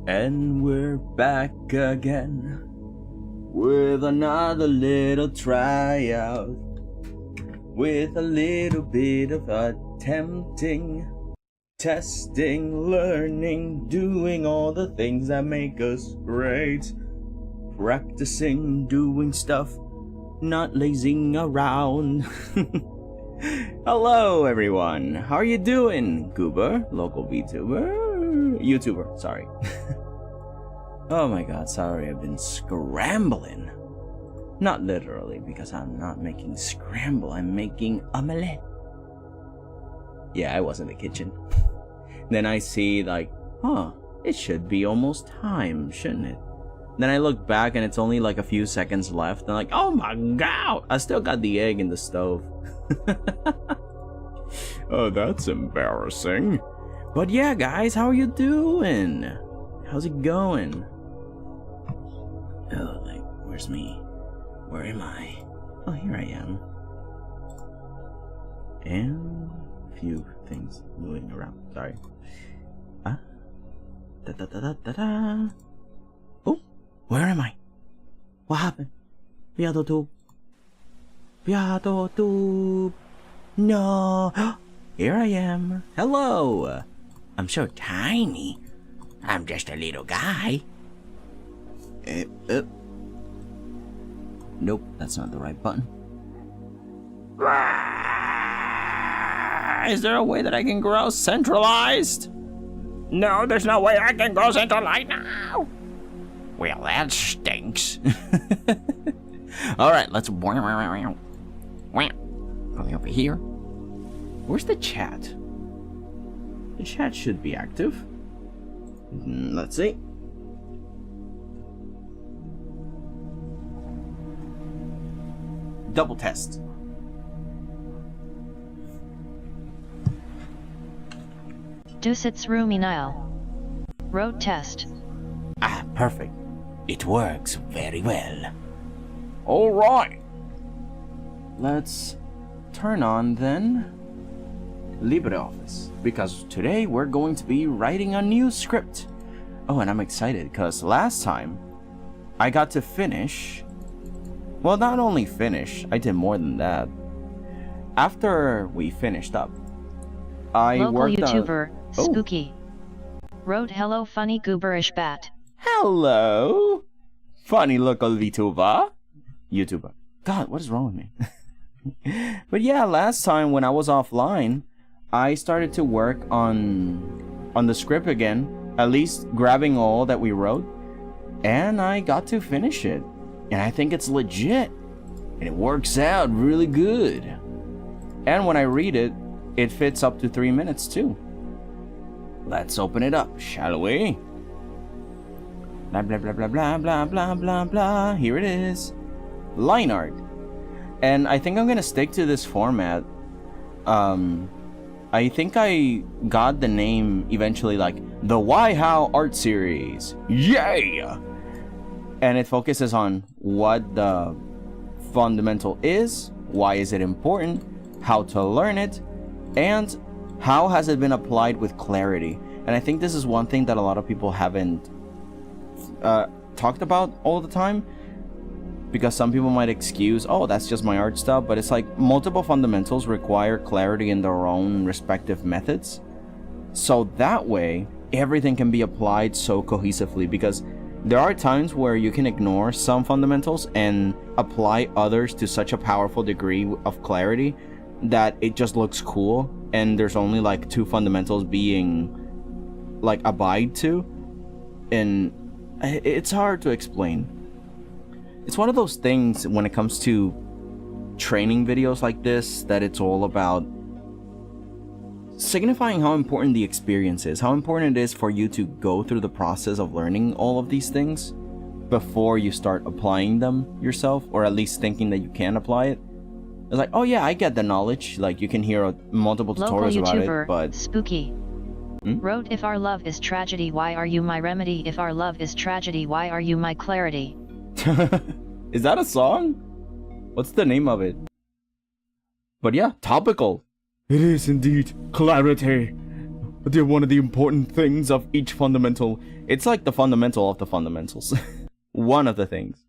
And we're back again with another little tryout, with a little bit of attempting, testing, learning, doing all the things that make us great, practicing, doing stuff, not lazing around. Hello everyone, how are you doing? Goober, local VTuber, YouTuber, sorry. Oh my god, sorry, I've been scrambling. Not literally, because I'm not making scramble, I'm making omelette. Yeah, I was in the kitchen. Then I see like, huh, it should be almost time, shouldn't it? Then I look back and it's only like a few seconds left. And I'm like, oh my god, I still got the egg in the stove. Oh, that's embarrassing. But yeah, guys, how are you doing? How's it going? Oh, like, where's me? Where am I? Oh, here I am. And a few things moving around. Sorry. Ah. Da da da da da da. Oh, where am I? What happened? Violating. Violating. No. Here I am. Hello. I'm so tiny. I'm just a little guy. Nope, that's not the right button. Is there a way that I can grow centralized? No, there's no way I can grow centralized now. Well, that stinks. Alright, let's... Going over here. Where's the chat? The chat should be active. Let's see. Double test. Dusit's Ruminile. Road test. Ah, perfect. It works very well. Alright. Let's turn on then LibreOffice, because today we're going to be writing a new script. Oh, and I'm excited because last time I got to finish. Well, not only finish, I did more than that. After we finished up, I Local worked YouTuber, on... Spooky. Wrote hello funny gooberish bat. Hello, funny local YouTuber. God, what is wrong with me? But yeah, last time when I was offline, I started to work on the script again, at least grabbing all that we wrote, and I got to finish it. And I think it's legit, and it works out really good. And when I read it, it fits up to 3 minutes too. Let's open it up, shall we? Blah blah blah blah blah blah blah blah blah. Here it is. Line art. And I think I'm gonna stick to this format. I think I got the name eventually, like the Why How art series. Yay! And it focuses on what the fundamental is, why is it important, how to learn it, and how has it been applied with clarity. And I think this is one thing that a lot of people haven't talked about all the time, because some people might excuse, oh, that's just my art style, but it's like multiple fundamentals require clarity in their own respective methods. So that way, everything can be applied so cohesively, because there are times where you can ignore some fundamentals and apply others to such a powerful degree of clarity that it just looks cool, and there's only like 2 fundamentals being like abide to, and it's hard to explain. It's one of those things when it comes to training videos like this, that it's all about signifying how important the experience is, how important it is for you to go through the process of learning all of these things before you start applying them yourself, or at least thinking that you can apply it. It's like, oh yeah, I get the knowledge, like you can hear multiple tutorials about it, but... Spooky. Wrote, if our love is tragedy, why are you my remedy? If our love is tragedy, why are you my clarity? Is that a song? What's the name of it? But yeah, topical. It is indeed clarity. they're one of the important things of each fundamental. It's like the fundamental of the fundamentals. One of the things.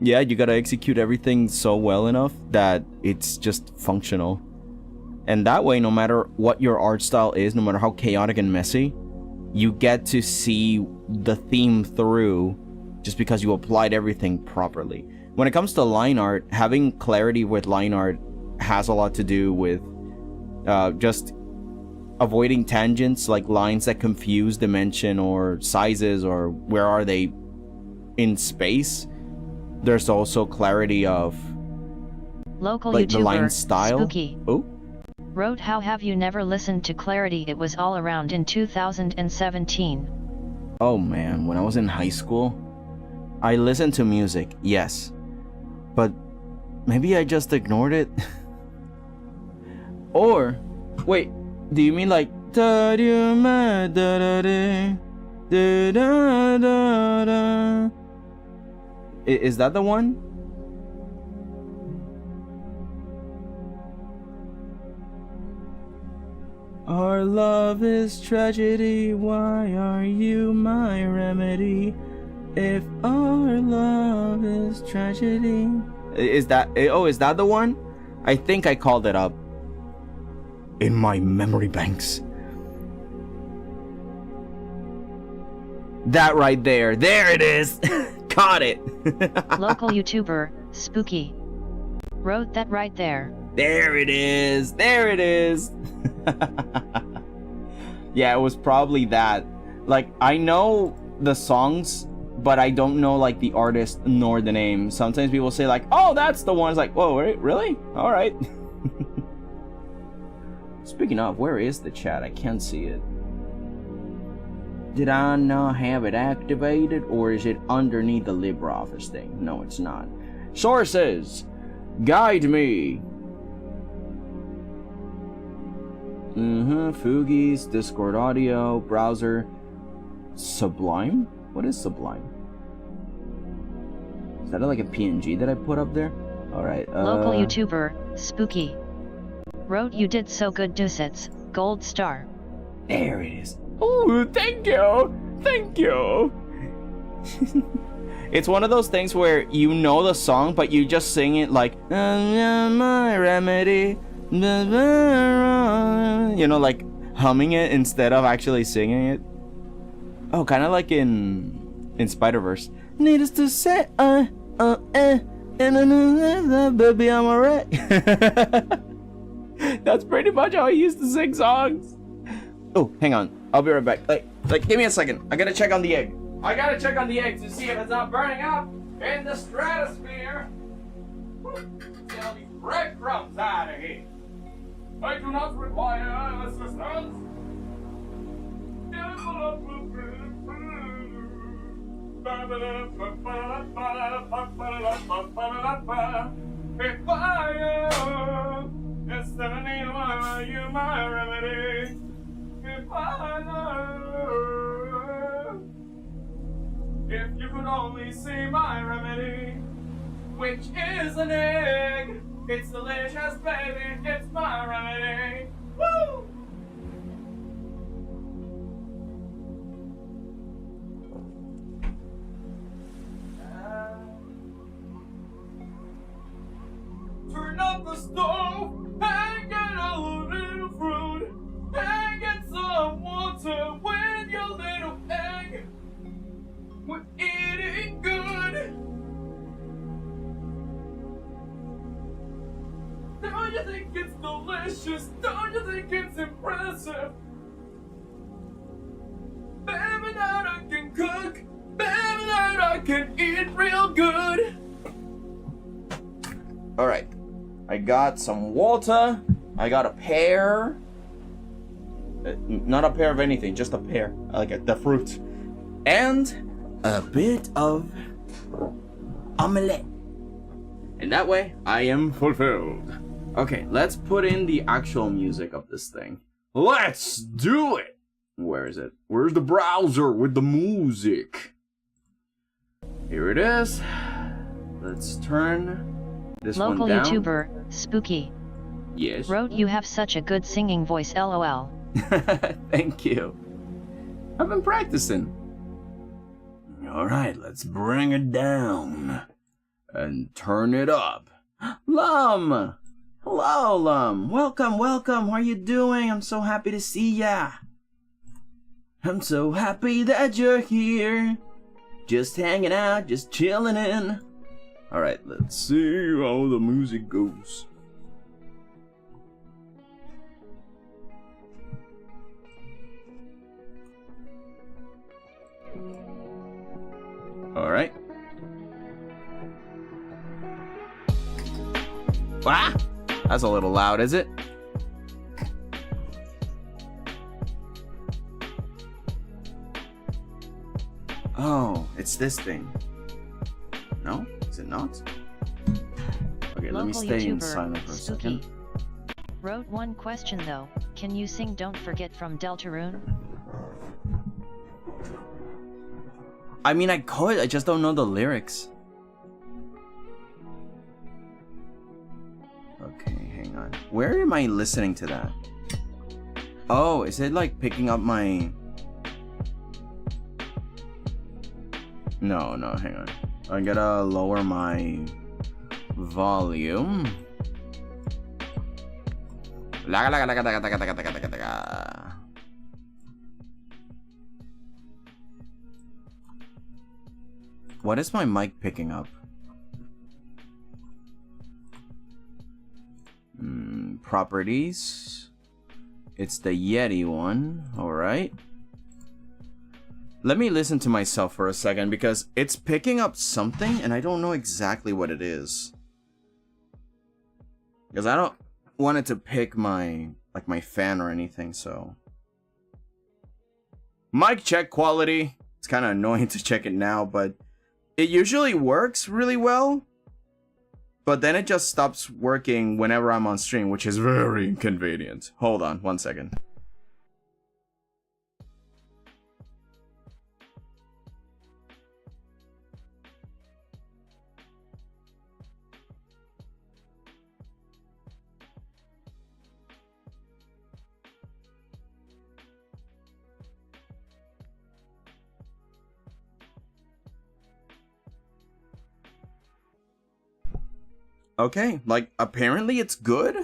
Yeah, you gotta execute everything so well enough that it's just functional. And that way, no matter what your art style is, no matter how chaotic and messy, you get to see the theme through just because you applied everything properly. When it comes to line art, having clarity with line art has a lot to do with just avoiding tangents, like lines that confuse dimension or sizes or where are they in space. There's also clarity of Local like YouTuber, the line style. Spooky. Oh, Wrote, how have you never listened to Clarity? It was all around in 2017. oh man, when I was in high school, I listened to music, yes, but maybe I just ignored it. Or, wait, do you mean like da da da da da da da da? Is that the one? Our love is tragedy, why are you my remedy? If our love is tragedy. Is that, oh, is that the one? I think I called it up in my memory banks. That right there. There it is. Caught it. Local YouTuber, Spooky. Wrote that right there. There it is. There it is. Yeah, it was probably that. Like, I know the songs, but I don't know like the artist nor the name. Sometimes people say like, oh, that's the one. It's like, whoa, really? All right. Speaking of, where is the chat? I can't see it. Did I not have it activated, or is it underneath the LibreOffice thing? No, it's not. Sources, guide me. Foogies, Discord audio, browser, Sublime. What is Sublime? Is that like a PNG that I put up there? All right. Local YouTuber, Spooky. Wrote, you did so good, Dusets, gold star. There it is. Oh, thank you. Thank you. It's one of those things where you know the song, but you just sing it like, my remedy. You know, like humming it instead of actually singing it. Oh, kind of like in Spider-Verse. Need us to say, baby, I'm alright. That's pretty much how I used to sing songs. Oh, hang on. I'll be right back. Like, give me a second. I gotta check on the egg. I gotta check on the egg to see if it's not burning up in the stratosphere. Get all these breadcrumbs out of here. I do not require assistance. If fire is suddenly why you my remedy. If I love, if you could only see my remedy, which is an egg. It's delicious, baby. It's my remedy. Woo! Turn up the stove and get a little fruit and get some water with your little egg. We're eating good. Don't you think it's delicious? Don't you think it's impressive? Baby, that I can cook. Baby, that I can eat real good. Alright. I got some water. I got a pear. Not a pear of anything, just a pear. Like the fruit. And a bit of omelette. And that way, I am fulfilled. Okay, let's put in the actual music of this thing. Let's do it! Where is it? Where's the browser with the music? Here it is. Let's turn this Local one down. YouTuber, Spooky. Yes. Wrote, you have such a good singing voice, lol. Thank you. I've been practicing. Alright, let's bring it down. And turn it up. Lum! Hello, Lum. Welcome, welcome. How are you doing? I'm so happy to see ya. I'm so happy that you're here. Just hanging out, just chilling in. Alright, let's see how the music goes. Alright. Ah! That's a little loud, is it? Oh, it's this thing. No? Is it not? Okay, let me stay in silent for a second. Wrote one question though. Can you sing Don't Forget from Deltarune? I mean, I could. I just don't know the lyrics. Okay, hang on. Where am I listening to that? Oh, is it like picking up my... No, hang on. I gotta lower my volume. What is my mic picking up? Properties. It's the Yeti one. Alright. Let me listen to myself for a second because it's picking up something and I don't know exactly what it is. Because I don't want it to pick my fan or anything, so. Mic check quality. It's kind of annoying to check it now, but it usually works really well. But then it just stops working whenever I'm on stream, which is very inconvenient. Hold on, 1 second. Okay, like, apparently it's good,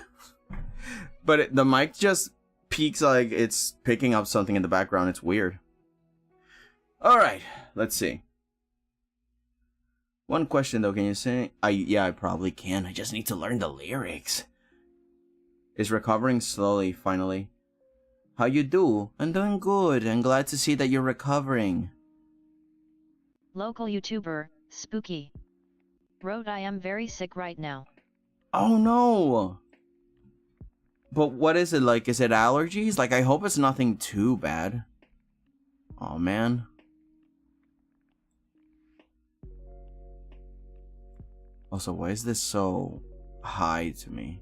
but the mic just peaks like it's picking up something in the background. It's weird. Alright, let's see. One question though, can you sing? Yeah, I probably can. I just need to learn the lyrics. Is recovering slowly, finally. How you do? I'm doing good. I'm glad to see that you're recovering. Local YouTuber, Spooky. Wrote I am very sick right now. Oh no! But what is it like? Is it allergies? Like, I hope it's nothing too bad. Oh man. Also, why is this so high to me?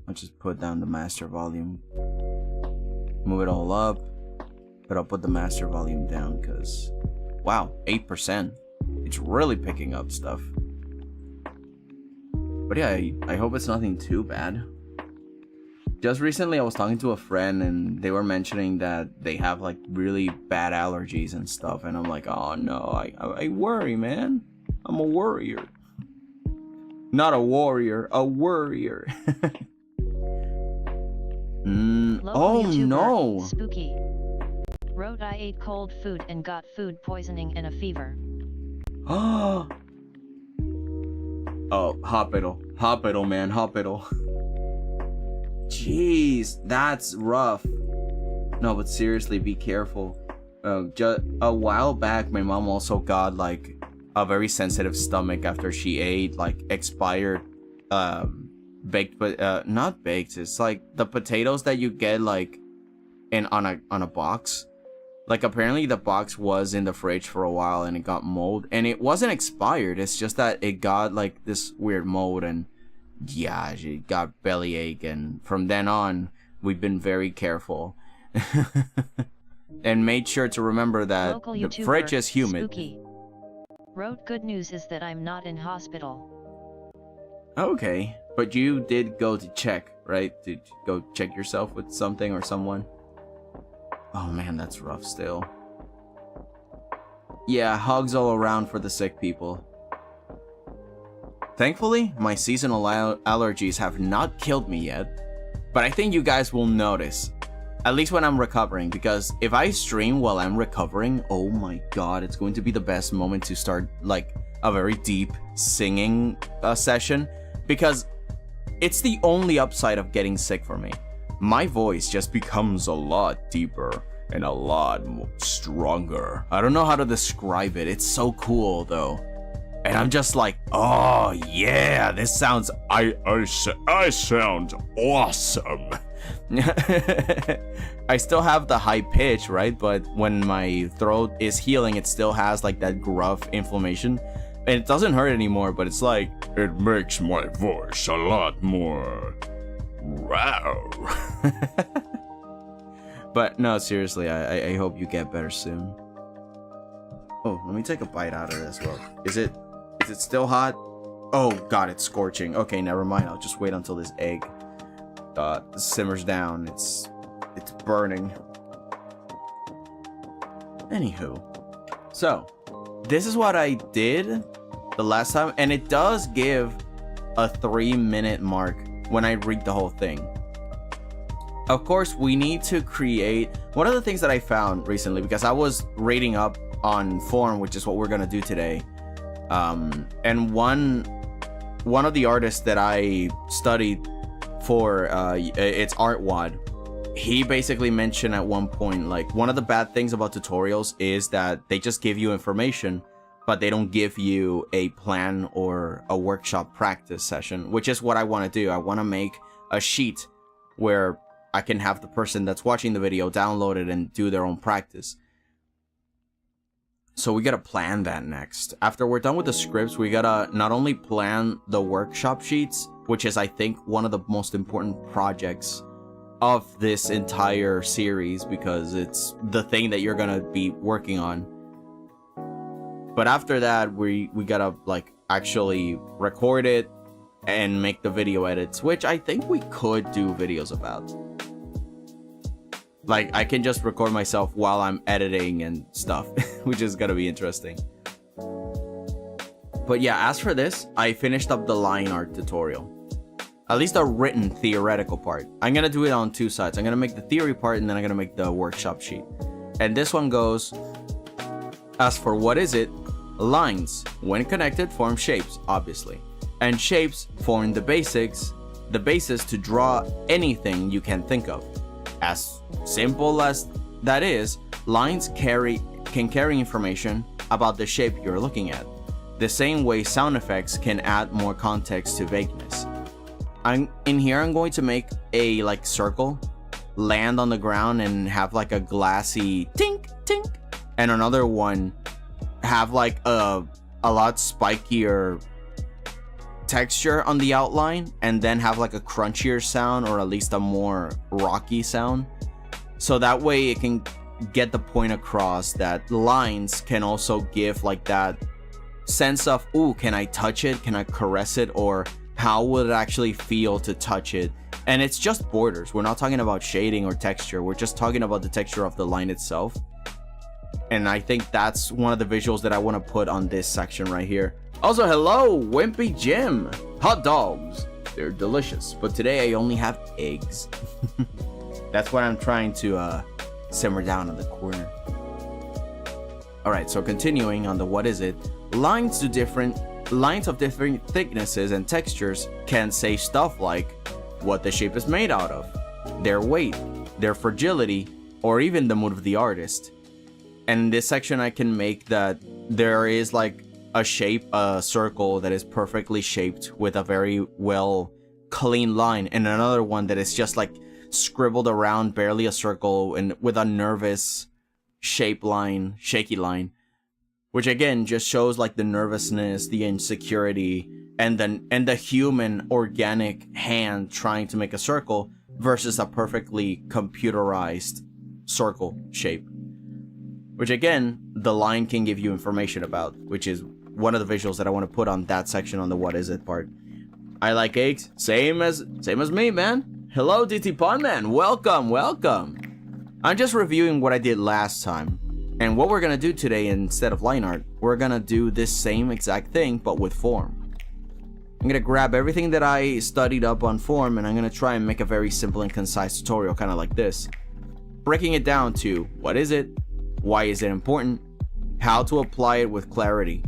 I'll just put down the master volume. Move it all up. But I'll put the master volume down because, wow, 8%. It's really picking up stuff. But yeah, I hope it's nothing too bad. Just recently I was talking to a friend and they were mentioning that they have like really bad allergies and stuff. And I'm like, oh no, I worry, man. I'm a worrier. Not a warrior, a worrier. Oh YouTuber, no! Spooky. Wrote I ate cold food and got food poisoning and a fever. Oh, hospital. Hospital, man. Hospital. Jeez, that's rough. No, but seriously, be careful. Just a while back, my mom also got like a very sensitive stomach after she ate like expired baked, but not baked. It's like the potatoes that you get like on a box. Like, apparently the box was in the fridge for a while and it got mold. And it wasn't expired. It's just that it got, like, this weird mold. And, yeah, she got bellyache. And from then on, we've been very careful. And made sure to remember that Local the YouTuber, fridge is humid. Spooky. Wrote good news is that I'm not in hospital. Okay, but you did go to check, right? Did you go check yourself with something or someone? Oh man, that's rough still. Yeah, hugs all around for the sick people. Thankfully, my seasonal allergies have not killed me yet, but I think you guys will notice, at least when I'm recovering, because if I stream while I'm recovering, oh my god, it's going to be the best moment to start like a very deep singing session, because it's the only upside of getting sick for me. My voice just becomes a lot deeper and a lot more stronger. I don't know how to describe it. It's so cool though. And I'm just like, oh yeah, this sounds, I sound awesome. I still have the high pitch, right? But when my throat is healing, it still has like that gruff inflammation. And it doesn't hurt anymore, but it's like, it makes my voice a lot more wow. But no, seriously, I hope you get better soon. Oh, let me take a bite out of this. Well, is it still hot? Oh god, it's scorching. Okay, never mind. I'll just wait until this egg simmers down. It's burning. Anywho, so this is what I did the last time, and it does give a 3-minute mark when I read the whole thing. Of course, we need to create one of the things that I found recently, because I was reading up on form, which is what we're gonna do today. And one of the artists that I studied for it's ArtWad, he basically mentioned at one point, like, one of the bad things about tutorials is that they just give you information, but they don't give you a plan or a workshop practice session, which is what I want to do. I want to make a sheet where I can have the person that's watching the video download it and do their own practice. So we gotta plan that next. After we're done with the scripts, we gotta not only plan the workshop sheets, which is, I think, one of the most important projects of this entire series, because it's the thing that you're gonna be working on. But after that, we gotta like actually record it and make the video edits, which I think we could do videos about. Like, I can just record myself while I'm editing and stuff, which is gonna be interesting. But yeah, as for this, I finished up the line art tutorial. At least the written theoretical part. I'm gonna do it on two sides. I'm gonna make the theory part, and then I'm gonna make the workshop sheet. And this one goes, as for what is it? Lines, when connected, form shapes, obviously. And shapes form the basis to draw anything you can think of. As simple as that is, lines can carry information about the shape you're looking at. The same way sound effects can add more context to vagueness. In here, I'm going to make a like circle land on the ground and have like a glassy tink tink, and another one have like a lot spikier texture on the outline, and then have like a crunchier sound, or at least a more rocky sound, so that way it can get the point across that lines can also give like that sense of, ooh, can I touch it, can I caress it, or how would it actually feel to touch it. And it's just borders. We're not talking about shading or texture, we're just talking about the texture of the line itself. And I think that's one of the visuals that I want to put on this section right here. Also, hello, Wimpy Jim. Hot dogs. They're delicious, but today I only have eggs. That's what I'm trying to simmer down in the corner. Alright, so continuing on the what is it. Lines of different thicknesses and textures can say stuff like what the shape is made out of, their weight, their fragility, or even the mood of the artist. And in this section, I can make that there is like a shape, a circle that is perfectly shaped with a very well clean line, and another one that is just like scribbled around, barely a circle, and with a nervous shape line, shaky line, which again just shows like the nervousness, the insecurity, and the human organic hand trying to make a circle versus a perfectly computerized circle shape. Which again, the line can give you information about, which is one of the visuals that I want to put on that section on the what is it part. I like eggs. Same as me, man. Hello, dicipline man. Welcome, welcome. I'm just reviewing what I did last time. And what we're gonna do today, instead of line art, we're gonna do this same exact thing, but with form. I'm gonna grab everything that I studied up on form, and I'm gonna try and make a very simple and concise tutorial, kind of like this. Breaking it down to what is it, why is it important, how to apply it with clarity,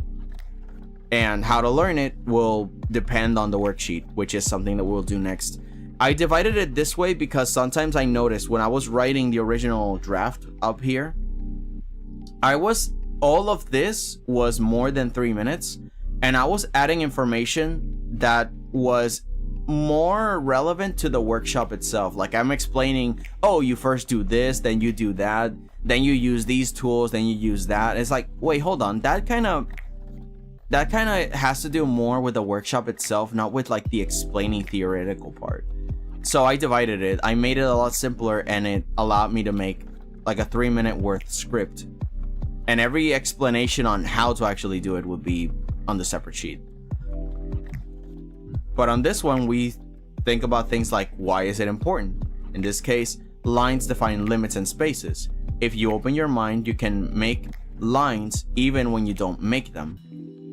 and how to learn it will depend on the worksheet, which is something that we'll do next. I divided it this way because sometimes I noticed when I was writing the original draft up here, all of this was more than 3 minutes, and I was adding information that was more relevant to the workshop itself. Like I'm explaining, oh, you first do this, then you do that, then you use these tools, then you use that. It's like, wait, hold on, that kind of has to do more with the workshop itself, not with like the explaining theoretical part. So I divided it. I made it a lot simpler, and it allowed me to make like a 3-minute worth script, and every explanation on how to actually do it would be on the separate sheet. But on this one, we think about things like, why is it important? In this case, lines define limits and spaces. If you open your mind, you can make lines even when you don't make them.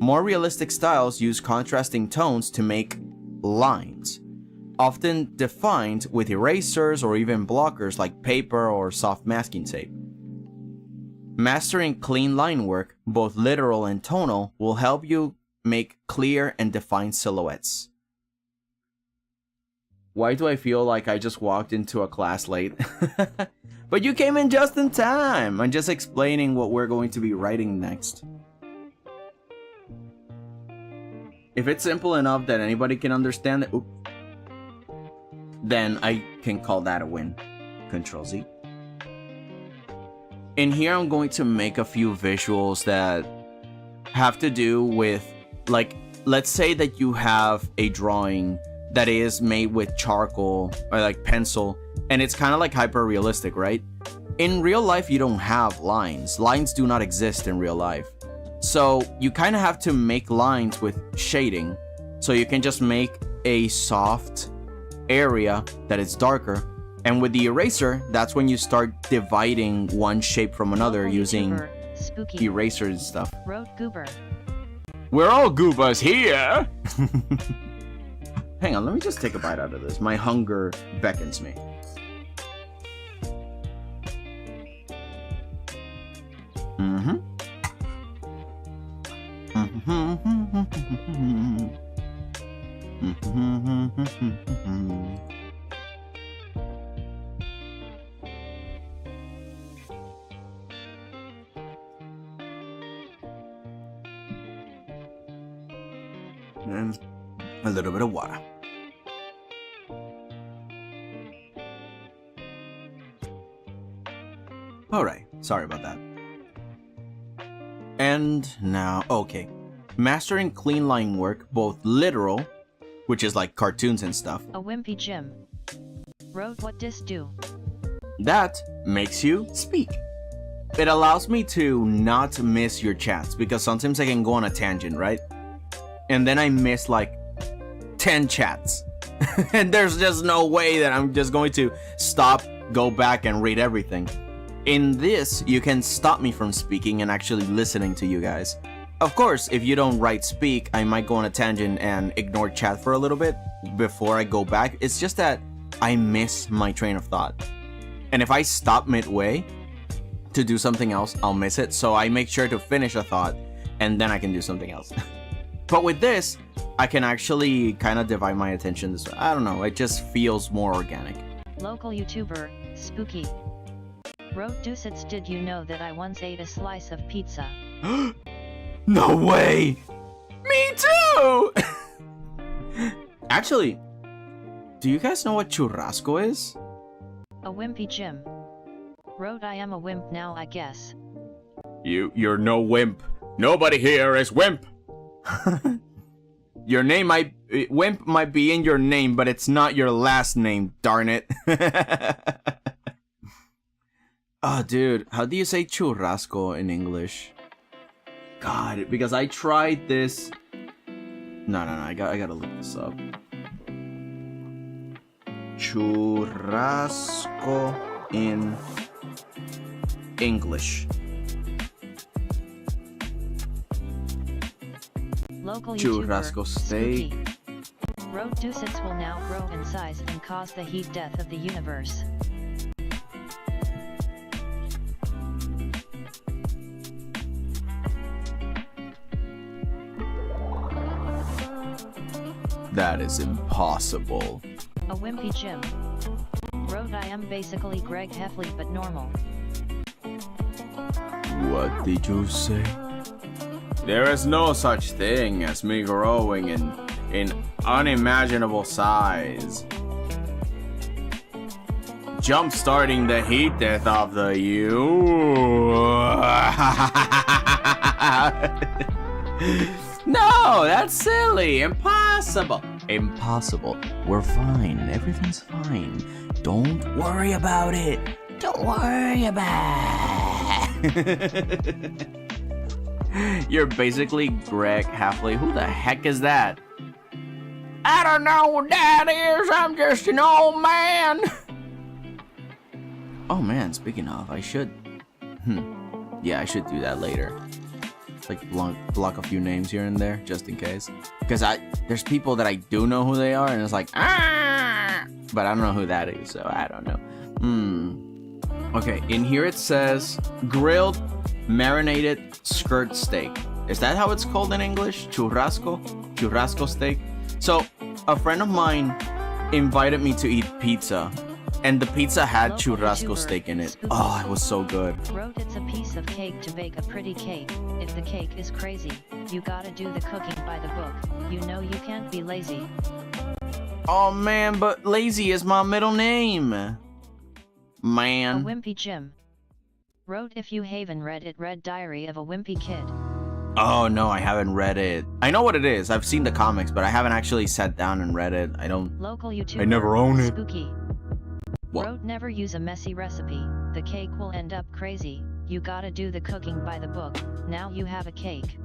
More realistic styles use contrasting tones to make lines, often defined with erasers or even blockers like paper or soft masking tape. Mastering clean line work, both literal and tonal, will help you make clear and defined silhouettes. Why do I feel like I just walked into a class late? But you came in just in time. I'm just explaining what we're going to be writing next. If it's simple enough that anybody can understand it, then I can call that a win. Control Z. In here, I'm going to make a few visuals that have to do with, like, let's say that you have a drawing that is made with charcoal or like pencil, and it's kind of like hyper realistic, right? In real life, you don't have lines. Lines do not exist in real life. So you kind of have to make lines with shading. So you can just make a soft area that is darker. And with the eraser, that's when you start dividing one shape from another Local using YouTuber, Spooky, erasers and stuff. wrote Goober. We're all goobas here! Hang on, let me just take a bite out of this. My hunger beckons me. And a little bit of water. Alright, sorry about that. And now, okay. Mastering clean line work, both literal, which is like cartoons and stuff. A wimpy Jim wrote, what dis do? That makes you speak. It allows me to not miss your chats, because sometimes I can go on a tangent, right? And then I miss like 10 chats. And there's just no way that I'm just going to stop, go back and read everything. In this, you can stop me from speaking and actually listening to you guys. Of course, if you don't write speak, I might go on a tangent and ignore chat for a little bit before I go back. It's just that I miss my train of thought. And if I stop midway to do something else, I'll miss it. So I make sure to finish a thought and then I can do something else. But with this, I can actually kind of divide my attention this way. I don't know, it just feels more organic. Local YouTuber, Spooky, wrote, Deucets, did you know that I once ate a slice of pizza? No way! Me too! Actually, do you guys know what churrasco is? A wimpy Jim wrote, I am a wimp now, I guess. You're no wimp. Nobody here is wimp. Your name wimp might be in your name, but it's not your last name, darn it. Oh, dude, how do you say churrasco in English? God, because I tried this. No, I gotta look this up. churrasco in English. Local Churrasco YouTuber, steak. Spooky, wrote Dusits will now grow in size and cause the heat death of the universe. That is impossible. A wimpy Jim wrote I am basically Greg Heffley but normal. What did you say? There is no such thing as me growing in unimaginable size. Jump starting the heat death of the No, that's silly. Impossible. Impossible. We're fine. Everything's fine. Don't worry about it. Don't worry about it. You're basically Greg Heffley. Who the heck is that? I don't know what that is. I'm just an old man. Oh man, speaking of, I should... Yeah, I should do that later. Like block a few names here and there, just in case. Because there's people that I do know who they are, and it's like, ah! But I don't know who that is, so I don't know. Okay, in here it says grilled, marinated skirt steak. Is that how it's called in English? Churrasco steak? So, a friend of mine invited me to eat pizza. And the pizza had Local churrasco YouTuber, steak in it. Spooky, Oh, it was so good. wrote it's a piece of cake to bake a pretty cake. If the cake is crazy, you gotta do the cooking by the book. You know you can't be lazy. Oh man, but lazy is my middle name. A Man. wimpy Jim wrote if you haven't read it, read Diary of a Wimpy Kid. Oh no, I haven't read it. I know what it is. I've seen the comics, but I haven't actually sat down and read it. I don't... Local YouTuber, I never own it. Spooky, What? wrote never use a messy recipe. The cake will end up crazy. You gotta do the cooking by the book. Now you have a cake.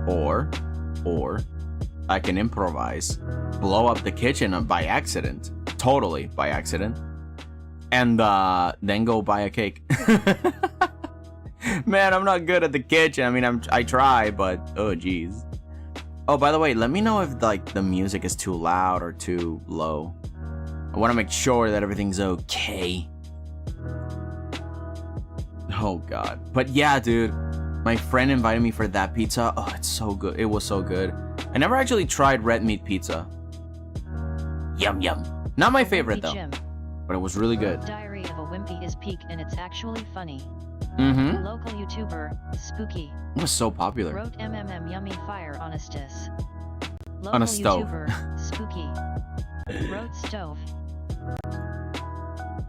Or I can improvise. Blow up the kitchen by accident. Totally by accident. And then go buy a cake. Man, I'm not good at the kitchen. I mean, I try, but oh geez. Oh, by the way, let me know if like the music is too loud or too low. I want to make sure that everything's okay. Oh god. But yeah, dude, my friend invited me for that pizza. Oh, it's so good. It was so good. I never actually tried red meat pizza. Yum yum. Not my favorite Wimpy though, Jim but it was really good. Diary of a Wimpy is peak and it's actually funny. Mm-hmm. Local YouTuber, Spooky, It was so popular. wrote yummy fire on a stis. Local On a stove. YouTuber, Spooky, wrote stove.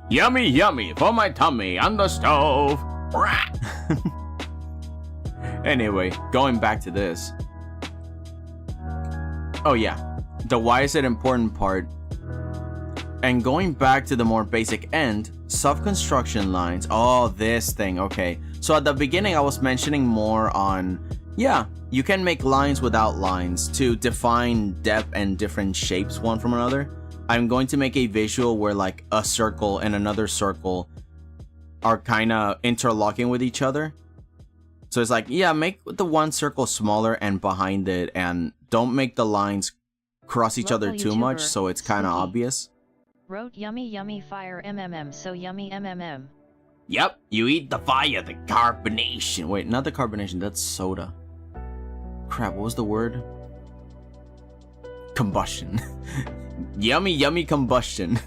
Yummy yummy for my tummy on the stove. Anyway, going back to this. Oh yeah, the why is it important part. And going back to the more basic end, self-construction lines. Oh, this thing, okay. So at the beginning I was mentioning more on, yeah, you can make lines without lines to define depth and different shapes one from another. I'm going to make a visual where like a circle and another circle are kind of interlocking with each other. So it's like, yeah, make the one circle smaller and behind it, and don't make the lines cross each other Local too much, YouTuber, so it's kind of Spooky, obvious. wrote yummy fire so yummy mmm. Yep, you eat the fire, the carbonation. Wait, not the carbonation, that's soda. Crap, what was the word? Combustion. Yummy combustion.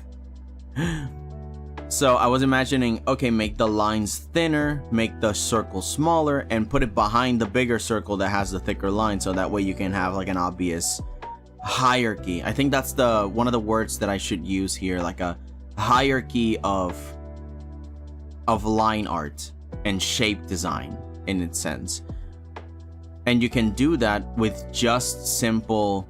So I was imagining, okay, make the lines thinner, make the circle smaller, and put it behind the bigger circle that has the thicker line, so that way you can have like an obvious hierarchy. I think that's one of the words that I should use here, like a hierarchy of line art and shape design in its sense. And you can do that with just simple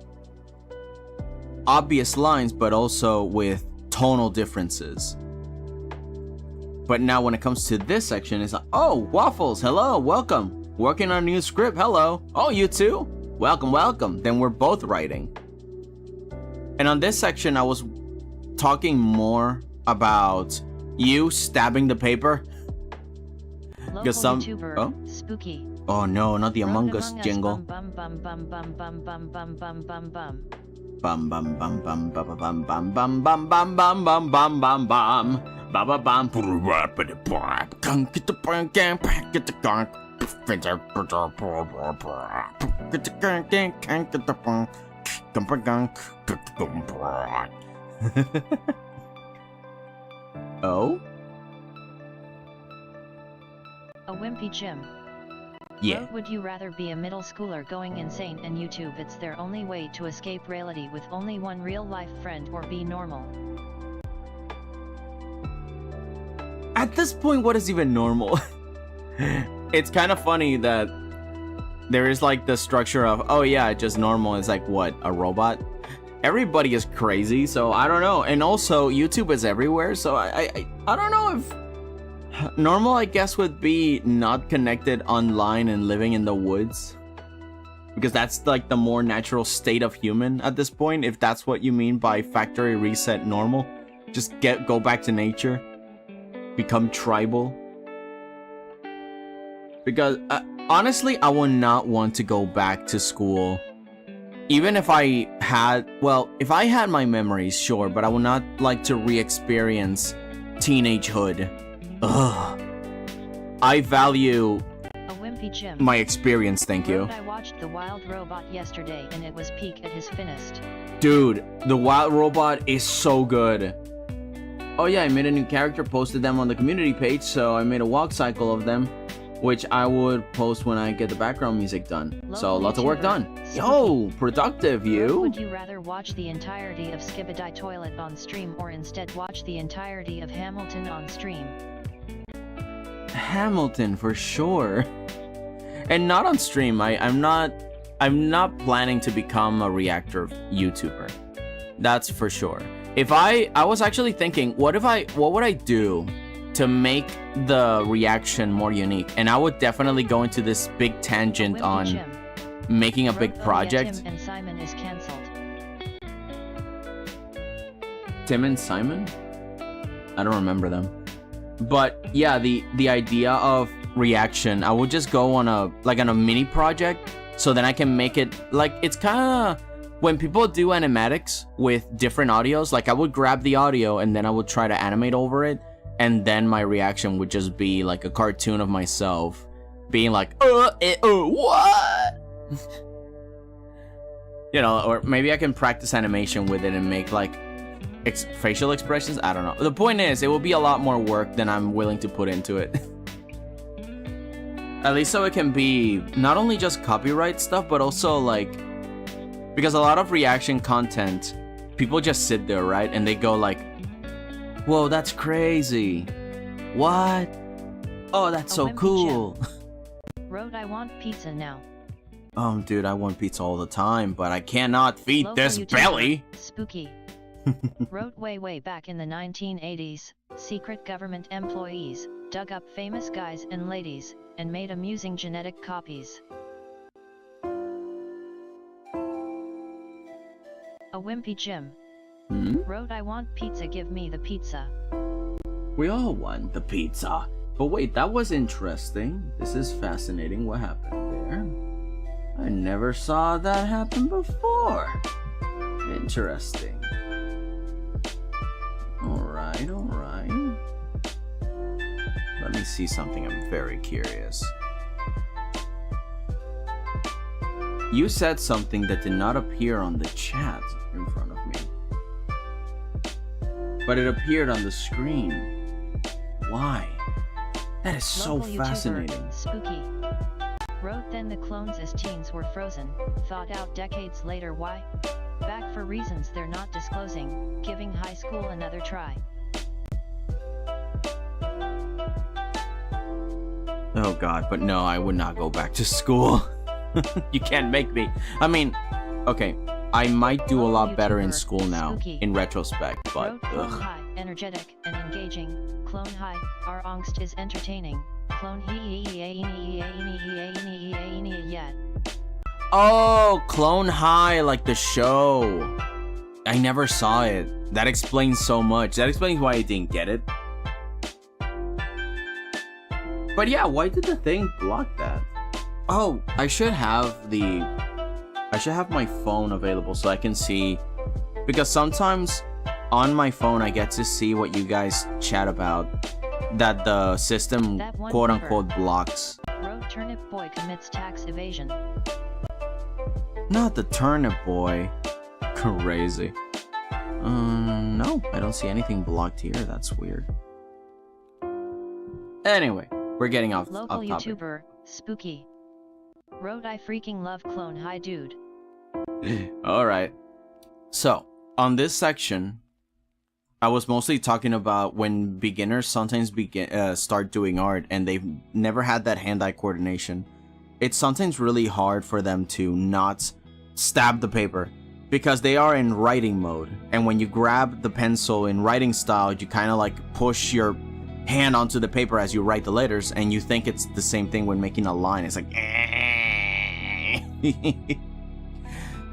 obvious lines, but also with tonal differences. But now when it comes to this section, it's like, oh, Waffles, hello, welcome. Working on a new script, hello. Oh, you too? Welcome. Then we're both writing. And on this section, I was talking more about you stabbing the paper. Because some YouTuber, Spooky. Oh no, not the Among Us jingle. Bum bum bum bum bum bum bum bum bum bum. Bum bum bum bum bum bum bum bum bum bum bum bum bum bum bum. Baba bum. Get the Oh? A wimpy Jim. Yeah. Would you rather be a middle schooler going insane and YouTube it's their only way to escape reality with only one real life friend, or be normal? At this point, what is even normal? It's kind of funny that there is like the structure of, oh yeah, just normal is like what, a robot? Everybody is crazy, so I don't know. And also YouTube is everywhere, so I don't know if normal, I guess, would be not connected online and living in the woods, because that's like the more natural state of human at this point, if that's what you mean by factory reset normal. Just go back to nature, become tribal. Because honestly, I would not want to go back to school. Even if I had, well, if I had my memories, sure, but I would not like to re-experience teenagehood. Ugh. I value A wimpy Jim. my experience, thank you. I watched The Wild Robot yesterday and it was peak at his finest. Dude, The Wild Robot is so good. Oh yeah, I made a new character, posted them on the community page, so I made a walk cycle of them, which I would post when I get the background music done. So lots of work done. Yo, productive, you. Would you rather watch the entirety of 𝐒𝐫𝐢𝐭𝐲 Toilet on stream, or instead watch the entirety of Hamilton on stream? Hamilton for sure. And not on stream. I'm not planning to become a reactor YouTuber. That's for sure. If I was actually thinking, what would I do to make the reaction more unique? And I would definitely go into this big tangent on making a big project. Tim and Simon is cancelled. Tim and Simon? I don't remember them. But yeah, the idea of reaction, I would just go on a mini project, so then I can make it like, it's kind of when people do animatics with different audios, like I would grab the audio and then I would try to animate over it, and then my reaction would just be like a cartoon of myself being like, what? You know, or maybe I can practice animation with it and make like facial expressions. I don't know. The point is, it will be a lot more work than I'm willing to put into it. At least so it can be not only just copyright stuff, but also like, because a lot of reaction content, people just sit there, right? And they go like, whoa, that's crazy. What? Oh, that's so cool. Road, I want pizza now. Dude, I want pizza all the time, but I cannot feed this belly. Spooky. Wrote way back in the 1980s, secret government employees dug up famous guys and ladies and made amusing genetic copies. A wimpy Jim. Wrote, I want pizza, give me the pizza. We all want the pizza. But wait, that was interesting. This is fascinating. What happened there? I never saw that happen before. Interesting. Alright. Let me see something. I'm very curious. You said something that did not appear on the chat in front of me, but it appeared on the screen. Why? That is so fascinating. Spooky. Wrote, then the clones as teens were frozen, thought out decades later why? Back for reasons they're not disclosing, giving high school another try. Oh god, but no, I would not go back to school. You can't make me. I mean, okay, I might do a lot better in school now, in retrospect, but Clone high, energetic and engaging. Clone high, our angst is entertaining. Clone yet. Oh, Clone High, like the show. I never saw it. That explains so much. That explains why I didn't get it. But yeah, why did the thing block that? Oh, I should have my phone available so I can see, because sometimes on my phone I get to see what you guys chat about that the system quote unquote blocks. Road turnip boy commits tax evasion. Not the turnip boy. Crazy. No, I don't see anything blocked here. That's weird. Anyway, we're getting off Local topic. YouTuber, Spooky. Road I freaking love clone hi dude. Alright. So, on this section, I was mostly talking about when beginners sometimes start doing art and they've never had that hand-eye coordination. It's sometimes really hard for them to not stab the paper because they are in writing mode. And when you grab the pencil in writing style, you kind of like push your hand onto the paper as you write the letters, and you think it's the same thing when making a line. It's like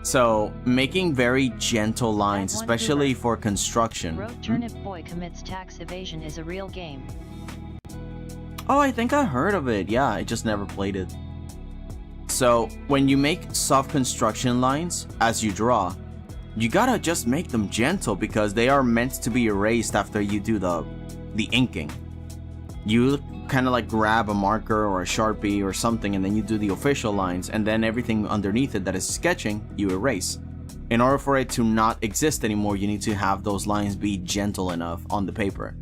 So, making very gentle lines, especially for construction. Road turnip boy commits tax evasion is a real game. Oh, I think I heard of it. Yeah, I just never played it. So, when you make soft construction lines, as you draw, you gotta just make them gentle because they are meant to be erased after you do the inking. You kind of like grab a marker or a Sharpie or something, and then you do the official lines, and then everything underneath it that is sketching, you erase. In order for it to not exist anymore, you need to have those lines be gentle enough on the paper.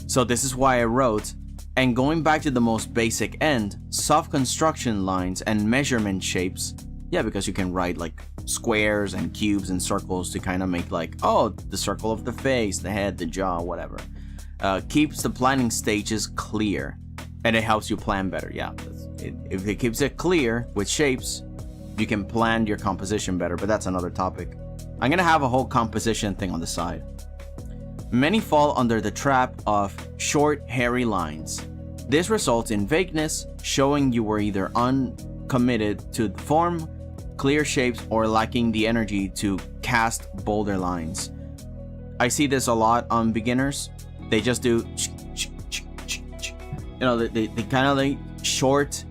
So this is why I wrote, and going back to the most basic end, soft construction lines and measurement shapes, yeah, because you can write like squares and cubes and circles to kind of make like, oh, the circle of the face, the head, the jaw, whatever. Keeps the planning stages clear, and it helps you plan better. Yeah, if it keeps it clear with shapes, you can plan your composition better, but that's another topic. I'm gonna have a whole composition thing on the side. Many fall under the trap of short, hairy lines. This results in vagueness, showing you were either uncommitted to the form, clear shapes, or lacking the energy to cast bolder lines. I see this a lot on beginners. They just do, you know, they kind of like short,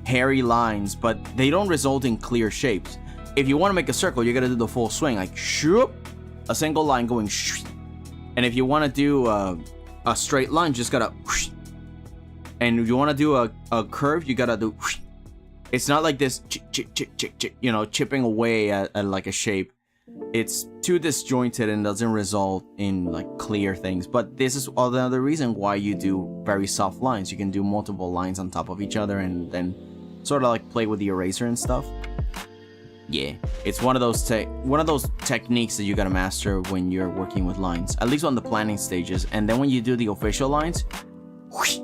hairy lines, but they don't result in clear shapes. If you want to make a circle, you gotta do the full swing, like shoop, a single line going, and if you want to do a straight line, just gotta, and if you want to do a curve, you gotta do. It's not like this, you know, chipping away at like a shape. It's too disjointed and doesn't result in like clear things. But this is another reason why you do very soft lines. You can do multiple lines on top of each other and then sort of like play with the eraser and stuff. Yeah, it's one of those techniques that you gotta master when you're working with lines, at least on the planning stages. And then when you do the official lines, whoosh,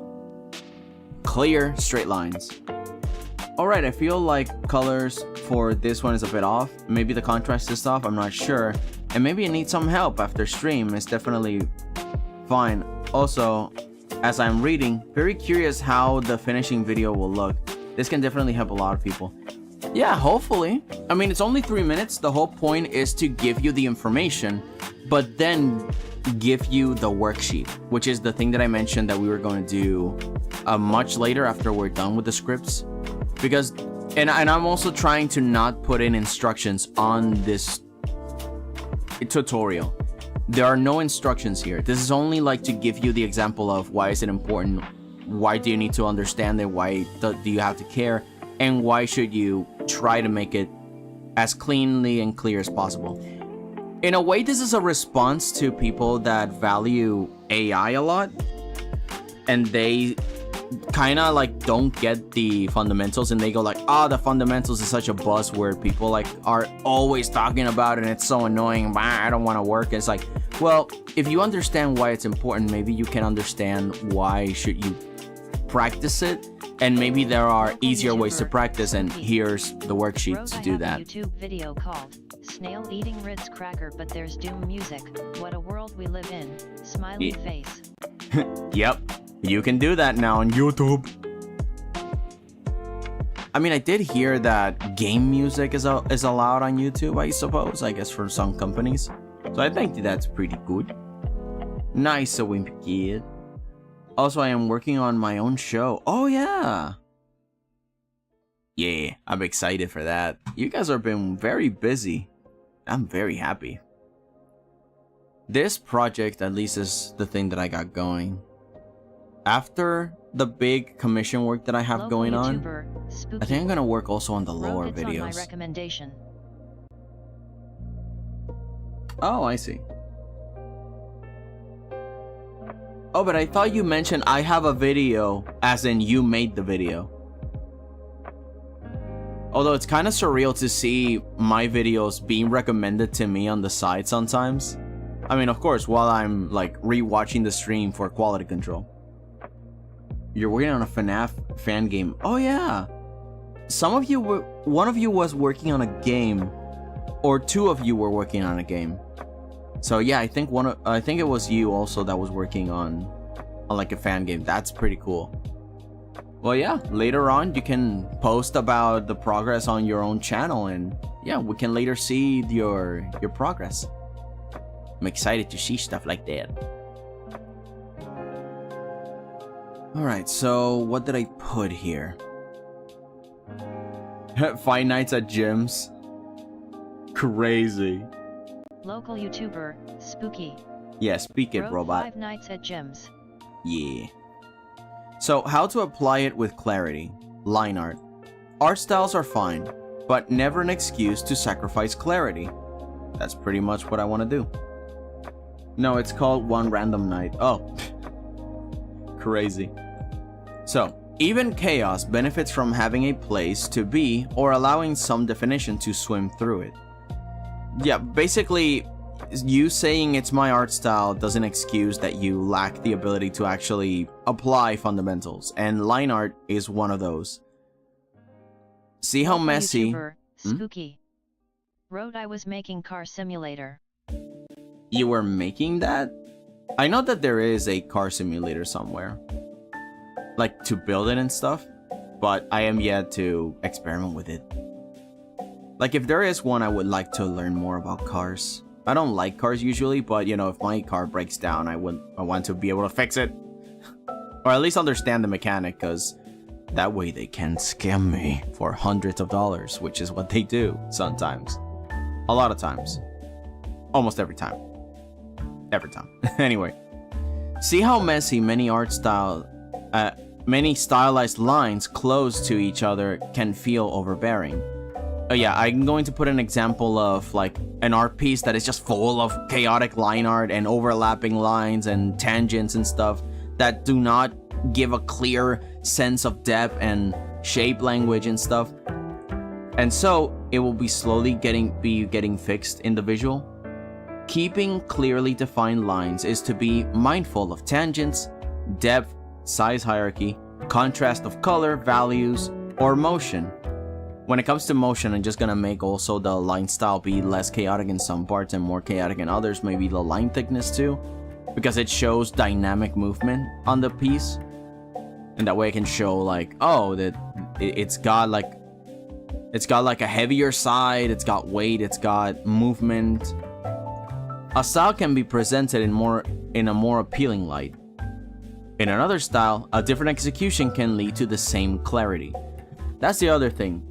clear straight lines. Alright, I feel like colors for this one is a bit off. Maybe the contrast is off, I'm not sure. And maybe it needs some help after stream. It's definitely fine. Also, as I'm reading, very curious how the finishing video will look. This can definitely help a lot of people. Yeah, hopefully. I mean, it's only 3 minutes. The whole point is to give you the information, but then give you the worksheet, which is the thing that I mentioned that we were going to do much later after we're done with the scripts. Because, and I'm also trying to not put in instructions on this tutorial. There are no instructions here. This is only like to give you the example of why is it important, why do you need to understand it, why do you have to care, and why should you try to make it as cleanly and clear as possible. In a way, this is a response to people that value AI a lot, and they kind of like don't get the fundamentals, and they go like, oh, the fundamentals is such a buzzword. People like are always talking about it, and it's so annoying. I don't want to work. It's like, well, if you understand why it's important, maybe you can understand why should you practice it, and maybe there are easier ways to practice, and here's the worksheet to do that. YouTube video called Snail Eating Ritz Cracker But There's Doom Music. What a world we live in. Smiley face. Yep. You can do that now on YouTube. I mean, I did hear that game music is allowed on YouTube, I suppose, I guess for some companies. So I think that's pretty good. Nice, 𝐒𝐭𝐫𝐢𝐭𝐢𝐧𝐠. Also, I am working on my own show. Oh, yeah. Yeah, I'm excited for that. You guys have been very busy. I'm very happy. This project, at least, is the thing that I got going. After the big commission work that I have Local going on, YouTuber, I think I'm going to work also on the lore It's on my videos. recommendation. Oh, I see. Oh, but I thought you mentioned I have a video, as in you made the video. Although it's kind of surreal to see my videos being recommended to me on the side sometimes. I mean, of course, while I'm like rewatching the stream for quality control. You're working on a FNAF fan game. Oh yeah. Some of you were, one of you was working on a game, or two of you were working on a game. So yeah, I think it was you also that was working on like a fan game. That's pretty cool. Well, yeah, later on you can post about the progress on your own channel, and yeah, we can later see your progress. I'm excited to see stuff like that. Alright, so what did I put here? 5 nights at gyms. Crazy. Local YouTuber, Spooky. Yeah, speak it, Wrote robot. 5 nights at gyms. Yeah. So, how to apply it with clarity. Line art. Art styles are fine, but never an excuse to sacrifice clarity. That's pretty much what I want to do. No, it's called One Random Night. Oh. Crazy. So, even chaos benefits from having a place to be or allowing some definition to swim through it. Yeah, basically, you saying it's my art style doesn't excuse that you lack the ability to actually apply fundamentals, and line art is one of those. See how Local messy... YouTuber, Spooky. Wrote I was making car simulator. You were making that? I know that there is a car simulator somewhere, like to build it and stuff, but I am yet to experiment with it. Like if there is one, I would like to learn more about cars. I don't like cars usually, but you know, if my car breaks down, I want to be able to fix it. Or at least understand the mechanic, because that way they can scam me for hundreds of dollars, which is what they do sometimes. A lot of times. Almost every time. Every time. Anyway. See how messy many many stylized lines close to each other can feel overbearing. Yeah, I'm going to put an example of like an art piece that is just full of chaotic line art and overlapping lines and tangents and stuff that do not give a clear sense of depth and shape language and stuff. And so it will be slowly getting fixed in the visual. Keeping clearly defined lines is to be mindful of tangents, depth, size hierarchy, contrast of color, values, or motion. When it comes to motion, I'm just gonna make also the line style be less chaotic in some parts and more chaotic in others, maybe the line thickness too, because it shows dynamic movement on the piece. And that way I can show like, oh, that it's got like a heavier side, it's got weight, it's got movement. A style can be presented in a more appealing light. In another style, a different execution can lead to the same clarity. That's the other thing.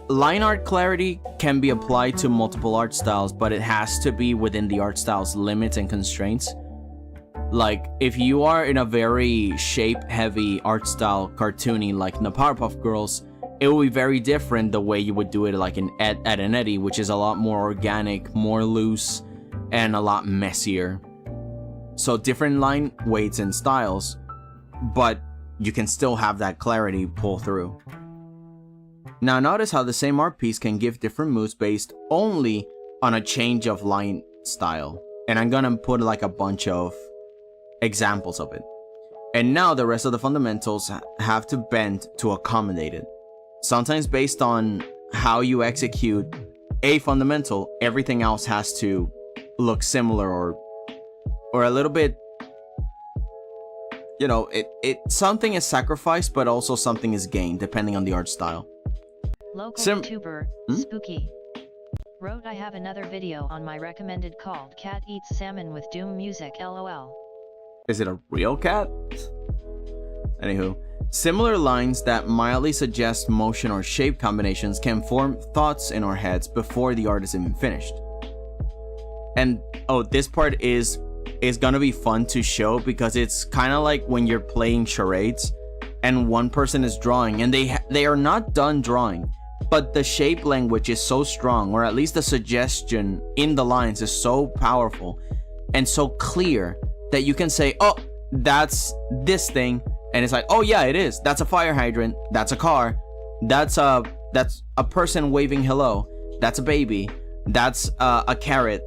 Line art clarity can be applied to multiple art styles, but it has to be within the art style's limits and constraints. Like, if you are in a very shape-heavy art style, cartoony, like in the Powerpuff Girls, it will be very different the way you would do it like in Ed, Edd n Eddy, which is a lot more organic, more loose, and a lot messier. So different line weights and styles, but you can still have that clarity pull through. Now notice how the same art piece can give different moods based only on a change of line style. And I'm gonna put like a bunch of examples of it. And now the rest of the fundamentals have to bend to accommodate it. Sometimes based on how you execute a fundamental, everything else has to look similar or a little bit, you know, something is sacrificed, but also something is gained depending on the art style. Local YouTuber, Spooky. Wrote, I have another video on my recommended called Cat Eats Salmon with Doom Music LOL. Is it a real cat? Anywho, similar lines that mildly suggest motion or shape combinations can form thoughts in our heads before the art is even finished. And oh, this part is gonna be fun to show because it's kind of like when you're playing charades and one person is drawing and they are not done drawing, but the shape language is so strong, or at least the suggestion in the lines is so powerful and so clear that you can say, oh, that's this thing, and it's like, oh yeah, it is. That's a fire hydrant. That's a car. That's a person waving hello. That's a baby. That's a carrot.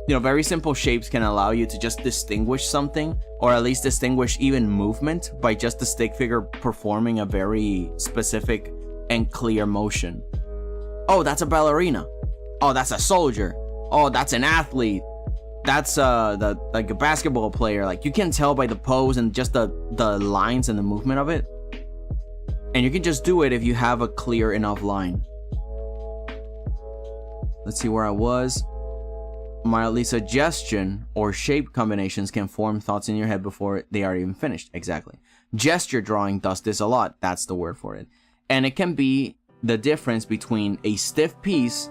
You know, very simple shapes can allow you to just distinguish something, or at least distinguish even movement by just the stick figure performing a very specific and clear motion. Oh, that's a ballerina. Oh, that's a soldier. Oh, that's an athlete. That's like a basketball player. Like, you can tell by the pose and just the lines and the movement of it. And you can just do it if you have a clear enough line. Let's see where I was. Mildly suggestion or shape combinations can form thoughts in your head before they are even finished. Exactly. Gesture drawing does this a lot. That's the word for it. And it can be the difference between a stiff piece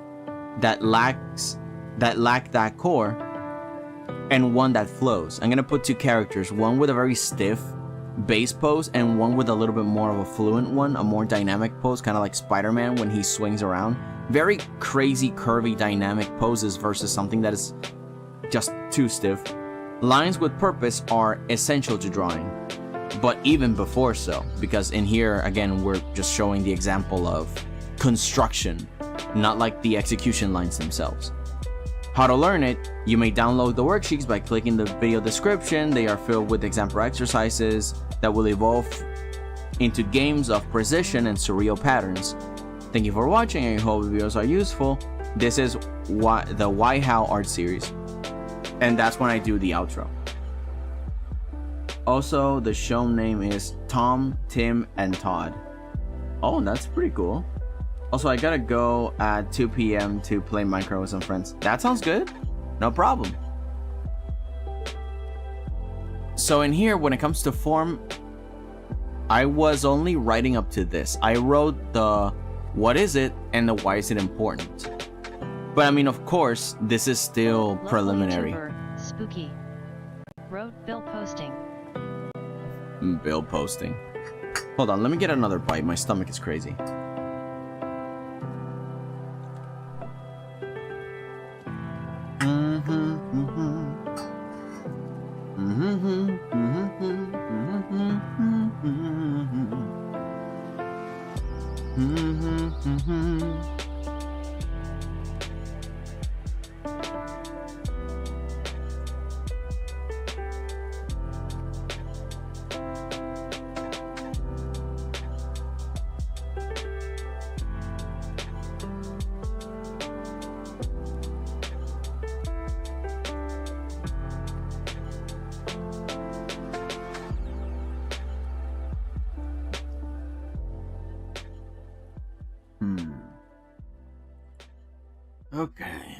that lacked that core and one that flows. I'm gonna put two characters, one with a very stiff base pose and one with a little bit more of a fluent one, a more dynamic pose, kind of like Spider-Man when he swings around. Very crazy, curvy, dynamic poses versus something that is just too stiff. Lines with purpose are essential to drawing, but even before so, because in here, again, we're just showing the example of construction, not like the execution lines themselves. How to learn it? You may download the worksheets by clicking the video description. They are filled with example exercises that will evolve into games of precision and surreal patterns. Thank you for watching. I hope the videos are useful. This is the 𝐖𝐫𝐢𝐭𝐢𝐧𝐠 art series, and that's when I do the outro. Also, the show name is Tom, Tim, and Todd. Oh, that's pretty cool. Also, I gotta go at 2 p.m. to play Minecraft with some friends. That sounds good. No problem. So in here, when it comes to form, I was only writing up to this. I wrote the what is it and the why is it important. But I mean, of course, this is still Local preliminary. YouTuber, Spooky. Wrote Bill posting. Bill posting. Hold on, let me get another bite. My stomach is crazy. Okay.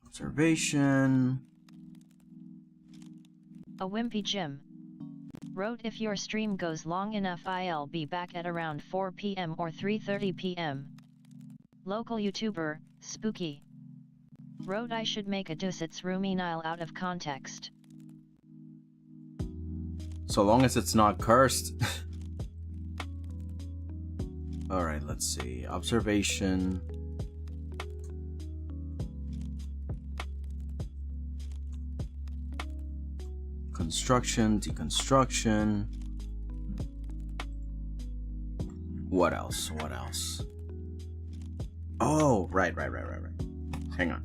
Observation. A Wimpy Jim. Wrote, if your stream goes long enough I'll be back at around 4 p.m. or 3:30 p.m. Local YouTuber, Spooky. Wrote, I should make a Dusit's Roomy Nile out of context. So long as it's not cursed. Alright, let's see. Observation. Construction, deconstruction. What else? What else? Oh, right. Hang on.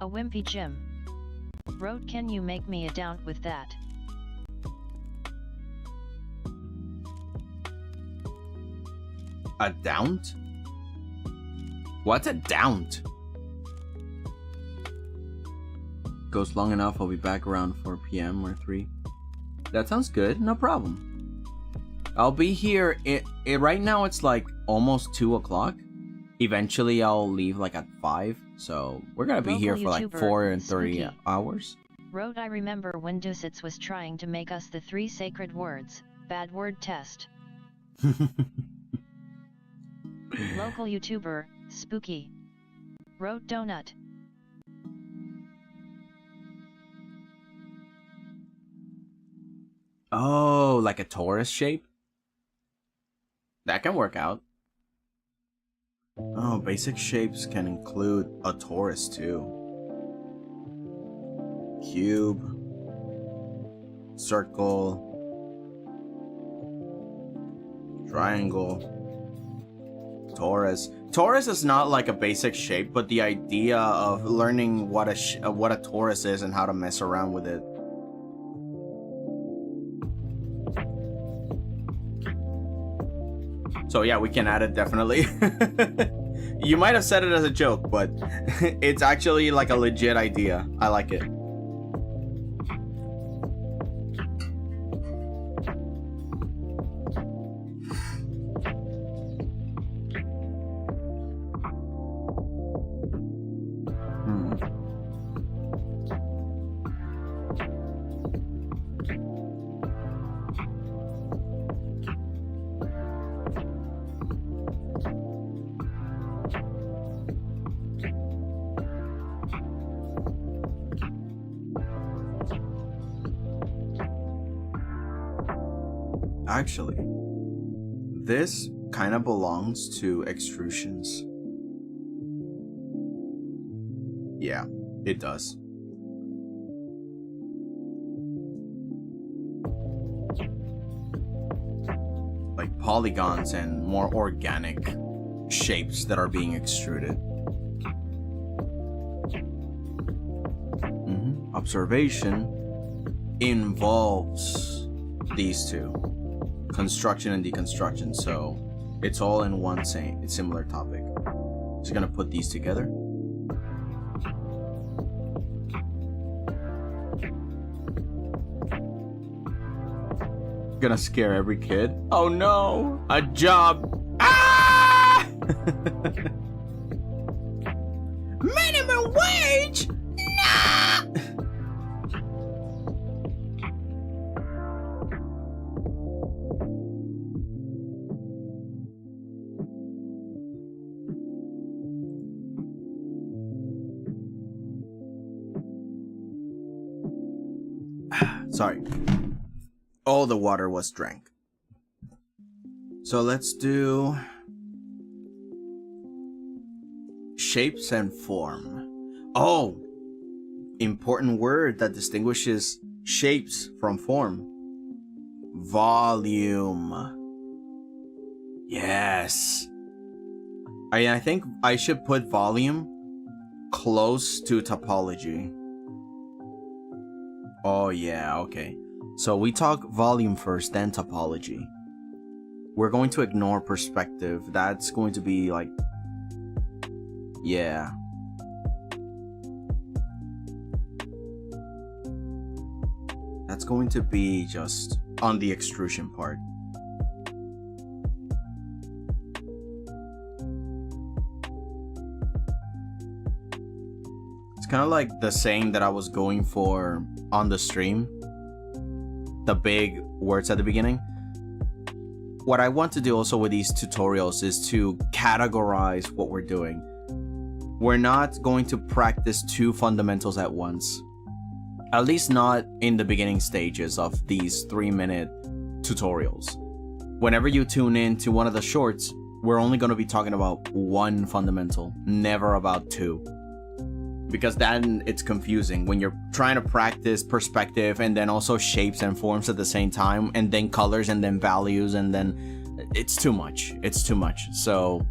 A wimpy Jim. Wrote, can you make me a daunt with that? A daunt? What's a daunt? Goes long enough, I'll be back around 4 p.m. or 3. That sounds good, no problem. I'll be here, right now it's like almost 2 o'clock. Eventually I'll leave like at 5, so we're gonna be here for like 4 and 30 hours. Wrote, I remember when Dusitz was trying to make us the 3 sacred words, bad word test. Local YouTuber, Spooky. Wrote, donut. Oh, like a torus shape? That can work out. Oh, basic shapes can include a torus too. Cube, circle, triangle, torus. Torus is not like a basic shape, but the idea of learning what a torus is and how to mess around with it. So yeah, we can add it definitely. You might have said it as a joke, but it's actually like a legit idea. I like it. Actually, this kind of belongs to extrusions. Yeah, it does. Like polygons and more organic shapes that are being extruded. Observation involves these two. Construction and deconstruction, so it's all in one similar topic. Just gonna put these together. Gonna scare every kid. Oh no, a job. Ah! Minimum wage. Nah. Sorry. All the water was drank. So let's do shapes and form. Oh, important word that distinguishes shapes from form. Volume. Yes. I think I should put volume close to topology. Oh yeah, okay. So we talk volume first, then topology. We're going to ignore perspective. That's going to be like... yeah. That's going to be just on the extrusion part. It's kind of like the saying that I was going for on the stream. The big words at the beginning. What I want to do also with these tutorials is to categorize what we're doing. We're not going to practice 2 fundamentals at once. At least not in the beginning stages of these 3-minute tutorials. Whenever you tune in to one of the shorts, we're only going to be talking about 1 fundamental, never about 2. Because then it's confusing when you're trying to practice perspective and then also shapes and forms at the same time, and then colors and then values, and then it's too much. It's too much. So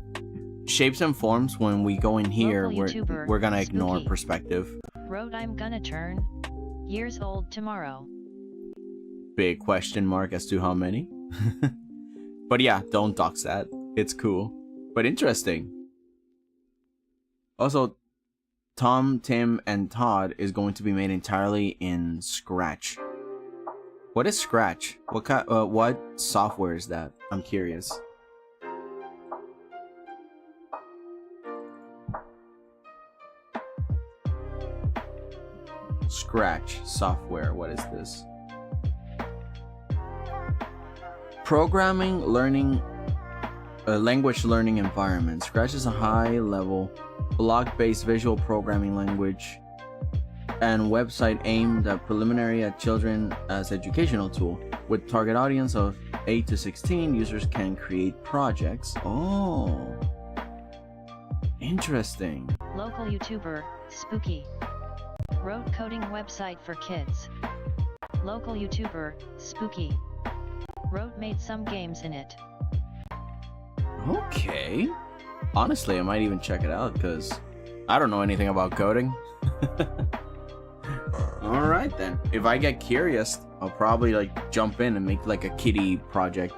shapes and forms, when we go in here, Local we're gonna YouTuber, ignore Spooky. perspective. Wrote I'm gonna turn years old tomorrow. Big question mark as to how many. But yeah, don't dox that. It's cool. But interesting. Also, Tom, Tim, and Todd is going to be made entirely in Scratch. What is Scratch? What software is that? I'm curious. Scratch software. What is this? Programming, learning, language learning environment. Scratch is a high-level, block-based visual programming language and website aimed at preliminary at children as educational tool. With target audience of 8 to 16, users can create projects. Oh, interesting. Local YouTuber, Spooky. Wrote coding website for kids. Local YouTuber, Spooky. Wrote made some games in it. Okay. Honestly, I might even check it out because I don't know anything about coding. Alright then. If I get curious, I'll probably like jump in and make like a kitty project.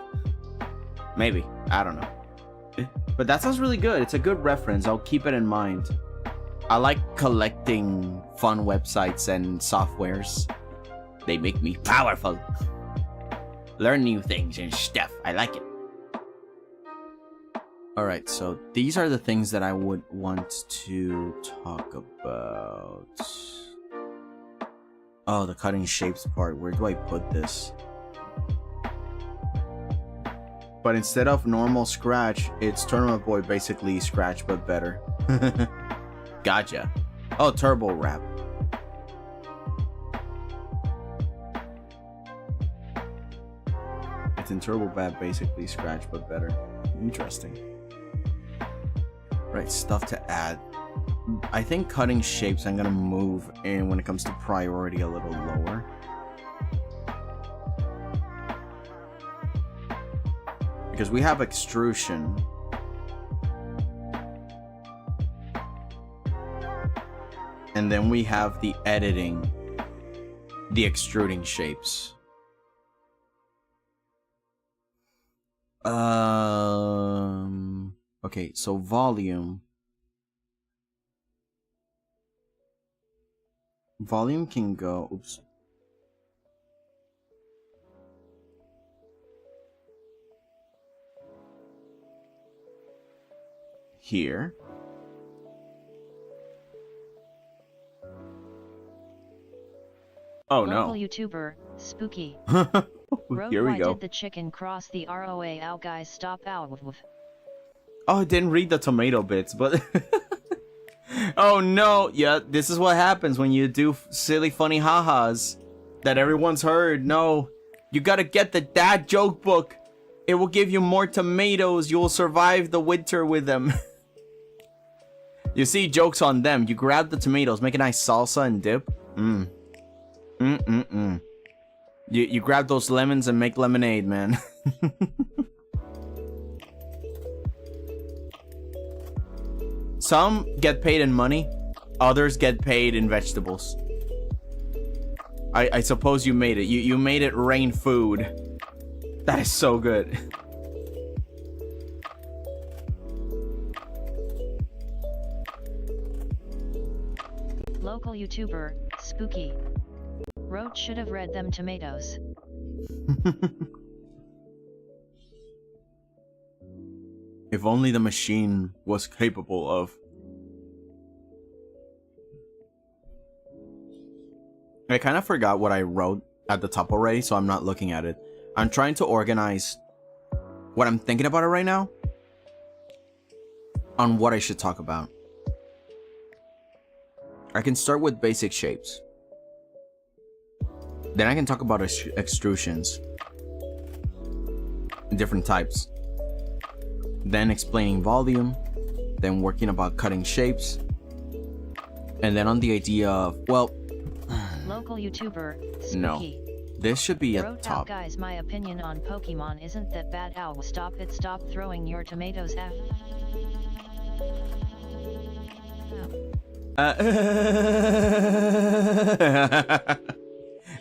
Maybe. I don't know. But that sounds really good. It's a good reference. I'll keep it in mind. I like collecting fun websites and softwares. They make me powerful. Learn new things and stuff. I like it. Alright, so these are the things that I would want to talk about. Oh, the cutting shapes part. Where do I put this? But instead of normal Scratch, it's Tournament Boy basically Scratch but better. Gotcha. Oh, Turbo Rap. It's in Turbo Bad basically Scratch but better. Interesting. Right, stuff to add. I think cutting shapes I'm gonna move in when it comes to priority a little lower. Because we have extrusion. And then we have the editing, the extruding shapes. Okay, so volume. Volume can go, oops. Here. Oh no. Local YouTuber, Spooky. Here we Why go. did the chicken cross the 𝐼𝐿 stop out? Oh, I didn't read the tomato bits, but... Oh no, yeah, this is what happens when you do silly funny ha-has that everyone's heard. No, you gotta get the dad joke book. It will give you more tomatoes. You will survive the winter with them. You see, jokes on them. You grab the tomatoes, make a nice salsa and dip. You grab those lemons and make lemonade, man. Some get paid in money, others get paid in vegetables. I suppose you made it. You made it rain food. That is so good. Local YouTuber, Spooky. Wrote should have read them tomatoes. If only the machine was capable of. I kind of forgot what I wrote at the top already, so I'm not looking at it. I'm trying to organize what I'm thinking about it right now on what I should talk about. I can start with basic shapes. Then I can talk about extrusions. Different types. Then explaining volume. Then working about cutting shapes. And then on the idea of, well... Local YouTuber, Spooky. No. This should be at the Wrote top. out, guys, my opinion on Pokemon isn't that bad. Ow, stop it, stop throwing your tomatoes.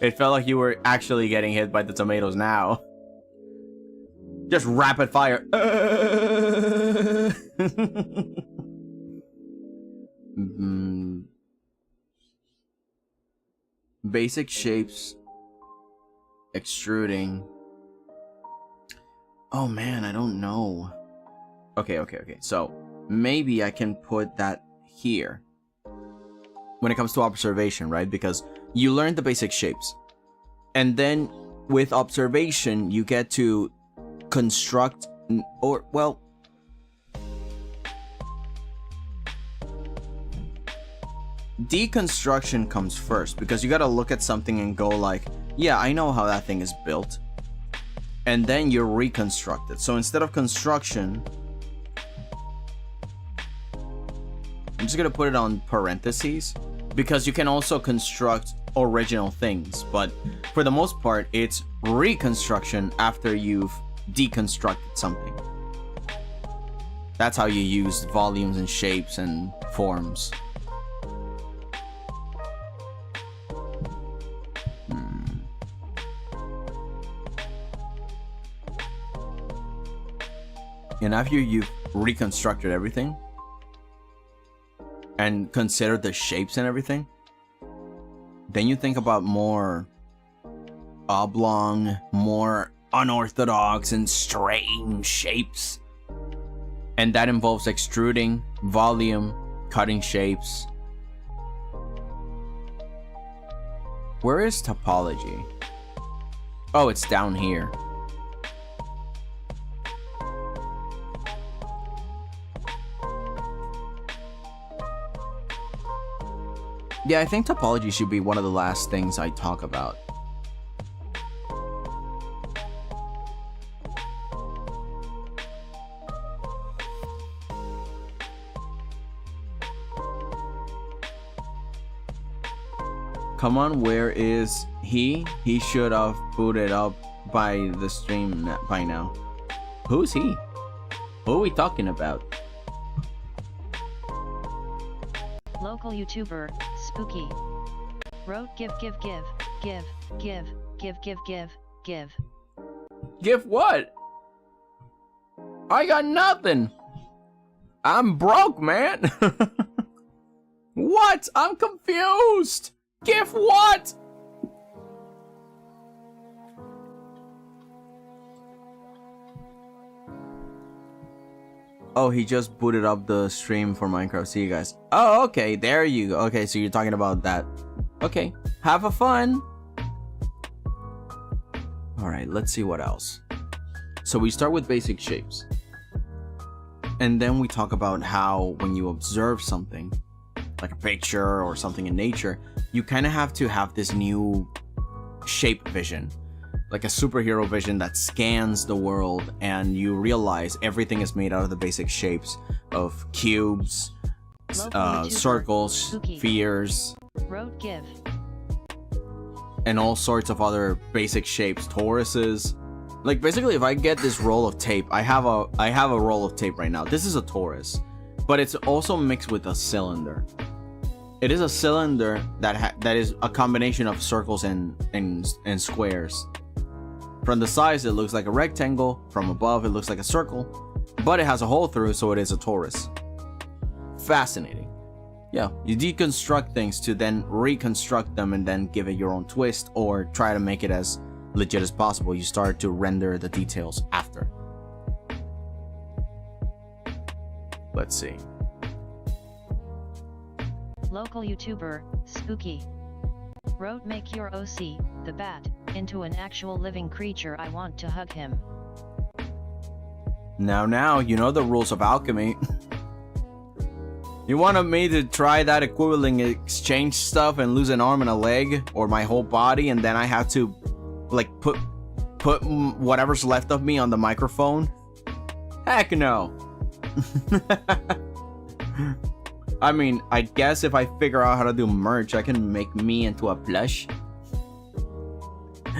It felt like you were actually getting hit by the tomatoes now. Just rapid fire. Basic shapes. Extruding. Oh man, I don't know. Okay. So maybe I can put that here. When it comes to observation, right? Because you learn the basic shapes. And then with observation, you get to construct, or, well, deconstruction comes first, because you gotta look at something and go like, yeah, I know how that thing is built. And then you reconstruct it. So instead of construction, I'm just gonna put it on parentheses, because you can also construct original things, but for the most part, it's reconstruction after you've deconstructed something. That's how you use volumes and shapes and forms. And after you've reconstructed everything and considered the shapes and everything, then you think about more oblong, more unorthodox and strange shapes. And that involves extruding, volume, cutting shapes. Where is topology? Oh, it's down here. Yeah, I think topology should be one of the last things I talk about. Come on, where is he? He should have booted up by the stream by now. Who's he? Who are we talking about? Local YouTuber, Spooky. Wrote give. Give what? I got nothing. I'm broke, man. What? I'm confused. Give what? Oh, he just booted up the stream for Minecraft. See you guys. Oh, okay. There you go. Okay, so you're talking about that. Okay. Have a fun. Alright, let's see what else. So we start with basic shapes. And then we talk about how when you observe something, like a picture or something in nature, you kind of have to have this new shape vision. Like a superhero vision that scans the world and you realize everything is made out of the basic shapes of cubes, circles, spheres, and all sorts of other basic shapes, toruses. Like basically, if I get this roll of tape, I have a roll of tape right now. This is a torus, but it's also mixed with a cylinder. It is a cylinder that is a combination of circles and squares. From the sides, it looks like a rectangle. From above, it looks like a circle. But it has a hole through, so it is a torus. Fascinating. Yeah, you deconstruct things to then reconstruct them and then give it your own twist or try to make it as legit as possible. You start to render the details after. Let's see. Local YouTuber, Spooky. Wrote make your OC, the bat, into an actual living creature. I want to hug him. Now, you know the rules of alchemy. You wanted me to try that equivalent exchange stuff and lose an arm and a leg, or my whole body, and then I have to, like, put whatever's left of me on the microphone? Heck no. I mean, I guess if I figure out how to do merch, I can make me into a plush.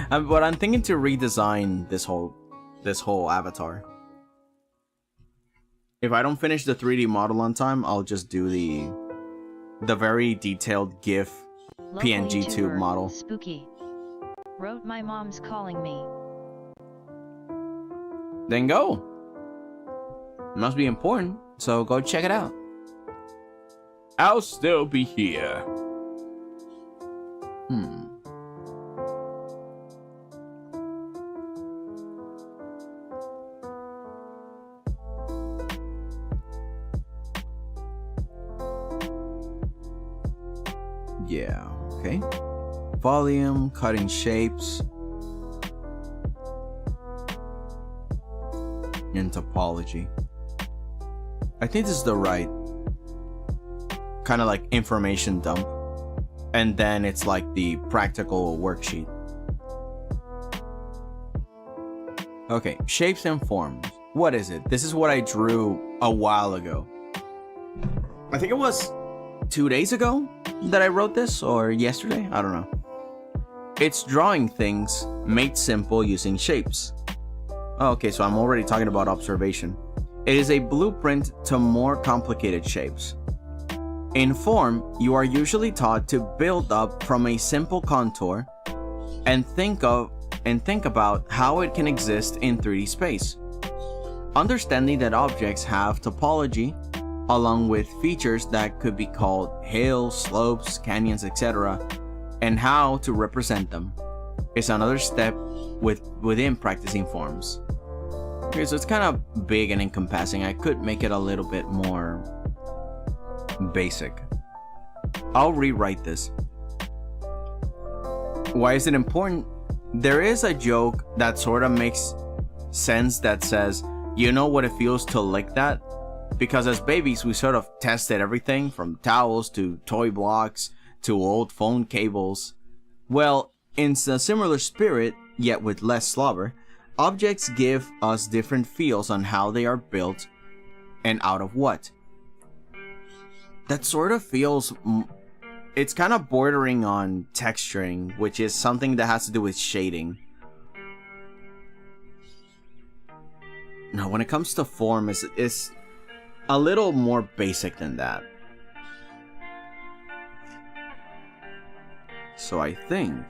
But I'm thinking to redesign this whole avatar. If I don't finish the 3D model on time, I'll just do the very detailed GIF Local PNG tube YouTuber, model. Spooky. Wrote my mom's calling me. Then go. It must be important, so go check it out. I'll still be here. Yeah, okay. Volume, cutting shapes, and topology. I think this is the right kind of like information dump, and then it's like the practical worksheet. Okay, shapes and forms. What is it? This is what I drew a while ago. I think it was 2 days ago that I wrote this, or yesterday, I don't know. It's drawing things made simple using shapes. Okay, so I'm already talking about observation. It is a blueprint to more complicated shapes. In form, you are usually taught to build up from a simple contour and think about how it can exist in 3D space. Understanding that objects have topology, along with features that could be called hills, slopes, canyons, etc., and how to represent them, is another step within practicing forms. Okay, so it's kind of big and encompassing. I could make it a little bit more basic. I'll rewrite this. Why is it important? There is a joke that sort of makes sense that says, you know what it feels to lick that? Because as babies, we sort of tested everything from towels to toy blocks to old phone cables. Well, in a similar spirit, yet with less slobber, objects give us different feels on how they are built and out of what. That sort of feels, it's kind of bordering on texturing, which is something that has to do with shading. Now, when it comes to form, it's a little more basic than that. So I think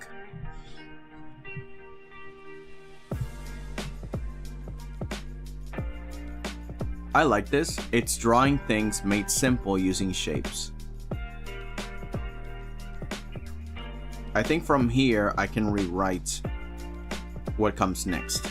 I like this. It's drawing things made simple using shapes. I think from here I can rewrite what comes next.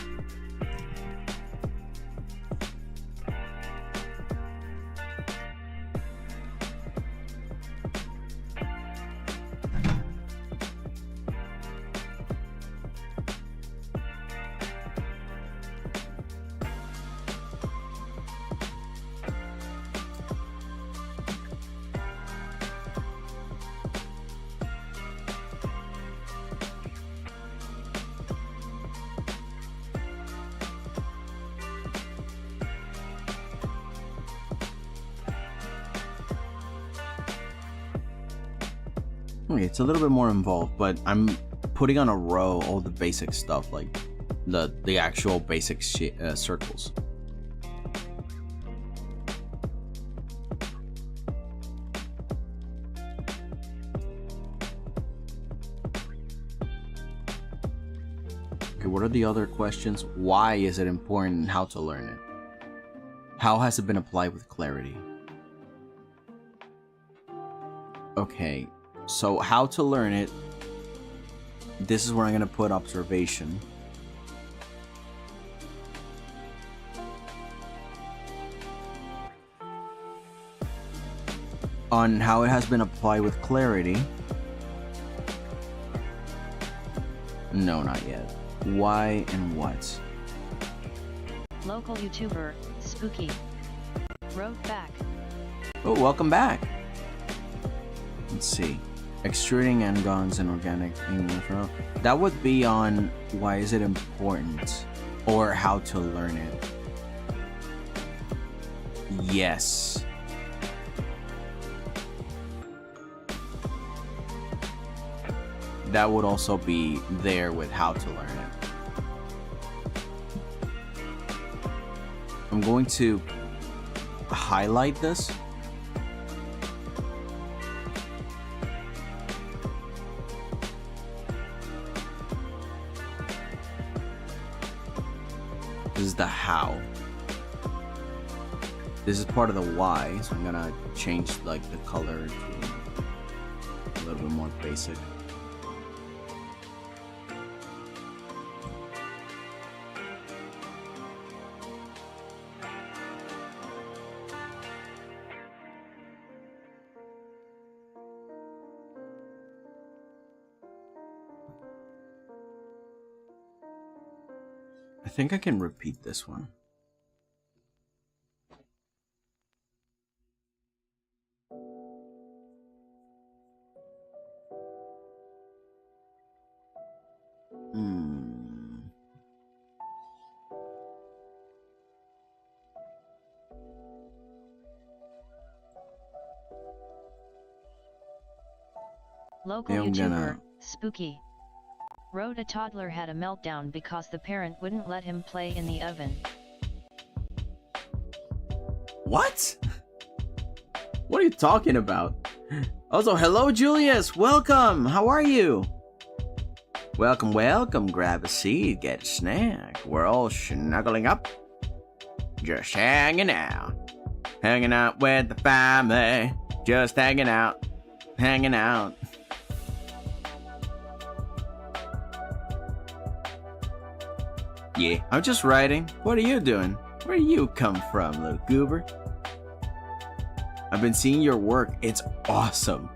Okay, it's a little bit more involved, but I'm putting on a row all the basic stuff, like the actual basic circles. Okay, what are the other questions? Why is it important and how to learn it? How has it been applied with clarity? Okay. So how to learn it, this is where I'm going to put observation. On how it has been applied with clarity. No, not yet. Why and what? Local YouTuber, Spooky. Wrote back. Oh, welcome back. Let's see. Extruding endgons and organic inferno. That would be on why is it important or how to learn it. Yes. That would also be there with how to learn it. I'm going to highlight this. This is the how. This is part of the why, so I'm gonna change like the color to a little bit more basic. I think I can repeat this one. Local YouTuber, Spooky. Wrote a toddler had a meltdown because the parent wouldn't let him play in the oven. What? What are you talking about? Also, hello Julius, welcome, how are you? Welcome, welcome, grab a seat, get a snack. We're all snuggling up. Just hanging out. Hanging out with the family. Just hanging out. Hanging out. Yeah, I'm just writing. What are you doing? Where do you come from, little goober? I've been seeing your work. It's awesome.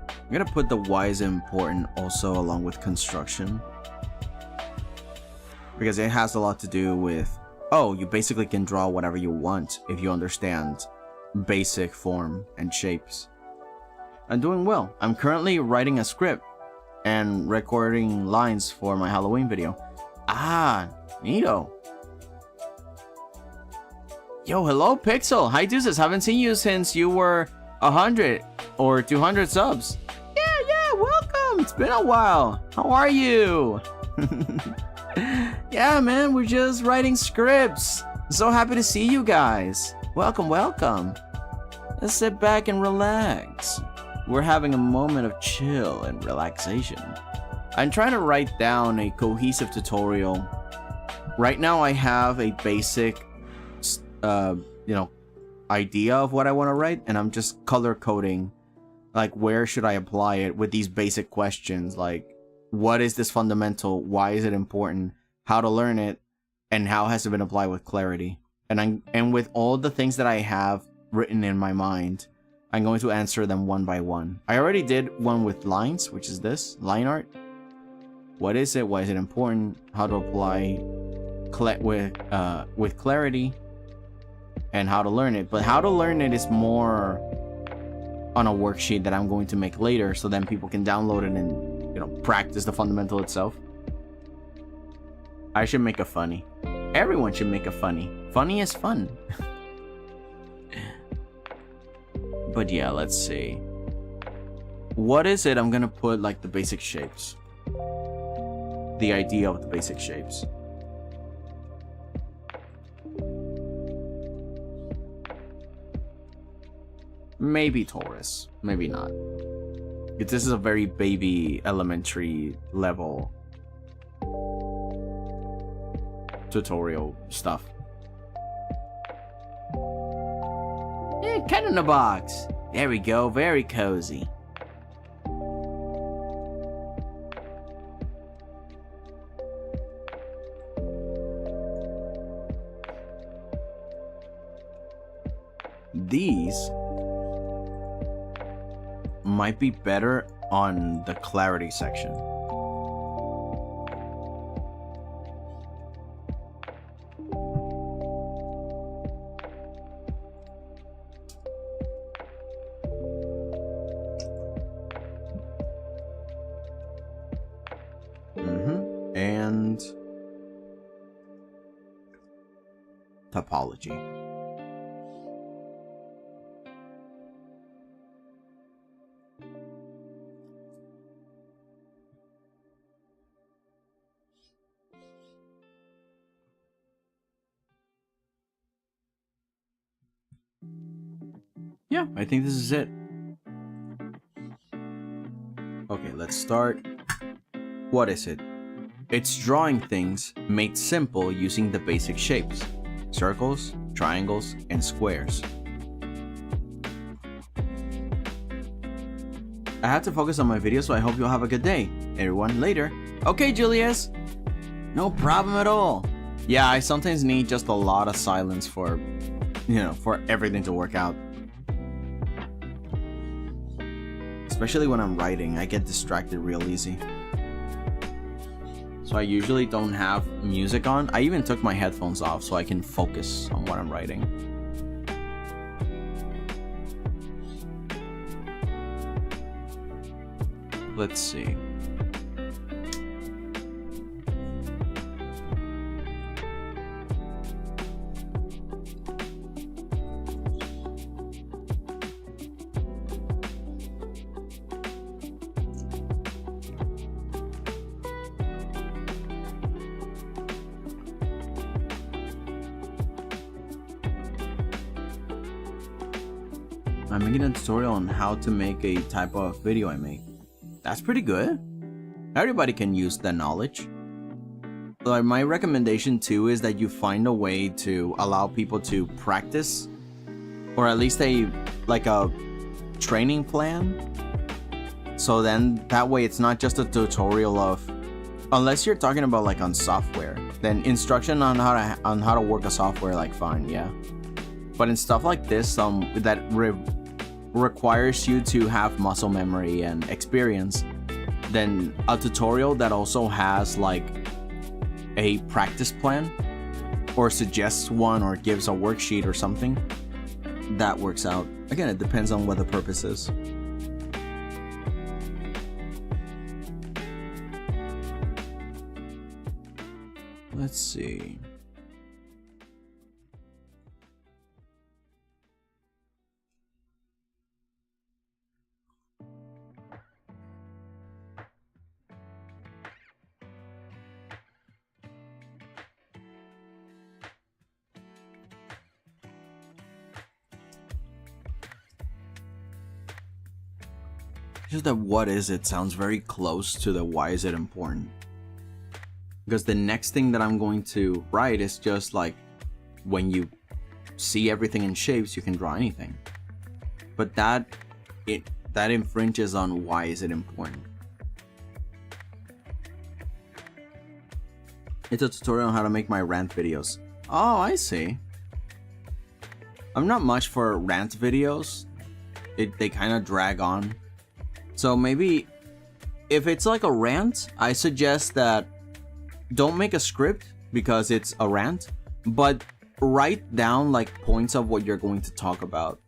I'm gonna put the why is important also along with construction. Because it has a lot to do with, oh, you basically can draw whatever you want if you understand basic form and shapes. I'm doing well. I'm currently writing a script and recording lines for my Halloween video. Ah, neato. Yo, hello Pixel. Hi Deuces, haven't seen you since you were 100 or 200 subs. Yeah, welcome. It's been a while. How are you? Yeah, man, we're just writing scripts. So happy to see you guys. Welcome, welcome. Let's sit back and relax. We're having a moment of chill and relaxation. I'm trying to write down a cohesive tutorial. Right now I have a basic, idea of what I want to write, and I'm just color coding, like where should I apply it with these basic questions, like what is this fundamental, why is it important, how to learn it, and how has it been applied with clarity. And with all the things that I have written in my mind, I'm going to answer them one by one. I already did one with lines, which is this, line art. What is it? Why is it important? How to apply with clarity, and how to learn it. But how to learn it is more on a worksheet that I'm going to make later, so then people can download it and, practice the fundamental itself. I should make a funny. Everyone should make a funny. Funny is fun. But yeah, let's see. What is it? I'm gonna put like the basic shapes. The idea of the basic shapes. Maybe Taurus, maybe not. This is a very baby elementary level tutorial stuff. Yeah, cat in a box. There we go, very cozy. These might be better on the clarity section. And topology. yeah, I think this is it. Okay, let's start. What is it? It's drawing things made simple using the basic shapes: circles, triangles, and squares. I have to focus on my video, so I hope you'll have a good day. Everyone, later. Okay, Julius. No problem at all. Yeah, I sometimes need just a lot of silence for, for everything to work out. Especially when I'm writing, I get distracted real easy. So I usually don't have music on. I even took my headphones off so I can focus on what I'm writing. Let's see. I'm making a tutorial on how to make a type of video I make. That's pretty good. Everybody can use that knowledge. Like, my recommendation too is that you find a way to allow people to practice, or at least a training plan. So then that way it's not just a tutorial of, unless you're talking about like on software, then instruction on how to work a software, like fine, yeah. But in stuff like this, that requires you to have muscle memory and experience, then a tutorial that also has like a practice plan or suggests one or gives a worksheet or something, that works out. Again, it depends on what the purpose is. Let's see. Just that what is it sounds very close to the why is it important. Because the next thing that I'm going to write is just like, when you see everything in shapes, you can draw anything. But that infringes on why is it important. It's a tutorial on how to make my rant videos. Oh, I see. I'm not much for rant videos. They kind of drag on. So maybe if it's like a rant, I suggest that don't make a script because it's a rant, but write down like points of what you're going to talk about.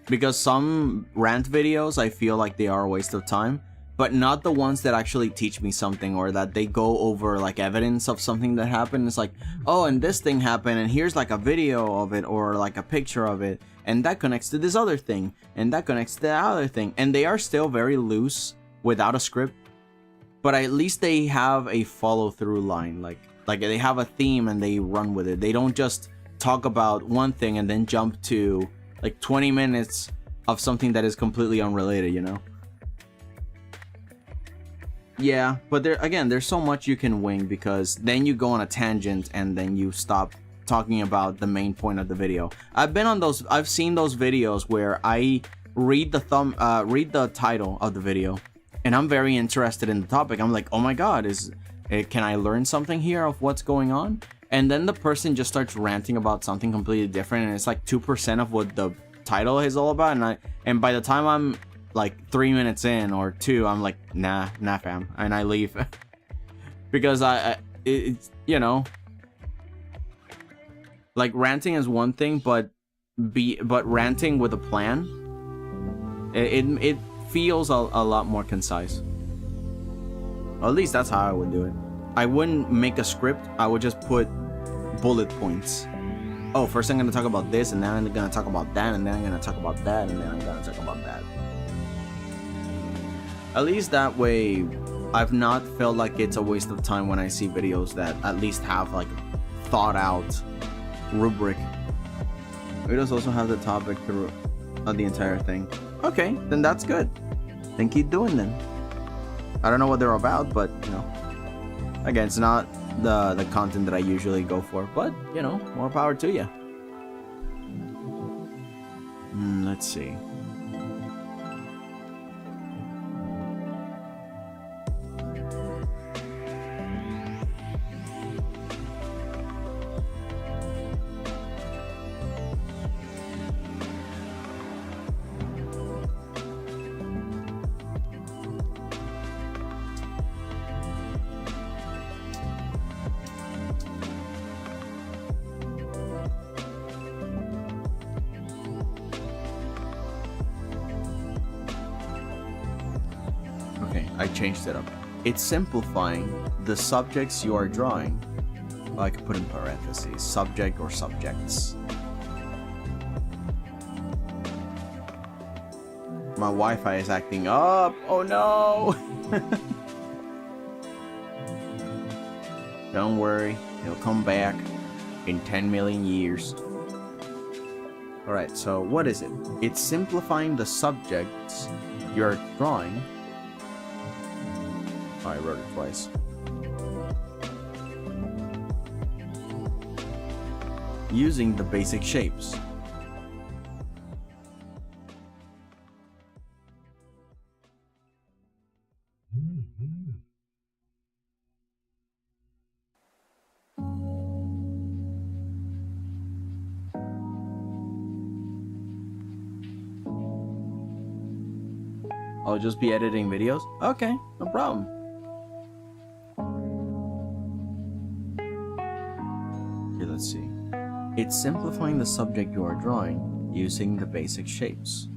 Because some rant videos, I feel like they are a waste of time, but not the ones that actually teach me something, or that they go over like evidence of something that happened. It's like, oh, and this thing happened, and here's like a video of it, or like a picture of it, and that connects to this other thing, and that connects to that other thing. And they are still very loose without a script, but at least they have a follow-through line. Like they have a theme and they run with it. They don't just talk about one thing and then jump to like 20 minutes of something that is completely unrelated, you know? Yeah, but there's so much you can wing, because then you go on a tangent and then you stop talking about the main point of the video. I've seen those videos where I read the title of the video, and I'm very interested in the topic. I'm like, oh my god, can I learn something here of what's going on? And then the person just starts ranting about something completely different, and it's like 2% of what the title is all about, and by the time I'm like 3 minutes in or 2, I'm like, nah fam, and I leave. Because it's, you know, like ranting is one thing, but ranting with a plan, it feels a lot more concise. Or at least that's how I would do it. I wouldn't make a script. I would just put bullet points. Oh, first I'm gonna talk about this, and then I'm gonna talk about that, and then I'm gonna talk about that, and then I'm gonna talk about that. At least that way, I've not felt like it's a waste of time when I see videos that at least have like thought out rubric. It does also have the topic through the entire thing. Okay, then that's good. Then keep doing them. I don't know what they're about, but you know, again, it's not the content that I usually go for, but you know, more power to you. Let's see. I changed it up. It's simplifying the subjects you are drawing. I could put in parentheses, subject or subjects. My Wi-Fi is acting up. Oh no! Don't worry, it'll come back in 10 million years. Alright, so what is it? It's simplifying the subjects you're drawing. Oh, I wrote it twice. Using the basic shapes. I'll just be editing videos? Okay, no problem. Okay, let's see. It's simplifying the subject you are drawing using the basic shapes.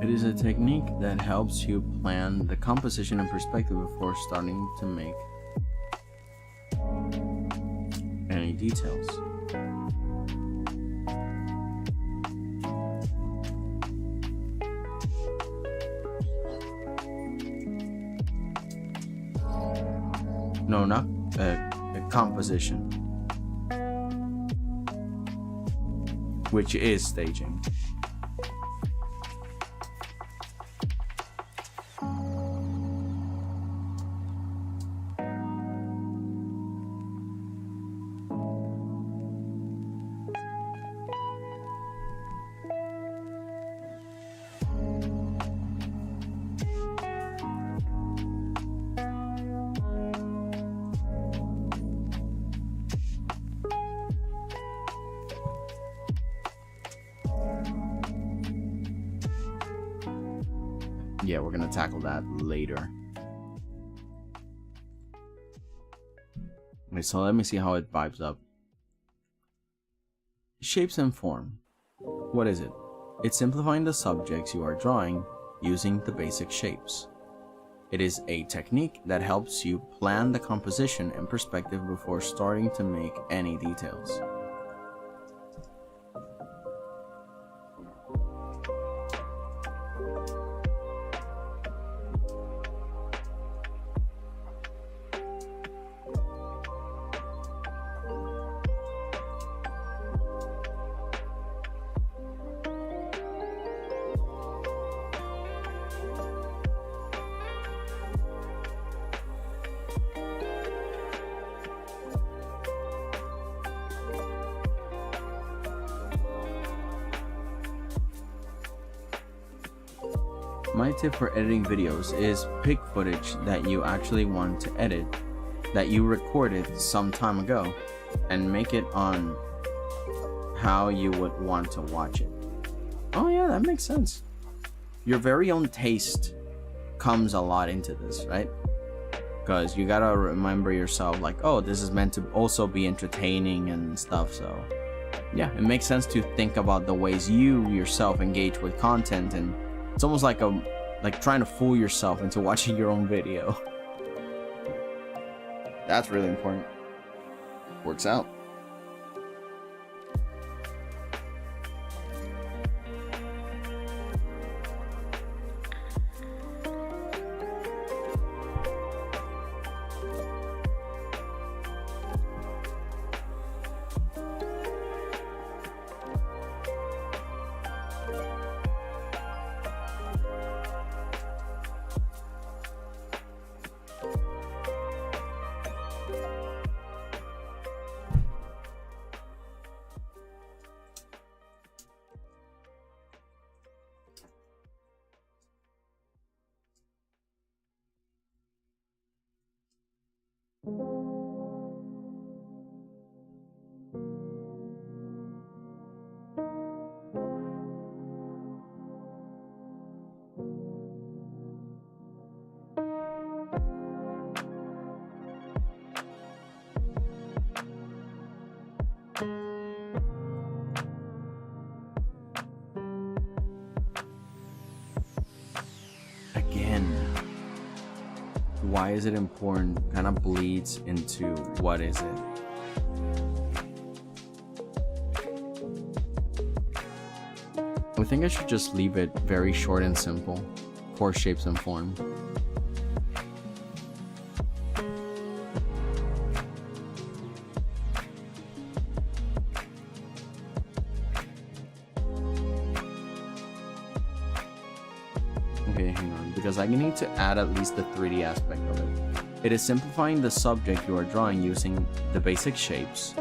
It is a technique that helps you plan the composition and perspective before starting to make any details. No, not a composition, which is staging. Yeah, we're gonna tackle that later. Okay, so let me see how it vibes up. Shapes and form. What is it? It's simplifying the subjects you are drawing using the basic shapes. It is a technique that helps you plan the composition and perspective before starting to make any details. My tip for editing videos is pick footage that you actually want to edit, that you recorded some time ago, and make it on how you would want to watch it. Oh yeah, that makes sense. Your very own taste comes a lot into this, right? Because you gotta remember yourself, like, oh, this is meant to also be entertaining and stuff. So yeah, it makes sense to think about the ways you yourself engage with content, and it's almost like trying to fool yourself into watching your own video. That's really important. Works out. Why is it important kind of bleeds into what is it. I think I should just leave it very short and simple. Core shapes and form. Okay, hang on, because I need to add at least the 3D aspect of it. It is simplifying the subject you are drawing using the basic shapes.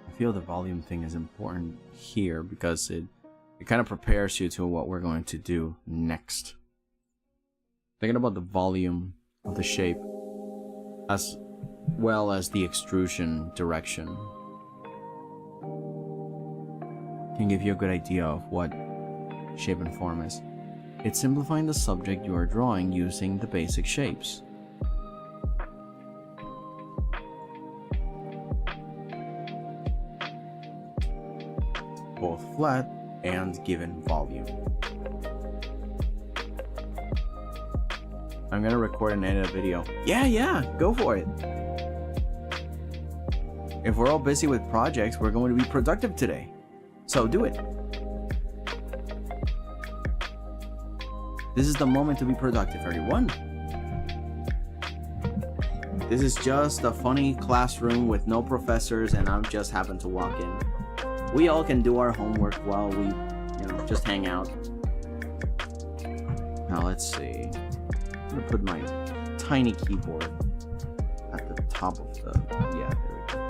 I feel the volume thing is important here because it kind of prepares you to what we're going to do next. Thinking about the volume of the shape as well as the extrusion direction can give you a good idea of what shape and form is. It's simplifying the subject you are drawing using the basic shapes. Both flat and given volume. I'm gonna record and edit a video. Yeah, go for it. If we're all busy with projects, we're going to be productive today. So do it. This is the moment to be productive, everyone. This is just a funny classroom with no professors and I just happen to walk in. We all can do our homework while we, just hang out. Now let's see. I'm gonna put my tiny keyboard at the top of the, yeah, there we go.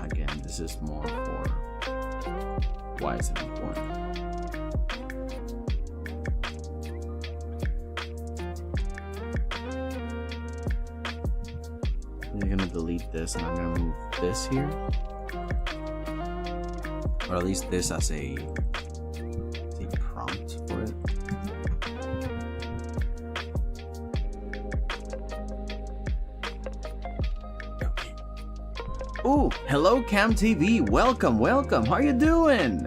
again, this is more for why is it important. I'm gonna delete this and I'm gonna move this here, or at least this as a prompt for it. Okay. Ooh, hello Cam TV, welcome, welcome. How you doing?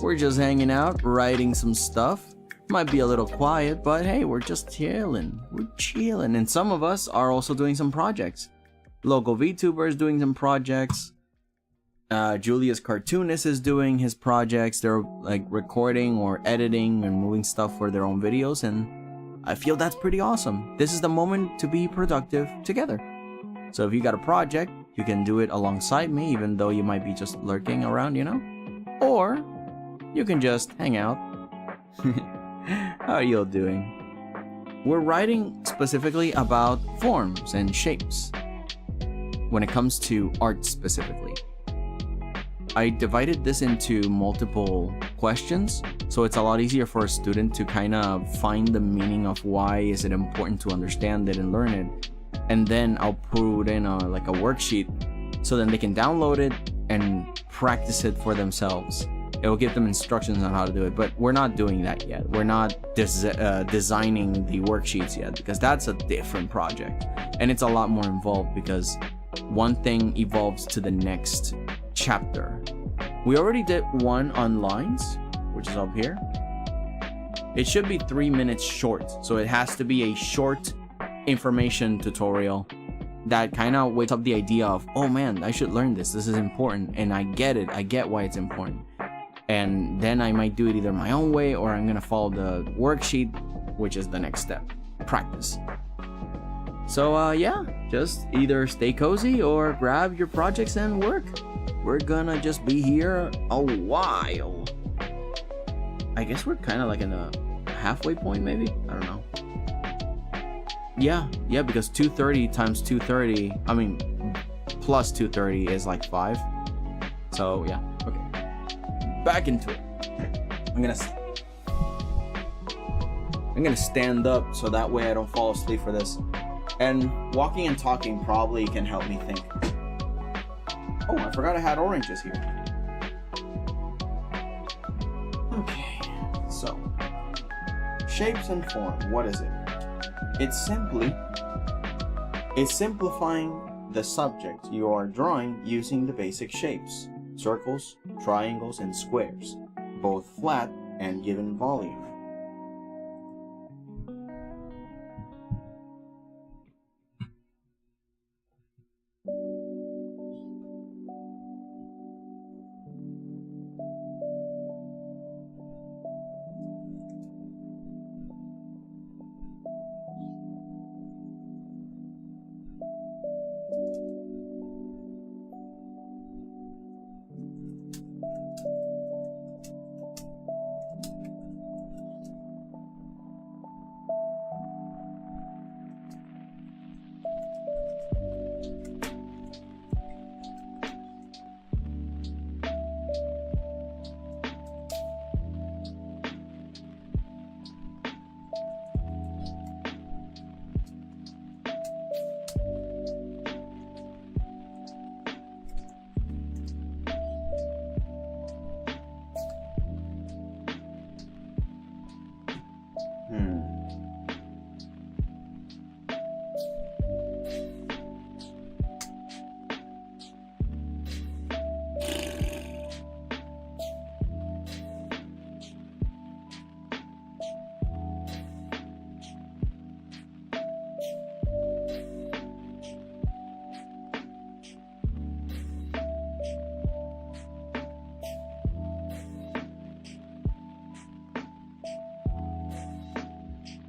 We're just hanging out, writing some stuff. Might be a little quiet, but hey, we're just chilling. We're chilling, and some of us are also doing some projects. Local VTubers doing some projects. Julius Cartoonist is doing his projects. They're like recording or editing and moving stuff for their own videos, and I feel that's pretty awesome. This is the moment to be productive together. So if you got a project, you can do it alongside me, even though you might be just lurking around, you know? Or you can just hang out. How are you all doing? We're writing specifically about forms and shapes when it comes to art specifically. I divided this into multiple questions, so it's a lot easier for a student to kind of find the meaning of why is it important to understand it and learn it. And then I'll put in like a worksheet so then they can download it and practice it for themselves. It will give them instructions on how to do it, but we're not doing that yet. We're not designing the worksheets yet, because that's a different project and it's a lot more involved, because one thing evolves to the next chapter. We already did one on lines, which is up here. It should be 3 minutes short, so it has to be a short information tutorial that kind of wakes up the idea of, oh man, I should learn this is important, and I get it, I get why it's important. And then I might do it either my own way, or I'm gonna follow the worksheet, which is the next step, practice. So yeah, just either stay cozy or grab your projects and work. We're gonna just be here a while. I guess we're kind of like in a halfway point, maybe, I don't know. Yeah, because 230 times 230, I mean plus 230 is like 5. So yeah, okay, back into it. I'm gonna stand up so that way I don't fall asleep for this. And walking and talking probably can help me think. Oh, I forgot I had oranges here. Okay, so shapes and form, what is it? It's simplifying the subject you are drawing using the basic shapes: circles, triangles, and squares, both flat and given volume.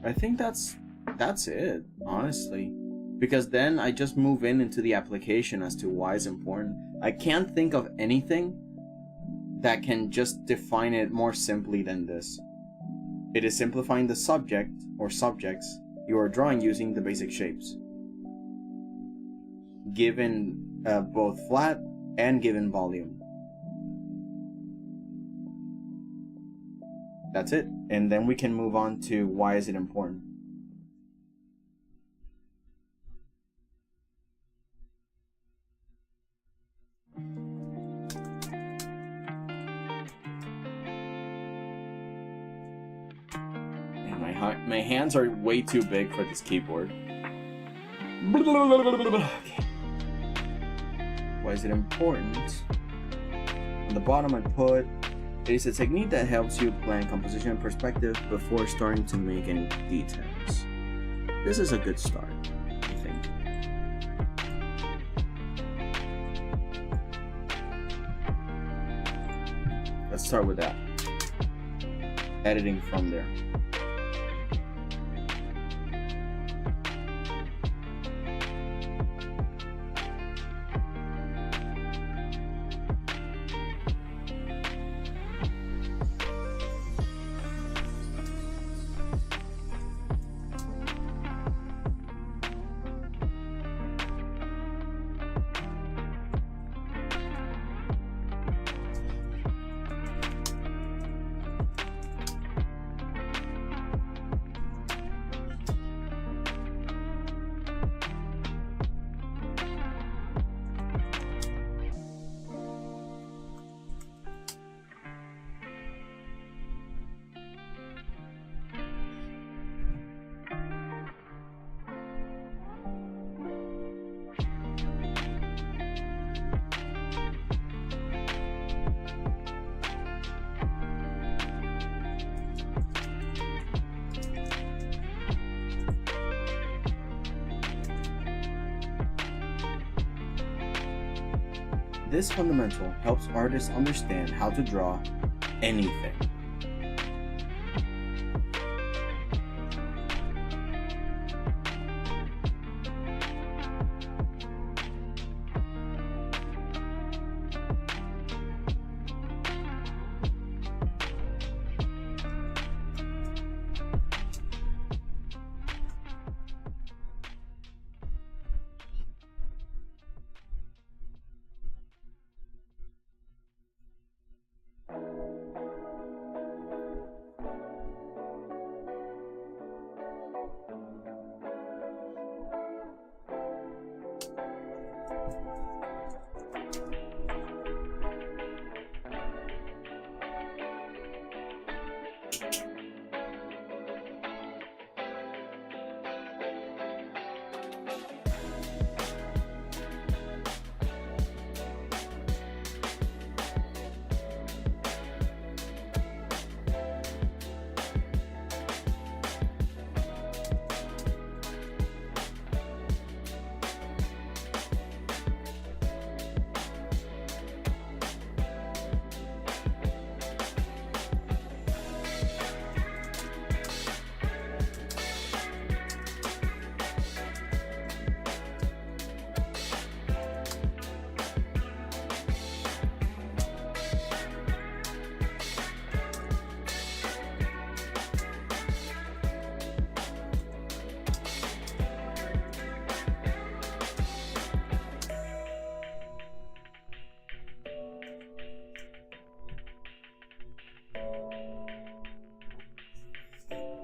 I think that's it, honestly, because then I just move into the application as to why it's important. I can't think of anything that can just define it more simply than this. It is simplifying the subject or subjects you are drawing using the basic shapes, given both flat and given volume. That's it. And then we can move on to why is it important. My hands are way too big for this keyboard. Why is it important? On the bottom I put, it is a technique that helps you plan composition and perspective before starting to make any details. This is a good start, I think. Let's start with that. Editing from there. This fundamental helps artists understand how to draw anything.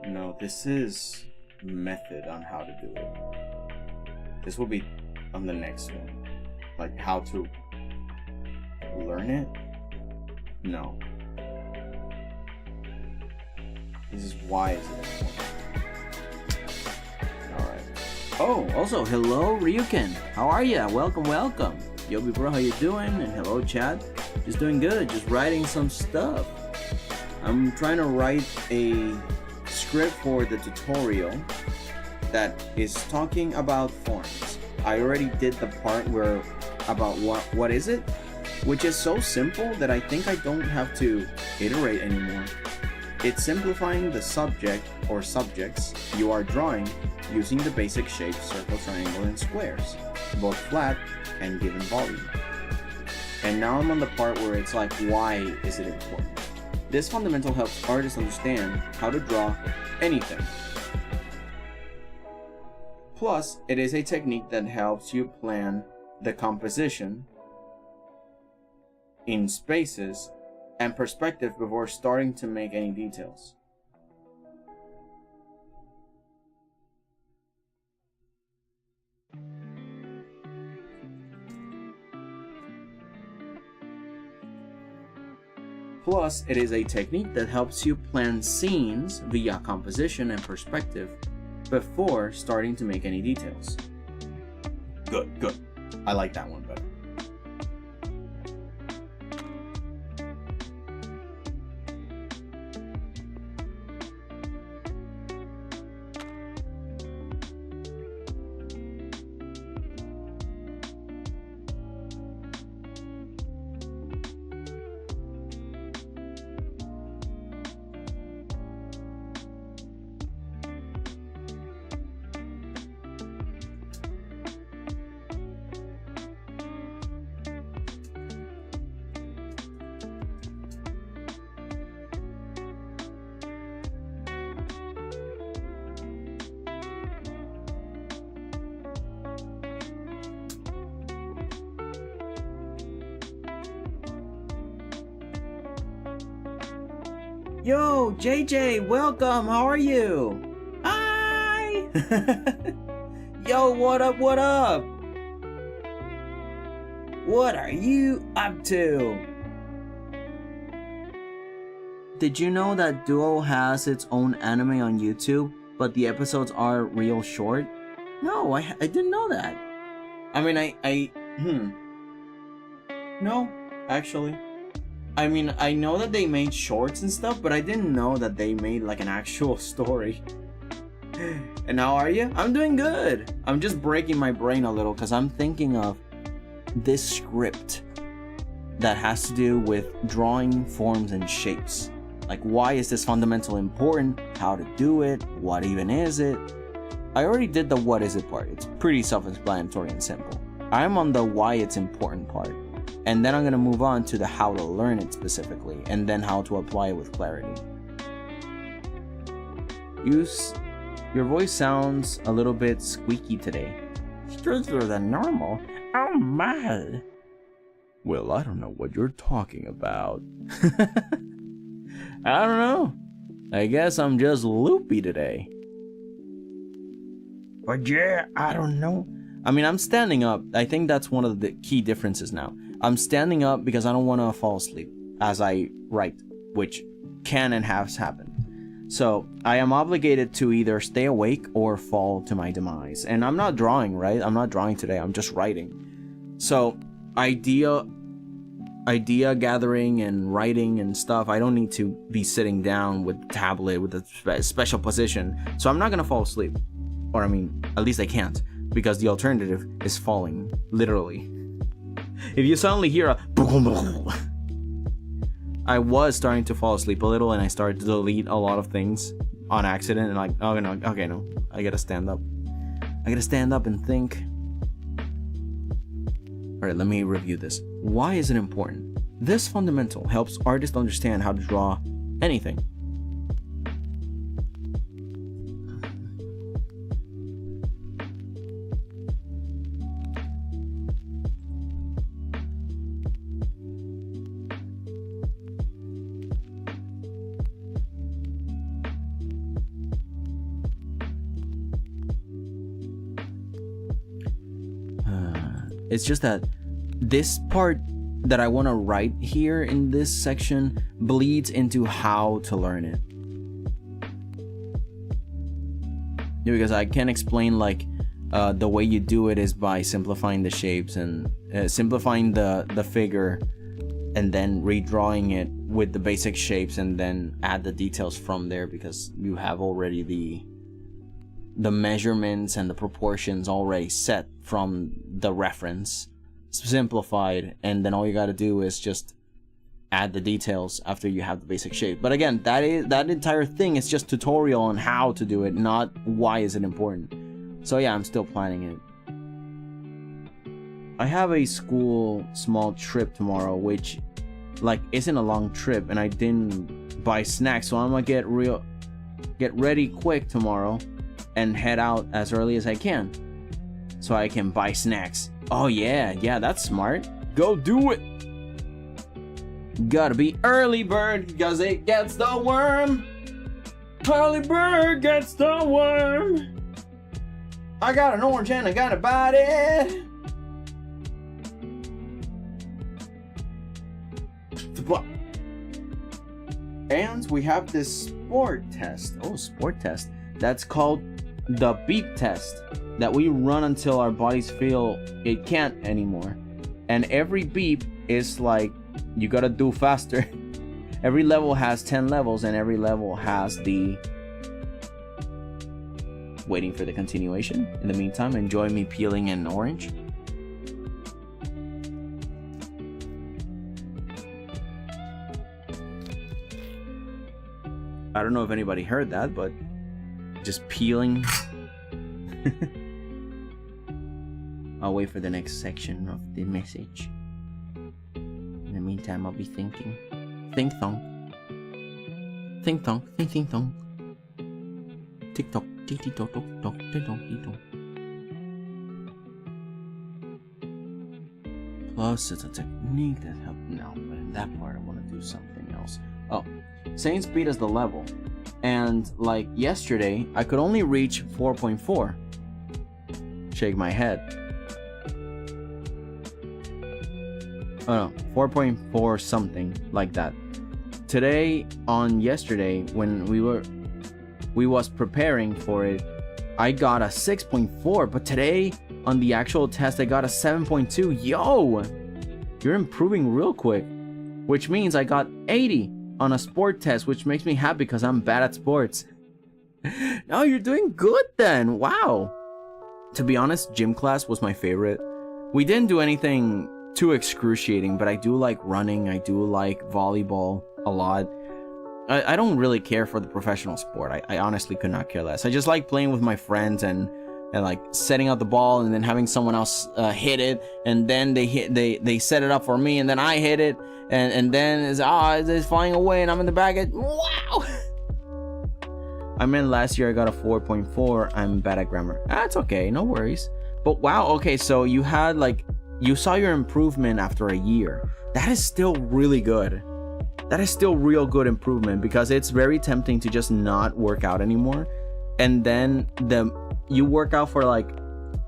No, this is method on how to do it. This will be on the next one. Like how to learn it? No. This is why is it important. Alright. Oh, also, hello Ryuken. How are ya? Welcome, welcome. Yobi bro, how you doing? And hello chat. Just doing good, just writing some stuff. I'm trying to write a script for the tutorial that is talking about forms. I already did the part where about what is it, which is so simple that I think I don't have to iterate anymore. It's simplifying the subject or subjects you are drawing using the basic shapes circle, triangle, and squares, both flat and given volume. And now I'm on the part where it's like, why is it important? This fundamental helps artists understand how to draw anything. Plus, it is a technique that helps you plan the composition in spaces and perspective before starting to make any details. Plus, it is a technique that helps you plan scenes via composition and perspective before starting to make any details. Good, good. I like that one better. Yo, JJ, welcome. How are you? Hi. Yo, what up? What up? What are you up to? Did you know that Duo has its own anime on YouTube, but the episodes are real short? No, I didn't know that. I mean, No, actually. I mean, I know that they made shorts and stuff, but I didn't know that they made like an actual story. And how are you? I'm doing good. I'm just breaking my brain a little because I'm thinking of this script that has to do with drawing forms and shapes. Like, why is this fundamental important? How to do it? What even is it? I already did the what is it part. It's pretty self-explanatory and simple. I'm on the why it's important part. And then I'm going to move on to the how to learn it specifically, and then how to apply it with clarity. Your voice sounds a little bit squeaky today. Squeakier than normal? Oh my! Well, I don't know what you're talking about. I don't know. I guess I'm just loopy today. But yeah, I don't know. I mean, I'm standing up. I think that's one of the key differences now. I'm standing up because I don't want to fall asleep as I write, which can and has happened. So I am obligated to either stay awake or fall to my demise. And I'm not drawing, right? I'm not drawing today. I'm just writing. So idea gathering and writing and stuff, I don't need to be sitting down with the tablet with a special position. So I'm not going to fall asleep. Or I mean, at least I can't, because the alternative is falling, literally. If you suddenly hear a I was starting to fall asleep a little, and I started to delete a lot of things on accident, and like, oh no, okay, no, I gotta stand up. I gotta stand up and think. Alright, let me review this. Why is it important? This fundamental helps artists understand how to draw anything. It's just that this part that I want to write here in this section bleeds into how to learn it. Because I can explain like the way you do it is by simplifying the shapes and simplifying the figure, and then redrawing it with the basic shapes, and then add the details from there, because you have already the measurements and the proportions already set from the reference, simplified, and then all you got to do is just add the details after you have the basic shape. But again, that entire thing is just tutorial on how to do it, not why is it important. So yeah, I'm still planning it. I have a school small trip tomorrow, which like isn't a long trip, and I didn't buy snacks, so I'm gonna get ready quick tomorrow and head out as early as I can, so I can buy snacks Oh yeah, that's smart. Go do it. Gotta be early bird because it gets the worm. Early bird gets the worm. I got an orange and I gotta bite it. And we have this sport test. Oh, sport test. That's called the beep test. That we run until our bodies feel it can't anymore. And every beep is like, you gotta do faster. Every level has 10 levels, and every level has the waiting for the continuation. In the meantime, enjoy me peeling an orange. I don't know if anybody heard that, but just peeling. I'll wait for the next section of the message. In the meantime, I'll be thinking. Think thong. Think thong. Think think thong. Tick tock. Tick tick tock tock tock. Tick tock tick tock. Plus, it's a technique that helped. No, but in that part, I want to do something else. Oh, Saints beat us the level, and like yesterday, I could only reach 4.4. Shake my head. Oh no, 4.4 something like that. Today, on yesterday, when we was preparing for it, I got a 6.4, but today on the actual test I got a 7.2. Yo, you're improving real quick, which means I got 80 on a sport test, which makes me happy because I'm bad at sports. No, you're doing good then. Wow. To be honest, gym class was my favorite. We didn't do anything too excruciating, but I do like running. I do like volleyball a lot. I don't really care for the professional sport. I honestly could not care less. I just like playing with my friends and like setting out the ball and then having someone else hit it, and then they set it up for me and then I hit it, and then it's flying away and I'm in the back. Wow. I mean, last year I got a 4.4. I'm bad at grammar. That's okay, no worries. But wow, okay, so you had you saw your improvement after a year. That is still really good. That is still real good improvement, because it's very tempting to just not work out anymore, and then you work out for like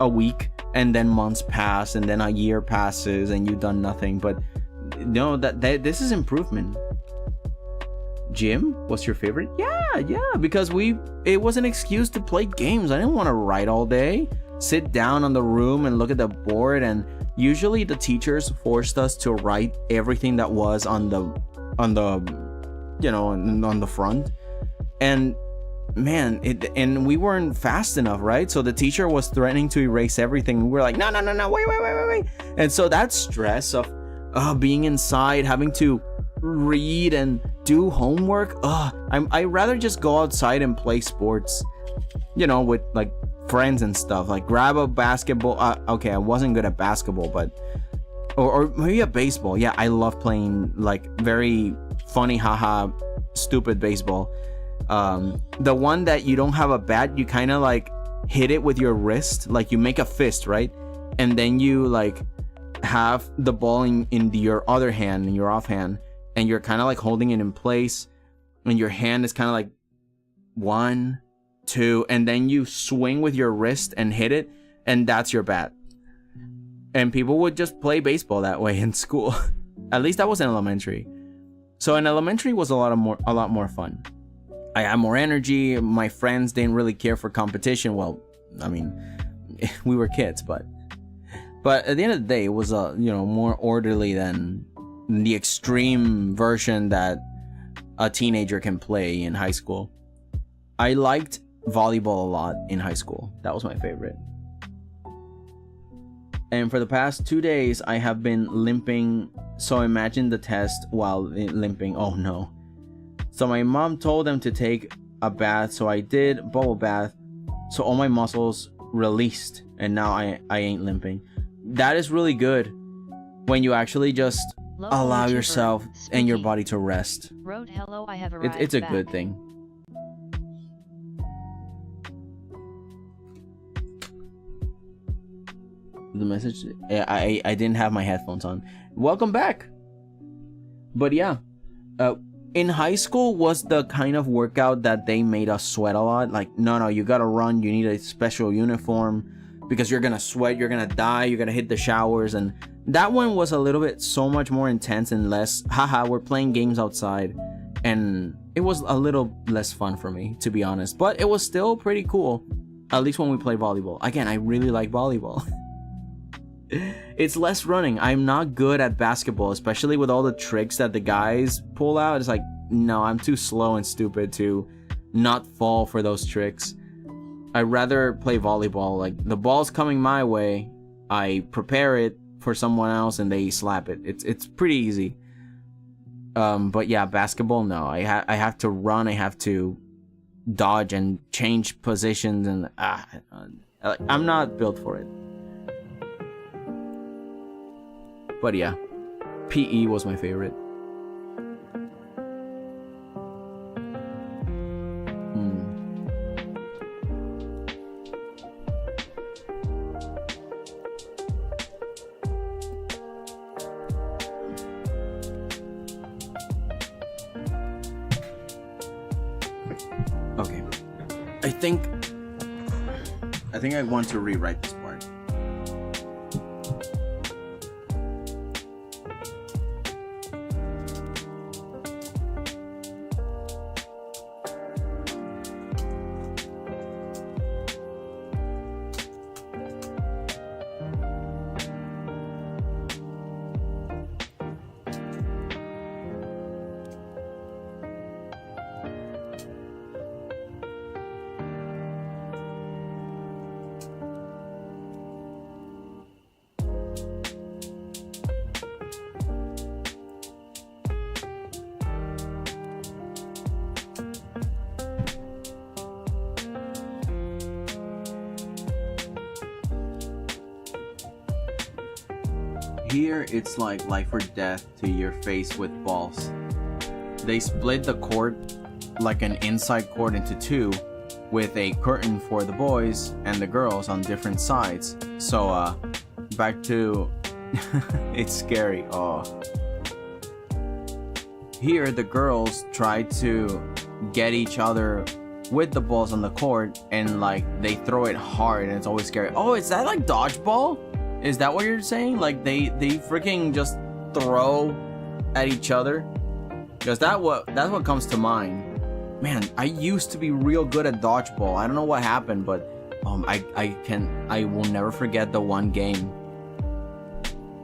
a week, and then months pass, and then a year passes, and you've done nothing. But no, that this is improvement. Gym was your favorite? Yeah, because it was an excuse to play games. I didn't want to write all day, sit down on the room and look at the board, and usually the teachers forced us to write everything that was on the front, and man, and we weren't fast enough, right? So the teacher was threatening to erase everything. We were like, no, wait. And so that stress of being inside, having to read and do homework, I'd rather just go outside and play sports, with like friends and stuff, like grab a basketball. Okay, I wasn't good at basketball, but or maybe a baseball. Yeah, I love playing like very funny, haha, stupid baseball. The one that you don't have a bat, you kind of like hit it with your wrist, like you make a fist, right? And then you like have the ball in your other hand, in your offhand, and you're kind of like holding it in place, and your hand is kind of like 1, 2, and then you swing with your wrist and hit it, and that's your bat. And people would just play baseball that way in school. At least that was in elementary. So in elementary was a lot more fun. I had more energy. My friends didn't really care for competition. Well, I mean, we were kids, but at the end of the day, it was more orderly than the extreme version that a teenager can play in high school. I liked volleyball a lot in high school. That was my favorite. And for the past 2 days, I have been limping. So imagine the test while limping. Oh no. So my mom told them to take a bath. So I did bubble bath. So all my muscles released. And now I ain't limping. That is really good. When you actually just allow yourself and your body to rest. Wrote, hello, I have arrived it's a back. good thing. The message. I didn't have my headphones on. Welcome back. But yeah, in high school was the kind of workout that they made us sweat a lot. Like, no, you gotta run. You need a special uniform because you're gonna sweat. You're gonna die. You're gonna hit the showers. And that one was a little bit so much more intense and less. Haha, we're playing games outside, and it was a little less fun for me, to be honest. But it was still pretty cool. At least when we play volleyball. Again, I really like volleyball. It's less running. I'm not good at basketball, especially with all the tricks that the guys pull out. It's like, no, I'm too slow and stupid to not fall for those tricks. I'd rather play volleyball. Like, the ball's coming my way, I prepare it for someone else and they slap it. It's pretty easy. But yeah, basketball, no. I have to run. I have to dodge and change positions, and I'm not built for it. But yeah, PE was my favorite. Okay, I think I want to rewrite this part. Here, it's like life or death to your face with balls. They split the court, like an inside court, into two, with a curtain for the boys and the girls on different sides. So, back to... it's scary. Oh. Here, the girls try to get each other with the balls on the court, and like, they throw it hard, and it's always scary. Oh, is that like dodgeball? Is that what you're saying? Like, they freaking just throw at each other? Because that's what comes to mind. Man, I used to be real good at dodgeball. I don't know what happened, but I will never forget the one game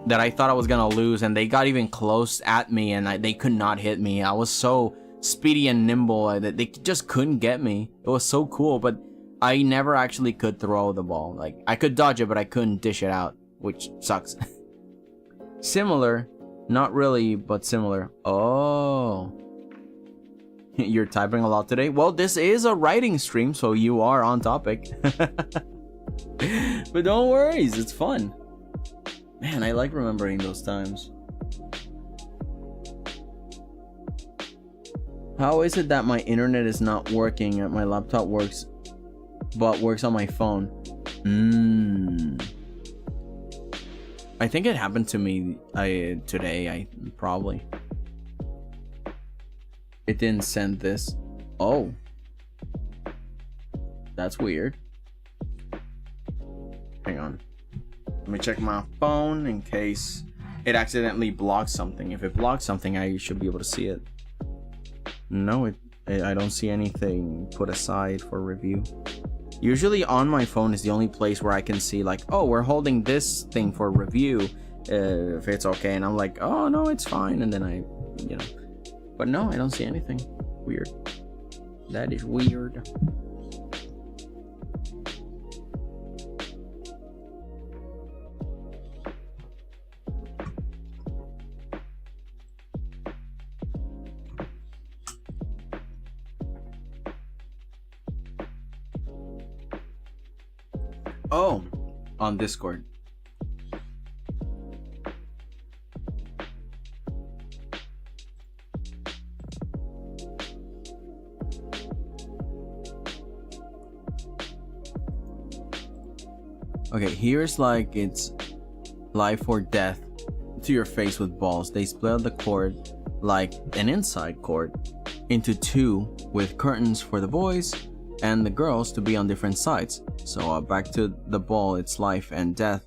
that I thought I was gonna lose, and they got even close at me, and they could not hit me. I was so speedy and nimble that they just couldn't get me. It was so cool, but I never actually could throw the ball. Like, I could dodge it, but I couldn't dish it out, which sucks. Similar, not really, but similar. Oh. You're typing a lot today? Well, this is a writing stream, so you are on topic. But don't worry, it's fun. Man, I like remembering those times. How is it that my internet is not working and my laptop works, but works on my phone? I think it happened to me today. Probably. It didn't send this. Oh. That's weird. Hang on. Let me check my phone in case it accidentally blocks something. If it blocks something, I should be able to see it. No, I don't see anything put aside for review. Usually on my phone is the only place where I can see, like, oh, we're holding this thing for review, if it's okay. And I'm like, oh, no, it's fine. And then but no, I don't see anything. Weird. That is weird. Oh, on Discord. Okay, here's like it's life or death to your face with balls. They split the court like an inside court into two with curtains for the boys and the girls to be on different sides. So back to the ball, it's life and death.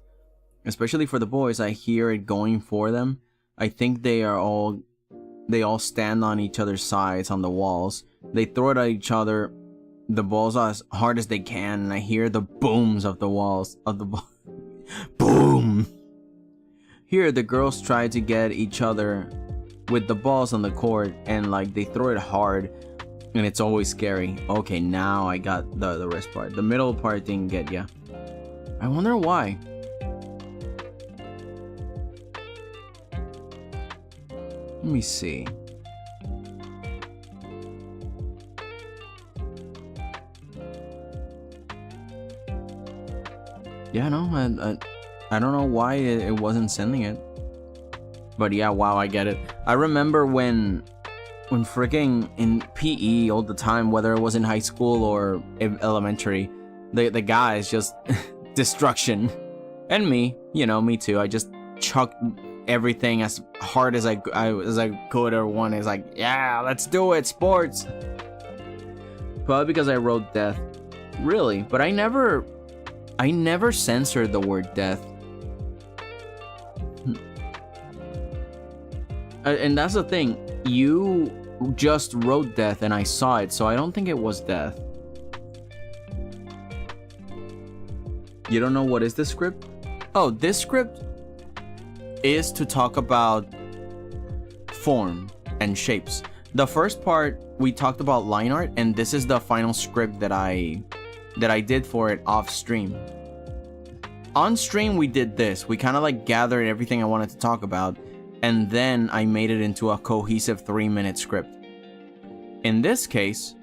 Especially for the boys, I hear it going for them. I think they all stand on each other's sides on the walls. They throw it at each other, the balls as hard as they can, and I hear the booms of the walls of the ball. Boom! Here the girls try to get each other with the balls on the court, and like they throw it hard, and it's always scary. Okay, now I got the rest part. The middle part didn't get ya. I wonder why. Let me see. Yeah, no, I don't know why it wasn't sending it. But yeah, wow, I get it. I remember when freaking in PE all the time, whether it was in high school or elementary, the guys just destruction. And me, you know, me too. I just chucked everything as hard as I could or one is like, yeah, let's do it, sports. Probably because I wrote death. Really, but I never censored the word death. And that's the thing, you just wrote death and I saw it, so I don't think it was death. You don't know what is this script? Oh, this script is to talk about form and shapes. The first part we talked about line art, and this is the final script that I did for it off stream. On stream we did this. We kind of like gathered everything I wanted to talk about, and then I made it into a cohesive 3-minute script. In this case,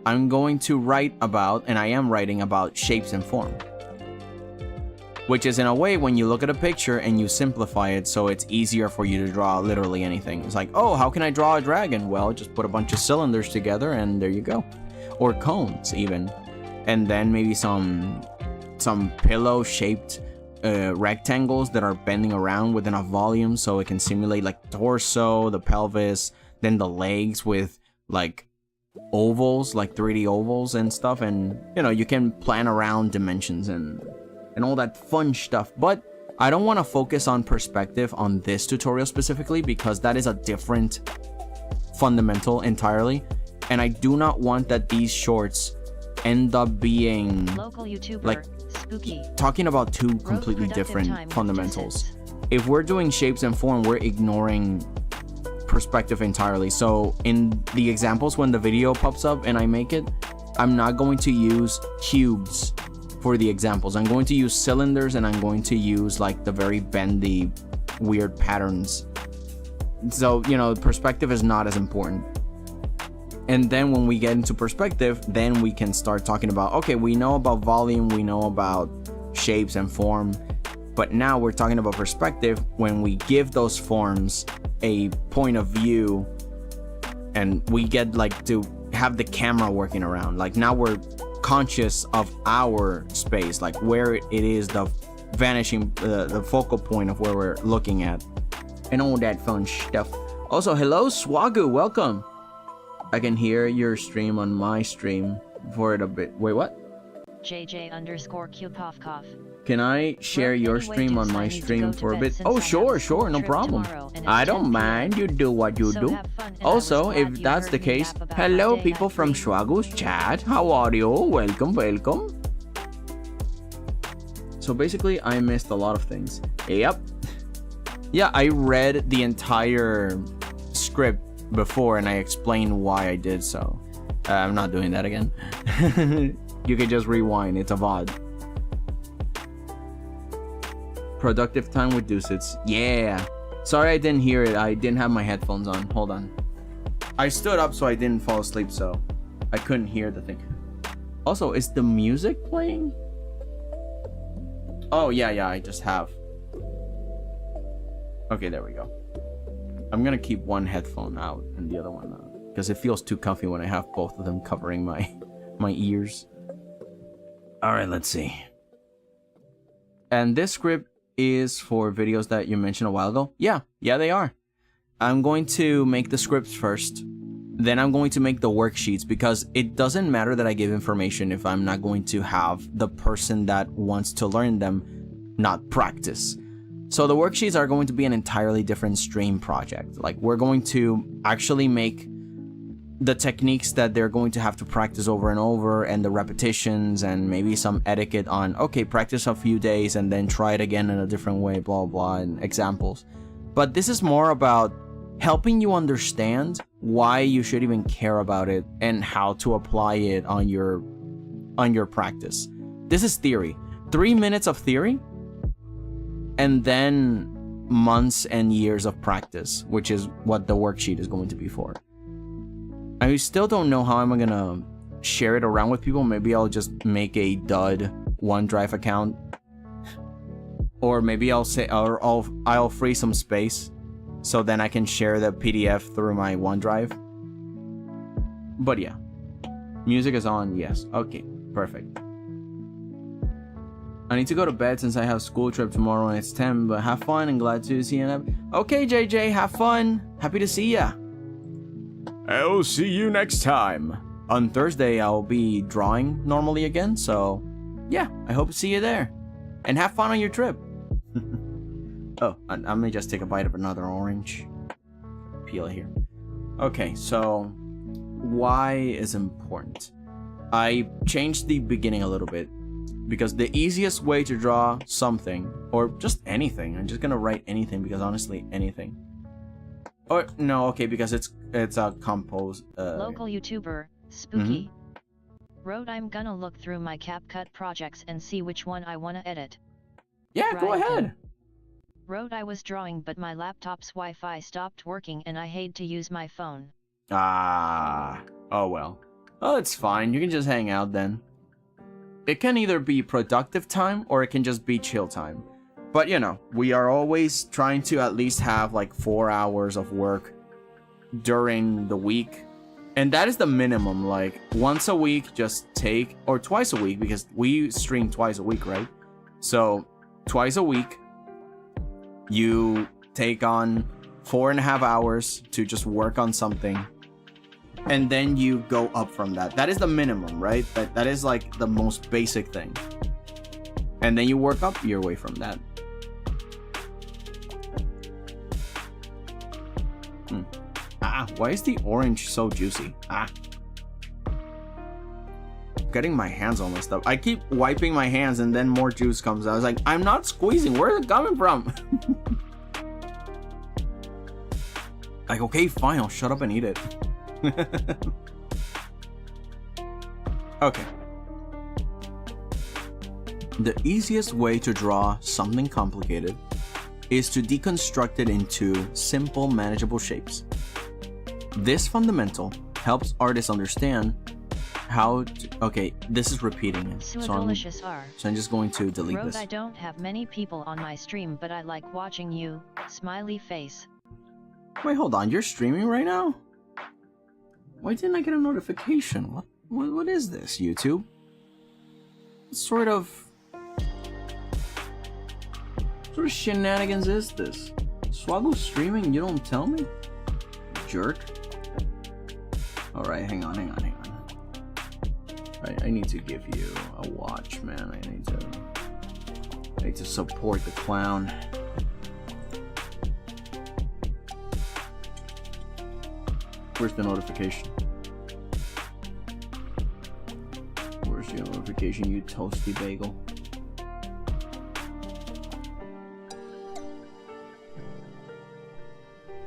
I'm going to write about, and I am writing about, shapes and form. Which is in a way when you look at a picture and you simplify it so it's easier for you to draw literally anything. It's like, oh, how can I draw a dragon? Well, just put a bunch of cylinders together and there you go. Or cones even. And then maybe some pillow-shaped rectangles that are bending around within a volume so it can simulate like torso, the pelvis, then the legs with like ovals, like 3D ovals and stuff. And, you know, you can plan around dimensions and all that fun stuff. But I don't want to focus on perspective on this tutorial specifically because that is a different fundamental entirely. And I do not want that these shorts end up being local YouTuber, like spooky, talking about two completely different fundamentals. If we're doing shapes and form, we're ignoring perspective entirely. So in the examples when the video pops up and I make it, I'm not going to use cubes for the examples. I'm going to use cylinders and I'm going to use like the very bendy weird patterns. So, you know, perspective is not as important. And then when we get into perspective, then we can start talking about, okay, we know about volume, we know about shapes and form, but now we're talking about perspective when we give those forms a point of view and we get like to have the camera working around. Like now we're conscious of our space, like where it is the vanishing, the focal point of where we're looking at and all that fun stuff. Also, hello Swagu, welcome. I can hear your stream on my stream for it a bit. Wait, what? JJ_Q_cough. Can I share your stream on my stream for a bit? Oh, sure, no problem. I don't mind. You do what you do. Also, if that's the case, hello people from Schwagu's chat. How are you? Welcome. So basically, I missed a lot of things. Yep. Yeah, I read the entire script before and I explained why I did so. I'm not doing that again. You can just rewind. It's a VOD. Productive time with Deucets. Yeah. Sorry I didn't hear it. I didn't have my headphones on. Hold on. I stood up so I didn't fall asleep, so I couldn't hear the thing. Also, is the music playing? Oh, yeah, I just have. Okay, there we go. I'm gonna keep one headphone out and the other one out because it feels too comfy when I have both of them covering my ears. All right, let's see. And this script is for videos that you mentioned a while ago. Yeah, they are. I'm going to make the scripts first. Then I'm going to make the worksheets, because it doesn't matter that I give information if I'm not going to have the person that wants to learn them not practice. So the worksheets are going to be an entirely different stream project. Like, we're going to actually make the techniques that they're going to have to practice over and over, and the repetitions, and maybe some etiquette on, okay, practice a few days and then try it again in a different way, blah, blah, and examples. But this is more about helping you understand why you should even care about it and how to apply it on your practice. This is theory. 3 minutes of theory, and then months and years of practice, which is what the worksheet is going to be for. I still don't know how I'm gonna share it around with people. Maybe I'll just make a dud OneDrive account, or maybe I'll say, or I'll free some space so then I can share the PDF through my OneDrive. But yeah, music is on. Yes, okay, perfect. I need to go to bed since I have school trip tomorrow and it's 10, but have fun and glad to see you. Okay, JJ, have fun. Happy to see ya. I'll see you next time. On Thursday, I'll be drawing normally again, so yeah, I hope to see you there. And have fun on your trip. Oh, I may just take a bite of another orange. Peel here. Okay, so why is important? I changed the beginning a little bit, because the easiest way to draw something, or just anything, I'm just gonna write anything, because honestly, anything. Or no, okay, because it's a compose. Local YouTuber Spooky wrote, I'm gonna look through my CapCut projects and see which one I wanna edit. Yeah, go ahead. Wrote, I was drawing but my laptop's Wi-Fi stopped working and I hate to use my phone. Ah, oh well. Oh, it's fine. You can just hang out then. It can either be productive time or it can just be chill time. But you know, we are always trying to at least have like 4 hours of work during the week. And that is the minimum. Like once a week, just take, or twice a week, because we stream twice a week, right? So twice a week, you take on 4.5 hours to just work on something. And then you go up from that. That is the minimum, right? That is like the most basic thing. And then you work up your way from that. Why is the orange so juicy? Getting my hands on this stuff. I keep wiping my hands and then more juice comes out. I was like, I'm not squeezing. Where is it coming from? Like, okay, fine. I'll shut up and eat it. Okay. The easiest way to draw something complicated is to deconstruct it into simple, manageable shapes. This fundamental helps artists understand how to... Okay, this is repeating it. So I'm just going to delete this. I don't have many people on my stream, but I like watching you. Smiley face. Wait, hold on. You're streaming right now? Why didn't I get a notification? What is this, YouTube? What sort of shenanigans is this? Swaggle streaming, you don't tell me? Jerk. Alright, hang on. I need to give you a watch, man. I need to support the clown. Where's the notification? Where's your notification, you toasty bagel?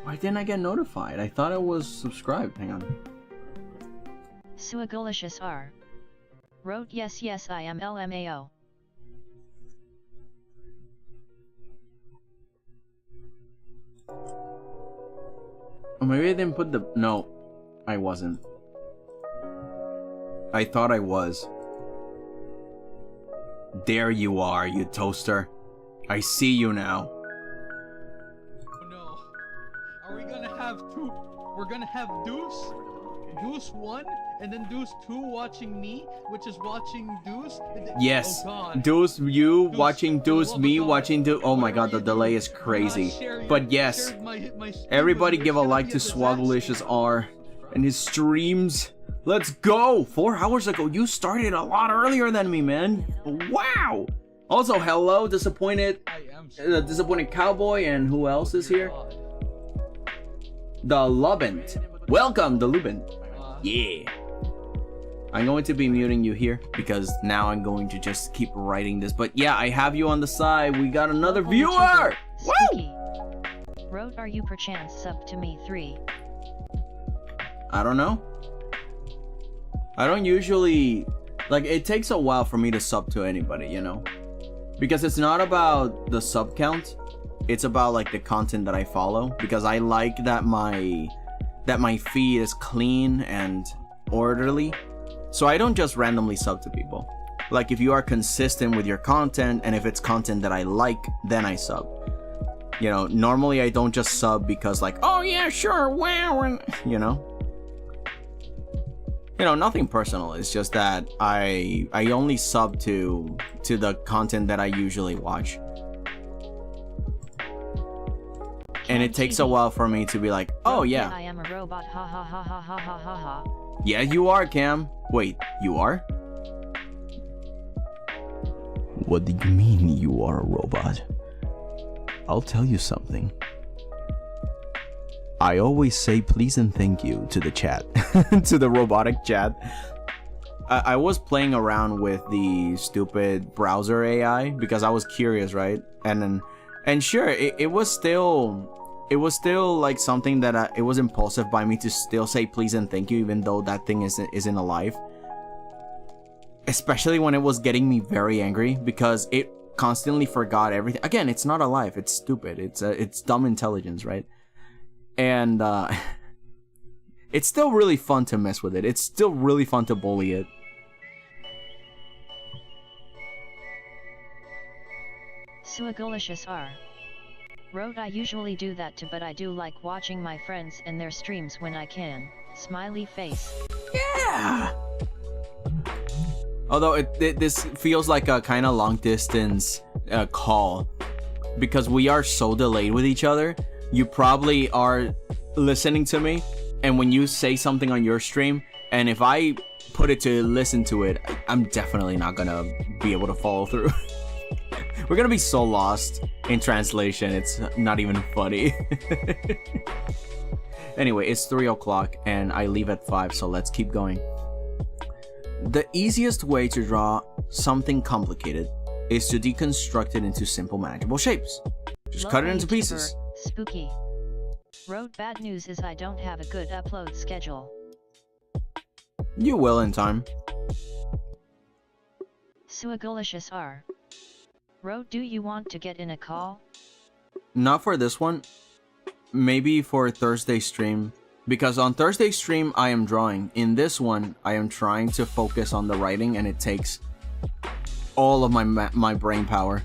Why didn't I get notified? I thought I was subscribed. Hang on. 𝐒𝐫𝐢𝐭𝐢𝐧𝐠 wrote, yes, I am LMAO. Oh, maybe I didn't put the... No, I wasn't. I thought I was. There you are, you toaster. I see you now. Oh no. Are we gonna have two? We're gonna have Deuce 1 and then Deuce 2 watching me, which is watching Deuce. Yes, Oh God. Deuce, you Deuce, watching Deuce, oh me God. watching Deuce. Oh my What god, are the you delay doing? is crazy. You're not sharing But it. yes, Shared my stream everybody with give a it's gonna like be to disaster. Swagalicious R and his streams. Let's go! 4 hours ago, you started a lot earlier than me, man. Wow! Also, hello, Disappointed Cowboy, and who else is here? The Lubent. Welcome, the Lubent. Yeah. I'm going to be muting you here because now I'm going to just keep writing this. But yeah, I have you on the side. We got another Local viewer! YouTuber, Woo! Spooky. Wrote, are you perchance sub to me 3? I don't know. I don't usually... Like, it takes a while for me to sub to anybody, you know? Because it's not about the sub count. It's about, like, the content that I follow. Because I like that my feed is clean and orderly. So I don't just randomly sub to people. Like, if you are consistent with your content, and if it's content that I like, then I sub. You know, normally I don't just sub because, like, oh yeah, sure, wow, and, you know? You know, nothing personal. It's just that I only sub to the content that I usually watch. And it takes a while for me to be like, oh yeah. I am a robot, ha ha ha ha ha ha ha ha. Yeah, you are, Cam. Wait, you are? What do you mean you are a robot? I'll tell you something. I always say please and thank you to the chat, to the robotic chat. I was playing around with the stupid browser AI because I was curious, right? And sure, it was still like something that it was impulsive by me to still say please and thank you, even though that thing isn't alive. Especially when it was getting me very angry because it constantly forgot everything. Again, it's not alive. It's stupid. It's dumb intelligence, right? And it's still really fun to mess with it. It's still really fun to bully it. Swagalicious R. Wrote, I usually do that too, but I do like watching my friends and their streams when I can. Smiley face. Yeah! Although this feels like a kind of long distance call because we are so delayed with each other. You probably are listening to me, and when you say something on your stream, and if I put it to listen to it, I'm definitely not gonna be able to follow through. We're gonna be so lost in translation, it's not even funny. Anyway, it's 3 o'clock and I leave at 5, so let's keep going. The easiest way to draw something complicated is to deconstruct it into simple, manageable shapes. Just cut it into pieces. Spooky. Wrote, bad news is I don't have a good upload schedule. You will in time. Swagalicious R. Wrote, do you want to get in a call? Not for this one. Maybe for Thursday stream. Because on Thursday stream, I am drawing. In this one, I am trying to focus on the writing, and it takes all of my brain power.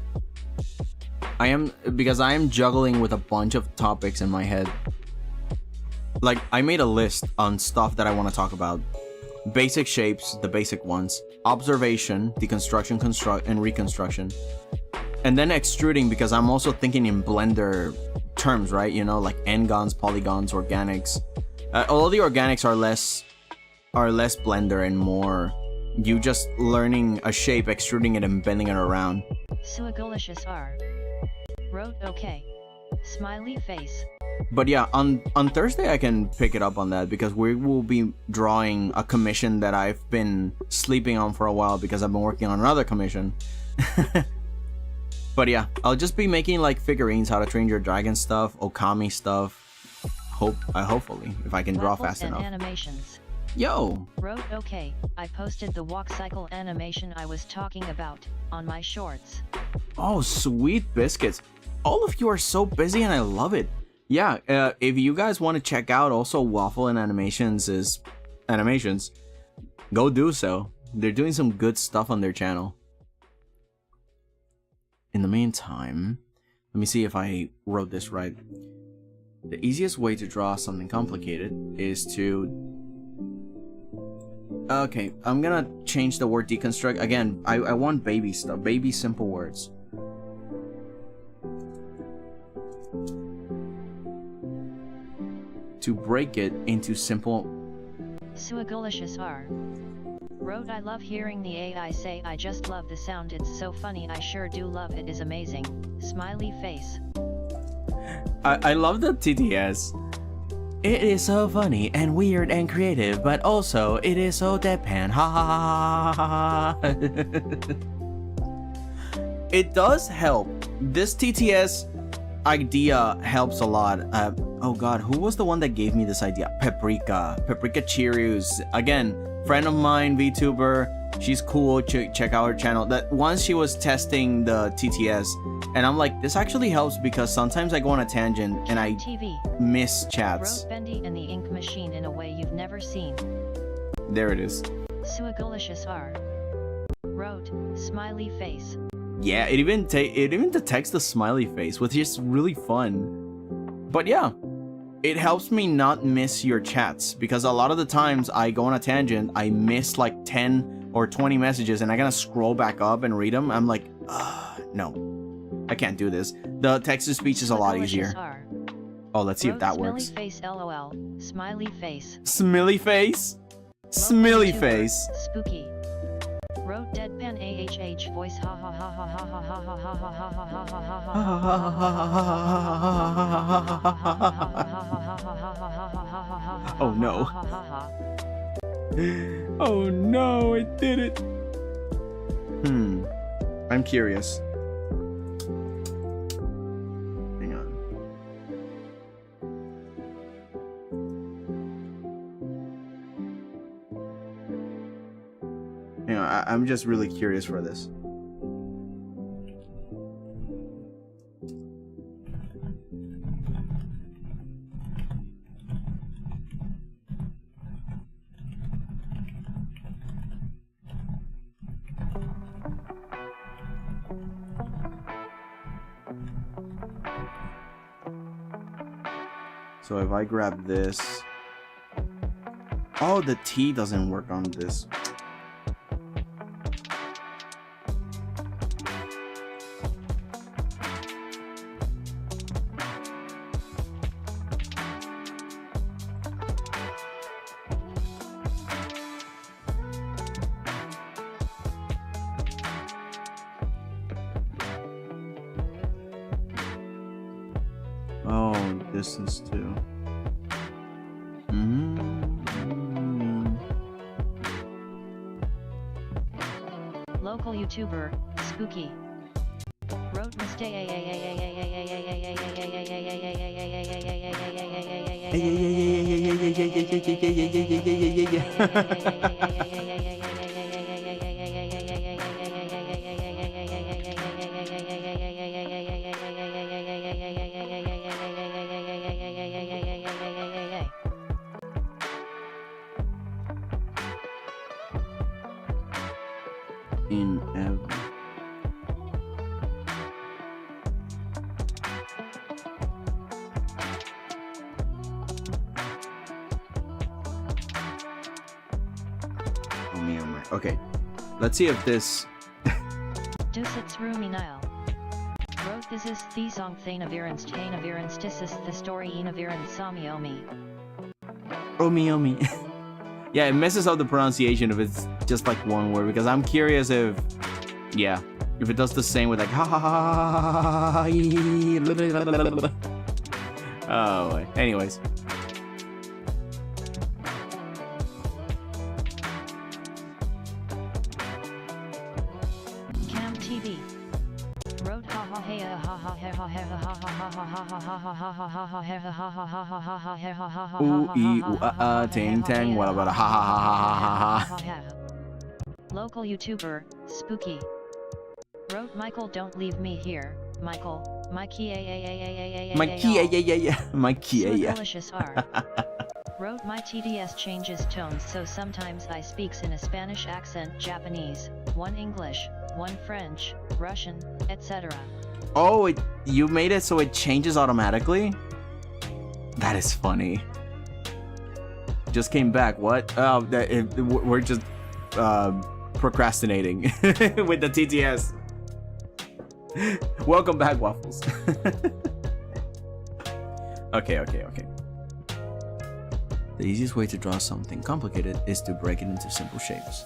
Because I am juggling with a bunch of topics in my head. Like, I made a list on stuff that I want to talk about. Basic shapes, the basic ones. Observation, deconstruction, construct, and reconstruction. And then extruding, because I'm also thinking in Blender terms, right? You know, like n-gons, polygons, organics. Although the organics are less Blender and more you just learning a shape, extruding it, and bending it around. Swagalicious R. Wrote, okay. Smiley face. But yeah, on Thursday I can pick it up on that because we will be drawing a commission that I've been sleeping on for a while because I've been working on another commission. But yeah, I'll just be making like figurines, How to Train Your Dragon stuff, Okami stuff. Hopefully, if I can draw fast enough. Animations. Yo! Wrote, okay, I posted the walk cycle animation I was talking about on my shorts. Oh, sweet biscuits. All of you are so busy and I love it. Yeah, if you guys want to check out also Waffle and Animations, go do so. They're doing some good stuff on their channel. In the meantime, let me see if I wrote this right. The easiest way to draw something complicated is to Okay, I'm gonna change the word deconstruct. Again, I want baby stuff. Baby simple words. To break it into simple... 𝐒𝐫𝐢𝐭𝐢𝐧𝐠 wrote, I love hearing the AI say I just love the sound, it's so funny, I sure do love it, is amazing, smiley face. I love the TTS. It is so funny and weird and creative, but also it is so deadpan. Ha ha ha ha ha. It does help. This TTS idea helps a lot. Oh god, who was the one that gave me this idea? Paprika Cheerios. Again, friend of mine, VTuber. She's cool. Check out her channel. That once she was testing the TTS, and I'm like, this actually helps because sometimes I go on a tangent and I miss chats. Wrote Bendy and the ink machine in a way you've never seen. There it is. 𝐒𝐫𝐢𝐭𝐢𝐧𝑠 wrote, smiley face. Yeah, it even detects the smiley face, which is really fun. But yeah, it helps me not miss your chats because a lot of the times I go on a tangent, I miss like 10 or 20 messages and I gotta scroll back up and read them. I'm like, no, I can't do this. The text-to-speech is a lot easier. Oh, let's see if that works. Smiley face, lol. Smiley face. Smiley face. Smiley face. Spooky. Wrote deadpan AHH voice ha ha ha ha ha ha ha ha ha ha ha ha. Oh no. Oh no, I did it. I'm curious. Hang on. Hang on, I'm just really curious for this. So if I grab this... Oh, the T doesn't work on this. Oh, distance too. Local YouTuber, Spooky. Wrote mistake. In ever. Oh me, oh my. Okay, let's see if this. Dusits Ruminile. Wrote this is the song Thanavirans Tanavirans Tisis the story Inavirans Samiomi. Omi. Yeah, it messes up the pronunciation if it's just like one word, because I'm curious if, yeah, if it does the same with like ha ha ha. Oh, anyways. Cam TV. Wrote ha ha hey ha ha ha ha ha ha ha ha Ting tang, what about a ha ha ha ha ha. Local YouTuber, Spooky. Wrote Michael don't leave me here, Michael, Mikey 𝐒𝐫𝐢𝐭𝐢𝐧𝐠 Wrote my TDS changes tones so sometimes I speaks in a Spanish accent, Japanese, one English, one French, Russian, etc. Oh, you made it so it changes automatically? That is funny. just came back. What? Oh, we're just procrastinating with the TTS. Welcome back, Waffles. Okay. The easiest way to draw something complicated is to break it into simple shapes.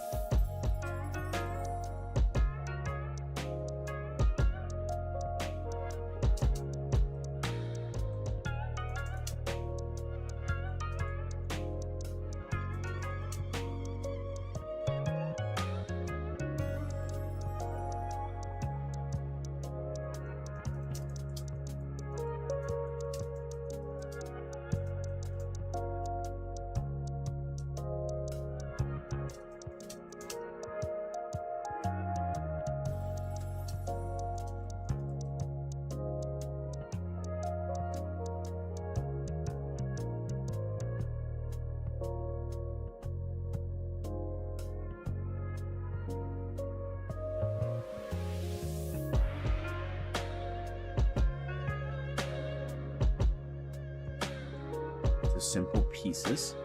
Simple pieces,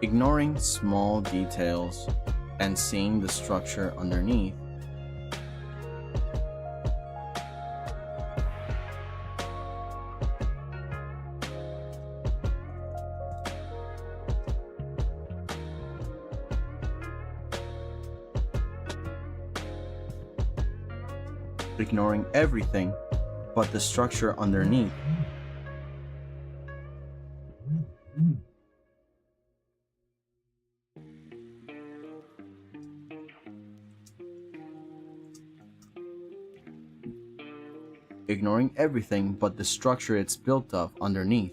ignoring small details and seeing the structure underneath. Ignoring everything but the structure underneath. Ignoring everything but the structure it's built of underneath,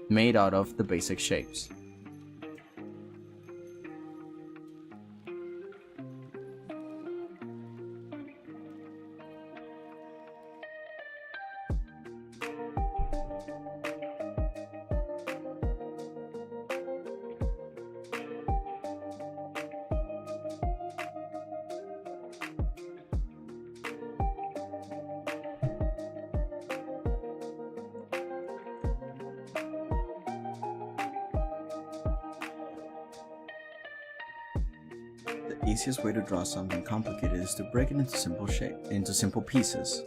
made out of the basic shapes. The easiest way to draw something complicated is to break it into simple pieces,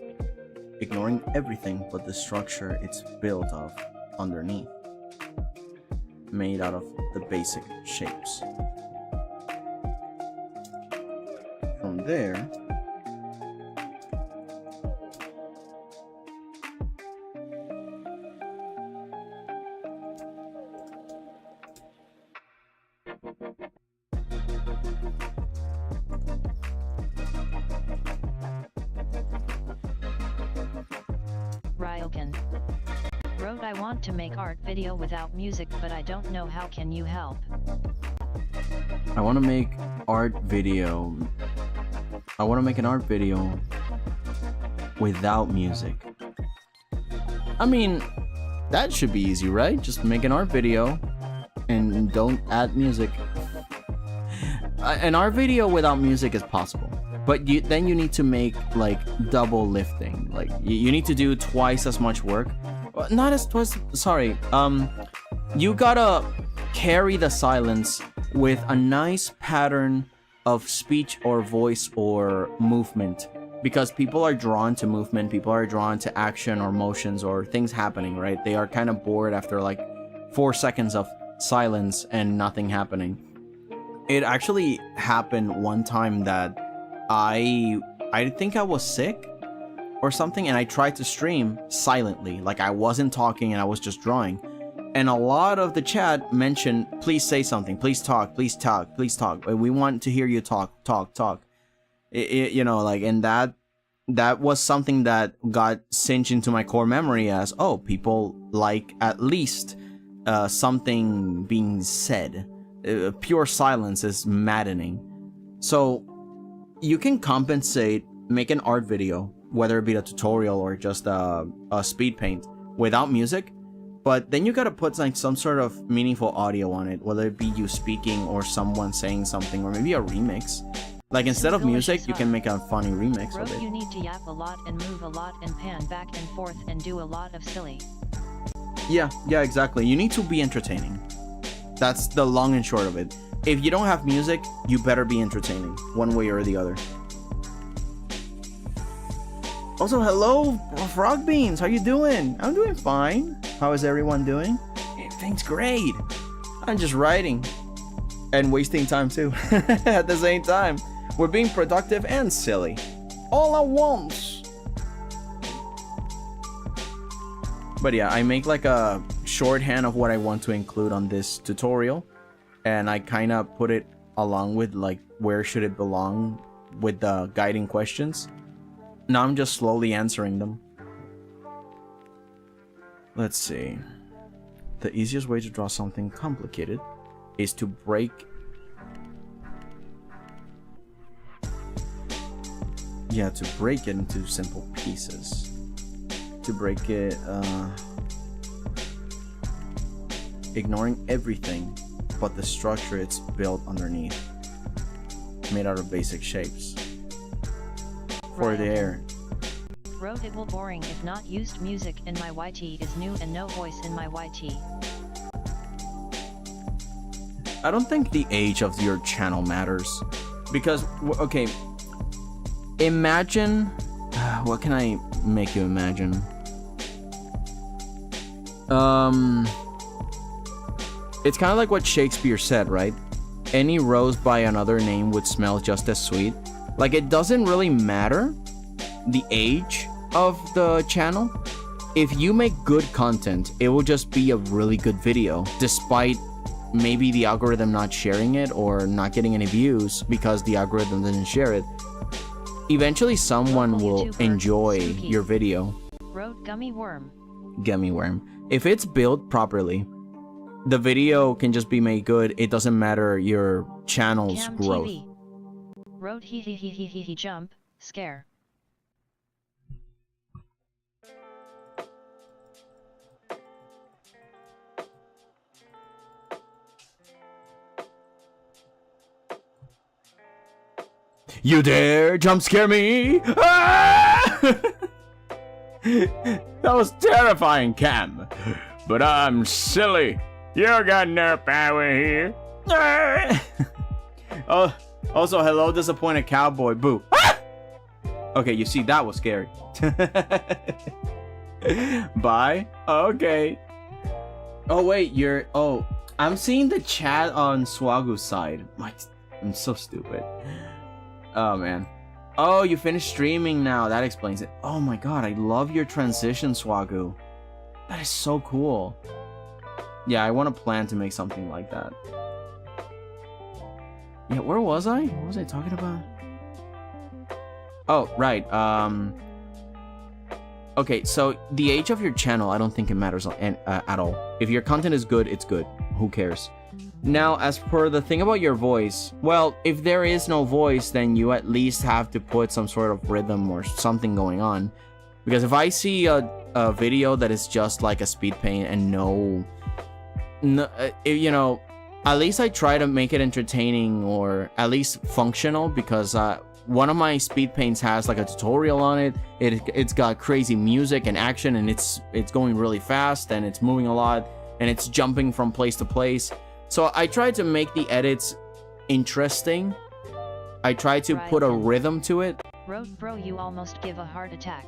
ignoring everything but the structure it's built of underneath, made out of the basic shapes. From there, 𝐒𝐫𝐢𝐭𝐬 wrote, I want to make art video without music, but I don't know how. Can you help? I want to make an art video without music. I mean, that should be easy, right? Just make an art video and don't add music. An art video without music is possible, but then you need to make like double lifting. Like you need to do twice as much work. Not as twice. Sorry. You gotta carry the silence with a nice pattern of speech or voice or movement, because people are drawn to movement, people are drawn to action or motions or things happening, right? They are kind of bored after like 4 seconds of silence and nothing happening. It actually happened one time that I think I was sick or something, and I tried to stream silently, like I wasn't talking and I was just drawing, and a lot of the chat mentioned, please say something, please talk, please talk, please talk, we want to hear you talk. You know, like, and that was something that got cinched into my core memory as, oh, people like at least something being said. Pure silence is maddening. So you can compensate, make an art video, whether it be a tutorial or just a speed paint, without music, but then you gotta put like some sort of meaningful audio on it, whether it be you speaking or someone saying something, or maybe a remix. Like instead of music, you can make a funny remix of it. You need to yap a lot and move a lot and pan back and forth and do a lot of silly. Yeah, exactly. You need to be entertaining. That's the long and short of it. If you don't have music, you better be entertaining, one way or the other. Also, hello, Frog Beans. How you doing? I'm doing fine. How is everyone doing? Everything's great. I'm just writing and wasting time too at the same time. We're being productive and silly all at once. But yeah, I make like a shorthand of what I want to include on this tutorial, and I kind of put it along with like where should it belong with the guiding questions. Now I'm just slowly answering them. Let's see. The easiest way to draw something complicated is to break... Yeah, to break it into simple pieces. To break it, ignoring everything but the structure it's built underneath. Made out of basic shapes. For the air. Wrote it will boring if not used. Music in my YT is new and no voice in my YT. I don't think the age of your channel matters. Because, okay, imagine... What can I make you imagine? It's kind of like what Shakespeare said, right? Any rose by another name would smell just as sweet. Like, it doesn't really matter the age of the channel. If you make good content, it will just be a really good video, despite maybe the algorithm not sharing it or not getting any views because the algorithm didn't share it. Eventually someone will enjoy your video. Wrote Gummy Worm. Gummy Worm. If it's built properly, the video can just be made good. It doesn't matter your channel's Cam growth. TV. Wrote he jump scare. You dare jump scare me? Ah! That was terrifying, Cam. But I'm silly. You got no power here. Ah! Oh, also, hello, disappointed cowboy. Boo. Ah! Okay, you see, that was scary. Bye. Okay. Oh, wait, you're... Oh, I'm seeing the chat on Swagu's side. I'm so stupid. Oh, man. Oh, you finished streaming now. That explains it. Oh, my God. I love your transition, Swagu. That is so cool. Yeah, I want to plan to make something like that. Yeah, where was I? What was I talking about? Oh, right. Okay, so the age of your channel, I don't think it matters at all. If your content is good, it's good. Who cares? Now, as for the thing about your voice, well, if there is no voice, then you at least have to put some sort of rhythm or something going on. Because if I see a video that is just like a speed paint and no, you know, at least I try to make it entertaining or at least functional, because one of my speed paints has like a tutorial on it. It's got crazy music and action, and it's going really fast, and it's moving a lot, and it's jumping from place to place. So I try to make the edits interesting. I try to put a rhythm to it. Wrote bro, you almost give a heart attack.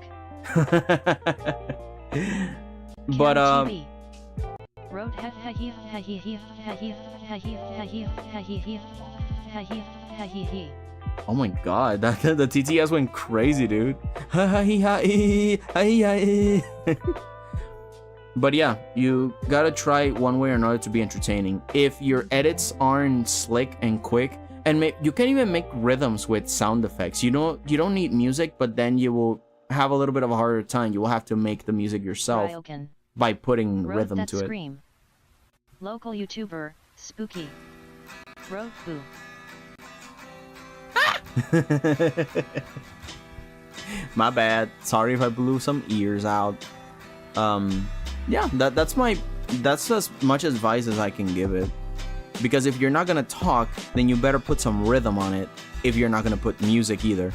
But Wrote oh my God, the TTS went crazy, dude. But yeah, you gotta try one way or another to be entertaining. If your edits aren't slick and quick, and you can even make rhythms with sound effects. You don't need music, but then you will have a little bit of a harder time. You will have to make the music yourself by putting rhythm to it. Local YouTuber, Spooky. Wrote boo. My bad. Sorry if I blew some ears out. Yeah, that's as much advice as I can give it. Because if you're not gonna talk, then you better put some rhythm on it. If you're not gonna put music either.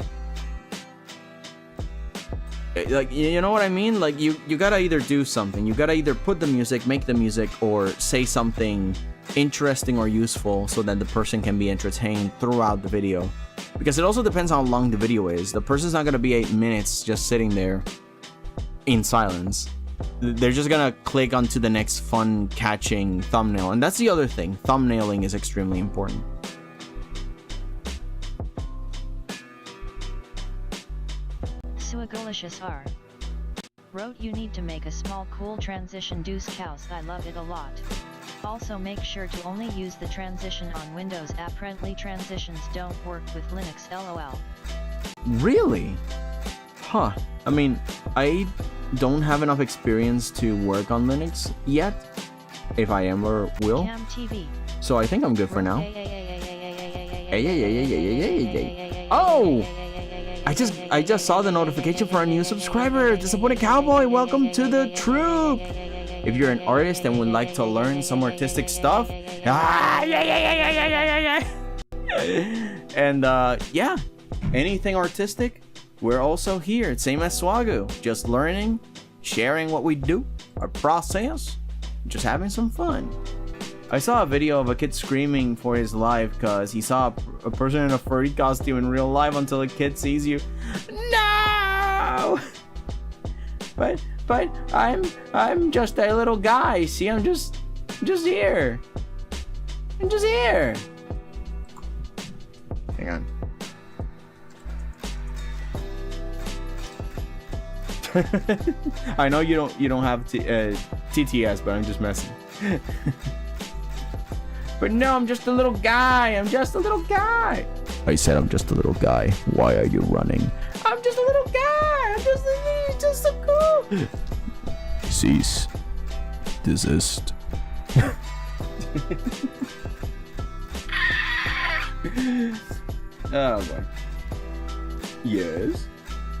Like, you know what I mean? Like, you gotta either do something. You gotta either put the music, make the music, or say something interesting or useful so that the person can be entertained throughout the video. Because it also depends how long the video is. The person's not going to be 8 minutes just sitting there in silence. They're just going to click onto the next fun catching thumbnail. And that's the other thing. Thumbnailing is extremely important. 𝐒𝐭𝐫𝐢𝐭𝐢𝐧𝑠 wrote, you need to make a small cool transition 𝐒𝐭𝐫𝐢𝐧𝑠. I love it a lot. Also make sure to only use the transition on Windows. Apparently transitions don't work with Linux, lol. Really? Huh. I mean, I don't have enough experience to work on Linux yet, if I ever will. TV. So I think I'm good for now. Oh! I just saw the notification for a new subscriber. Disappointed Cowboy, welcome to the troop. If you're an artist and would like to learn some artistic stuff, and yeah, anything artistic, we're also here. Same as Swagu, just learning, sharing what we do, our process, just having some fun. I saw a video of a kid screaming for his life because he saw a person in a furry costume in real life until a kid sees you. No! But I'm just a little guy. See, I'm just here. I'm just here. Hang on. I know you don't have TTS, but I'm just messing. But no, I'm just a little guy. I'm just a little guy. I said I'm just a little guy. Why are you running? I'm just a little guy. I'm just so cool. Cease. Desist. Oh boy. Yes.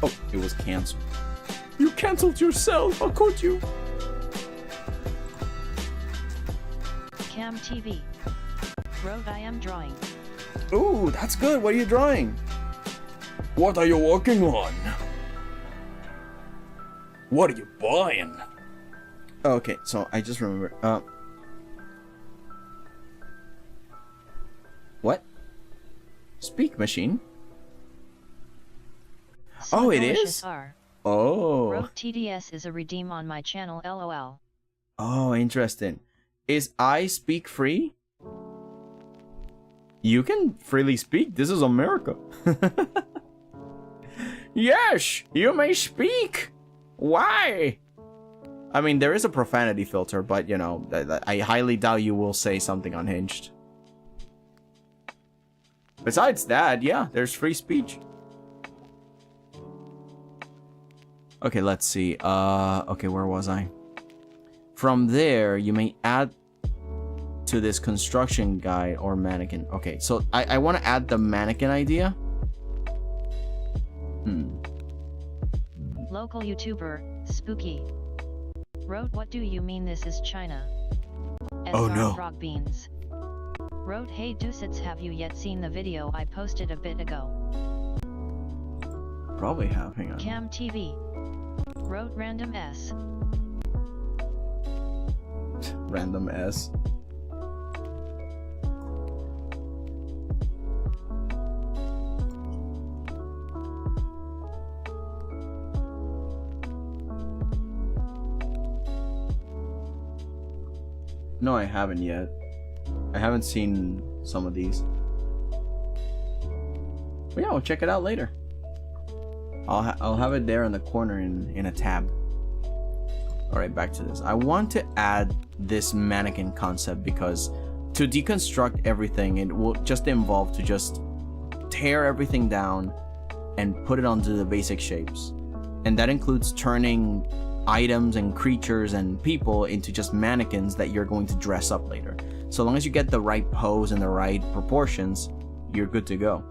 Oh, it was canceled. You canceled yourself. How could you? Cam TV. Wrote, I am drawing. Ooh, that's good. What are you drawing? What are you working on? What are you buying? Okay, so I just remember. What? Speak machine? Oh, it is? Oh. Wrote, TDS is a redeem on my channel, lol. Oh, interesting. Is I speak free? You can freely speak. This is America. Yes, you may speak. Why? I mean, there is a profanity filter, but you know, I highly doubt you will say something unhinged. Besides that, yeah, there's free speech. Okay, let's see. Okay, where was I? From there, you may add to this construction guide or mannequin. Okay, so I want to add the mannequin idea. Local YouTuber, Spooky. Wrote, what do you mean this is China? Oh no. Frog beans. Wrote, hey Dusits, have you yet seen the video I posted a bit ago? Probably have, hang on. Cam TV. Wrote, random S. Random S. No, I haven't yet. I haven't seen some of these. But yeah, we'll check it out later. I'll have it there in the corner in a tab. Alright, back to this. I want to add this mannequin concept because to deconstruct everything, it will just involve to just tear everything down and put it onto the basic shapes. And that includes turning items and creatures and people into just mannequins that you're going to dress up later. So long as you get the right pose and the right proportions, you're good to go.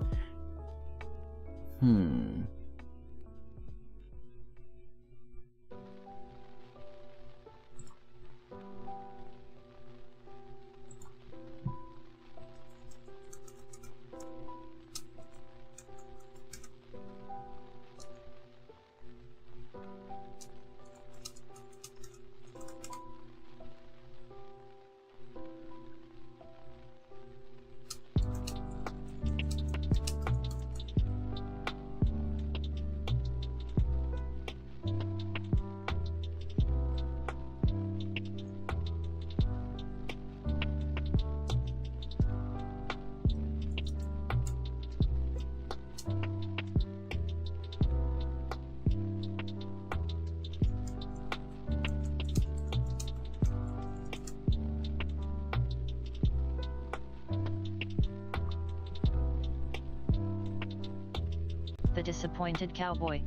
the disappointed cowboy.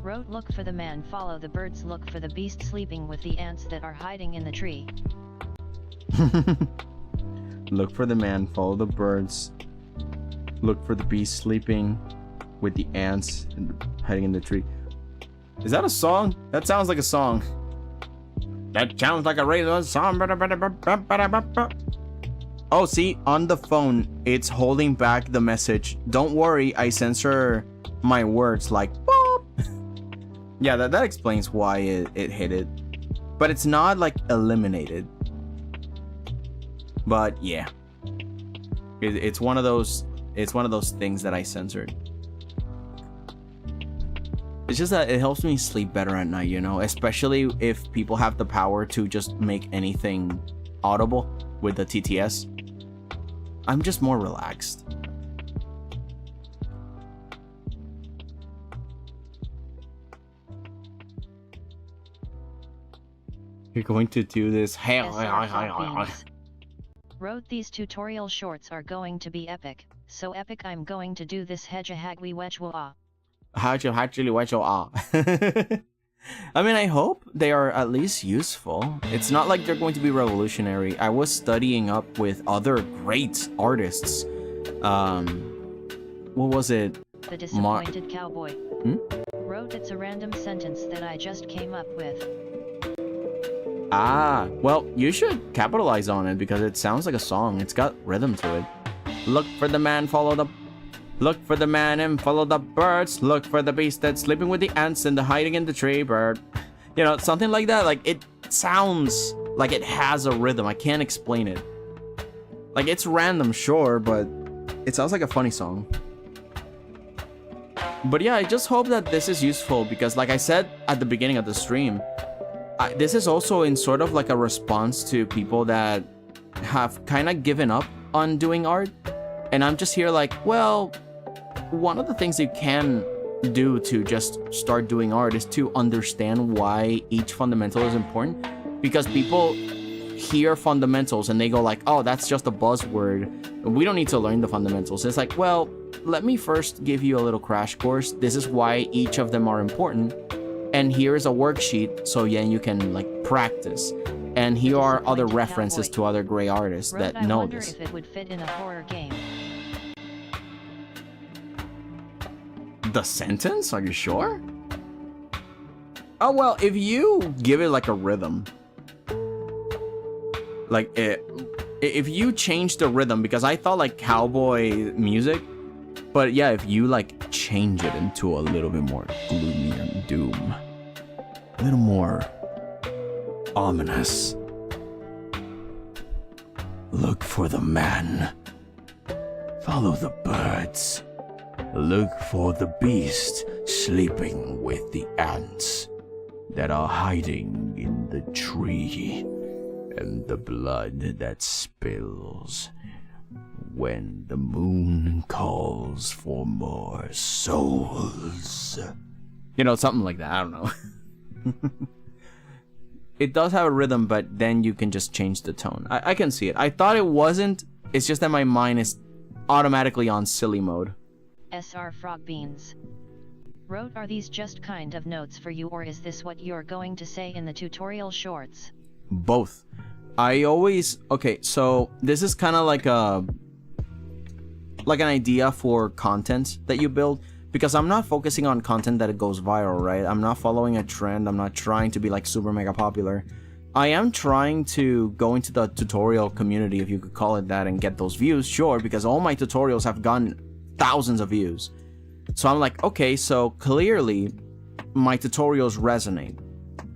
Wrote look for the man, follow the birds, look for the beast sleeping with the ants that are hiding in the tree. Look for the man, follow the birds. Look for the beast sleeping with the ants hiding in the tree. Is that a song? That sounds like a song. That sounds like a radio song. Oh, see, on the phone, it's holding back the message. Don't worry, I censor my words like boop. Yeah, that explains why it hit it. But it's not like eliminated. But yeah, it's one of those things that I censored. It's just that it helps me sleep better at night, you know, especially if people have the power to just make anything audible with the TTS. I'm just more relaxed. You're going to do this. Wrote these tutorial shorts are going to be epic, so epic I'm going to do this 𝐒𝐭𝐫𝐢𝐭𝐬𝐴. I mean, I hope they are at least useful. It's not like they're going to be revolutionary. I was studying up with other great artists. What was it? The disappointed cowboy. Wrote it's a random sentence that I just came up with. Ah, well, you should capitalize on it because it sounds like a song. It's got rhythm to it. Look for the man, follow the... Look for the man and follow the birds. Look for the beast that's sleeping with the ants and the hiding in the tree bird. You know, something like that. Like, it sounds like it has a rhythm. I can't explain it. Like, it's random, sure, but it sounds like a funny song. But yeah, I just hope that this is useful because, like I said at the beginning of the stream, this is also in sort of like a response to people that have kind of given up on doing art. And I'm just here like, well, one of the things you can do to just start doing art is to understand why each fundamental is important. Because people hear fundamentals and they go like, oh, that's just a buzzword. We don't need to learn the fundamentals. It's like, well, let me first give you a little crash course. This is why each of them are important. And here is a worksheet so yeah, you can like practice. And here are other references to other great artists that know this. I wonder if it would fit in a horror game. The sentence? Are you sure? Oh, well, if you give it like a rhythm. Like, if you change the rhythm, because I thought like cowboy music. But yeah, if you like change it into a little bit more gloomy and doom. A little more ominous. Look for the man. Follow the birds. Look for the beast sleeping with the ants that are hiding in the tree, and the blood that spills when the moon calls for more souls. You know, something like that. I don't know. It does have a rhythm, but then you can just change the tone. I can see it. I thought it wasn't. It's just that my mind is automatically on silly mode. SR Frog Beans. Wrote, are these just kind of notes for you, or is this what you're going to say in the tutorial shorts? Both. I always... Okay, so this is kind of like an idea for content that you build, because I'm not focusing on content that it goes viral, right? I'm not following a trend. I'm not trying to be like super mega popular. I am trying to go into the tutorial community, if you could call it that, and get those views, sure, because all my tutorials have gotten thousands of views. So I'm like, okay, so clearly my tutorials resonate.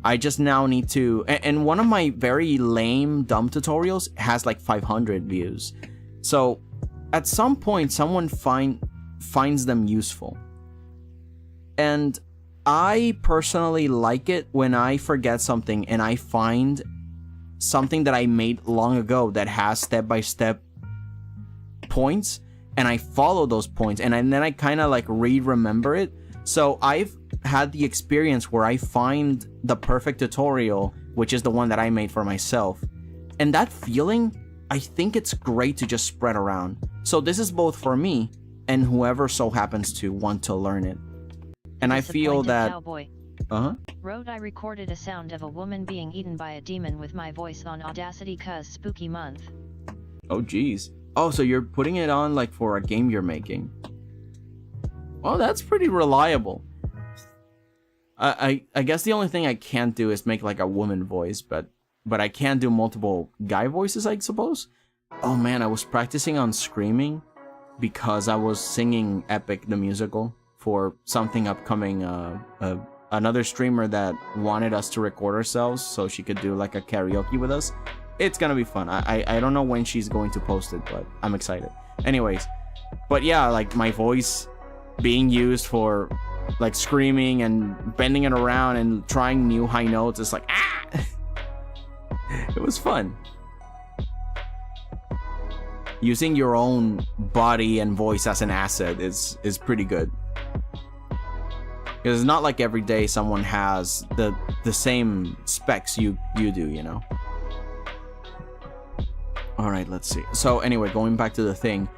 I just now need to... And one of my very lame, dumb tutorials has like 500 views. So at some point, someone finds them useful. And I personally like it when I forget something and I find something that I made long ago that has step-by-step points, and I follow those points, and then I kind of like remember it. So I've had the experience where I find the perfect tutorial, which is the one that I made for myself. And that feeling, I think it's great to just spread around. So this is both for me, and whoever so happens to want to learn it. And I feel Disappointed that Cowboy wrote, I recorded a sound of a woman being eaten by a demon with my voice on Audacity 'cause spooky month. Oh geez. Oh, so you're putting it on like for a game you're making. Well, that's pretty reliable. I guess the only thing I can't do is make like a woman voice, but I can do multiple guy voices, I suppose. Oh man, I was practicing on screaming because I was singing Epic the musical for something upcoming. Another streamer that wanted us to record ourselves so she could do like a karaoke with us. It's gonna be fun. I don't know when she's going to post it, but I'm excited. Anyways, but yeah, like my voice being used for like screaming and bending it around and trying new high notes. It's like, ah! It was fun. Using your own body and voice as an asset is pretty good. Because it's not like every day someone has the same specs you do, you know? Alright, let's see. So anyway, going back to the thing.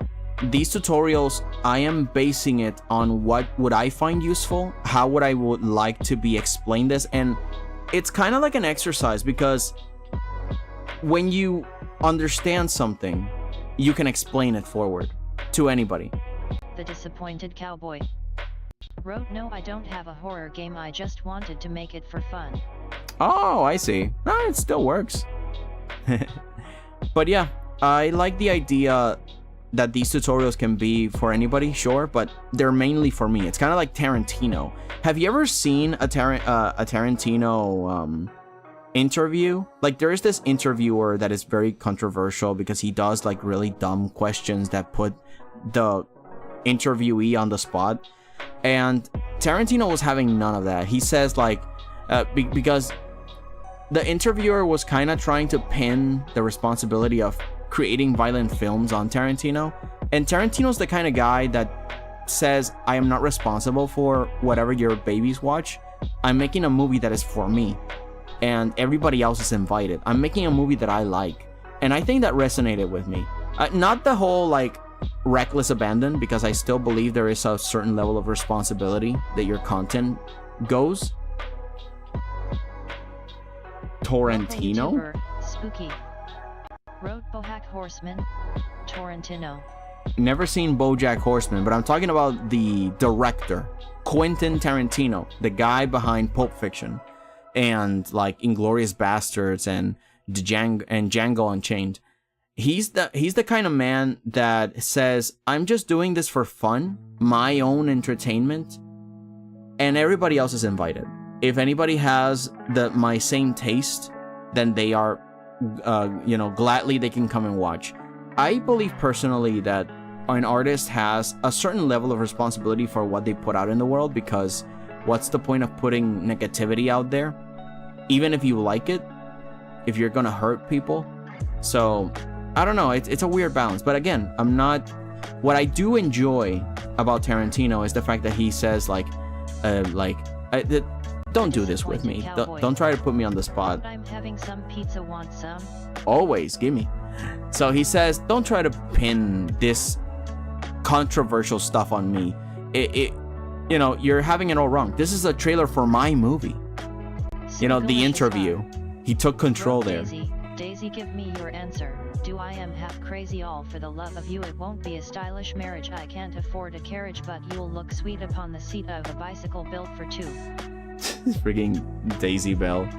These tutorials, I am basing it on what would I find useful, how would I would like to be explained this, and it's kind of like an exercise because when you understand something, you can explain it forward to anybody. The Disappointed Cowboy wrote, no, I don't have a horror game, I just wanted to make it for fun. Oh, I see. No, it still works. But yeah, I like the idea that these tutorials can be for anybody, sure, but they're mainly for me. It's kind of like Tarantino. Have you ever seen a Tarantino interview? Like, there is this interviewer that is very controversial because he does like really dumb questions that put the interviewee on the spot, and Tarantino was having none of that. He says like because the interviewer was kind of trying to pin the responsibility of creating violent films on Tarantino, and Tarantino's the kind of guy that says, I am not responsible for whatever your babies watch. I'm making a movie that is for me, and everybody else is invited. I'm making a movie that I like, and I think that resonated with me. Not the whole like reckless abandon, because I still believe there is a certain level of responsibility that your content goes. Tarantino? Spooky wrote, BoJack Horseman, Tarantino. Never seen BoJack Horseman, but I'm talking about the director, Quentin Tarantino, the guy behind Pulp Fiction and like Inglourious Bastards and Django Unchained. He's the kind of man that says, I'm just doing this for fun, my own entertainment, and everybody else is invited. If anybody has my same taste, then they are gladly they can come and watch. I believe personally that an artist has a certain level of responsibility for what they put out in the world, because what's the point of putting negativity out there, even if you like it, if you're gonna hurt people? So I don't know, it's a weird balance. But again, what I do enjoy about Tarantino is the fact that he says don't do this with me. Don't try to put me on the spot. I'm having some pizza, want some? Always, gimme. So he says, don't try to pin this controversial stuff on me. You're having it all wrong. This is a trailer for my movie. The interview. He took control there. Daisy, give me your answer. Do I am half crazy? All for the love of you. It won't be a stylish marriage. I can't afford a carriage, but you'll look sweet upon the seat of a bicycle built for two. Freaking Daisy Bell.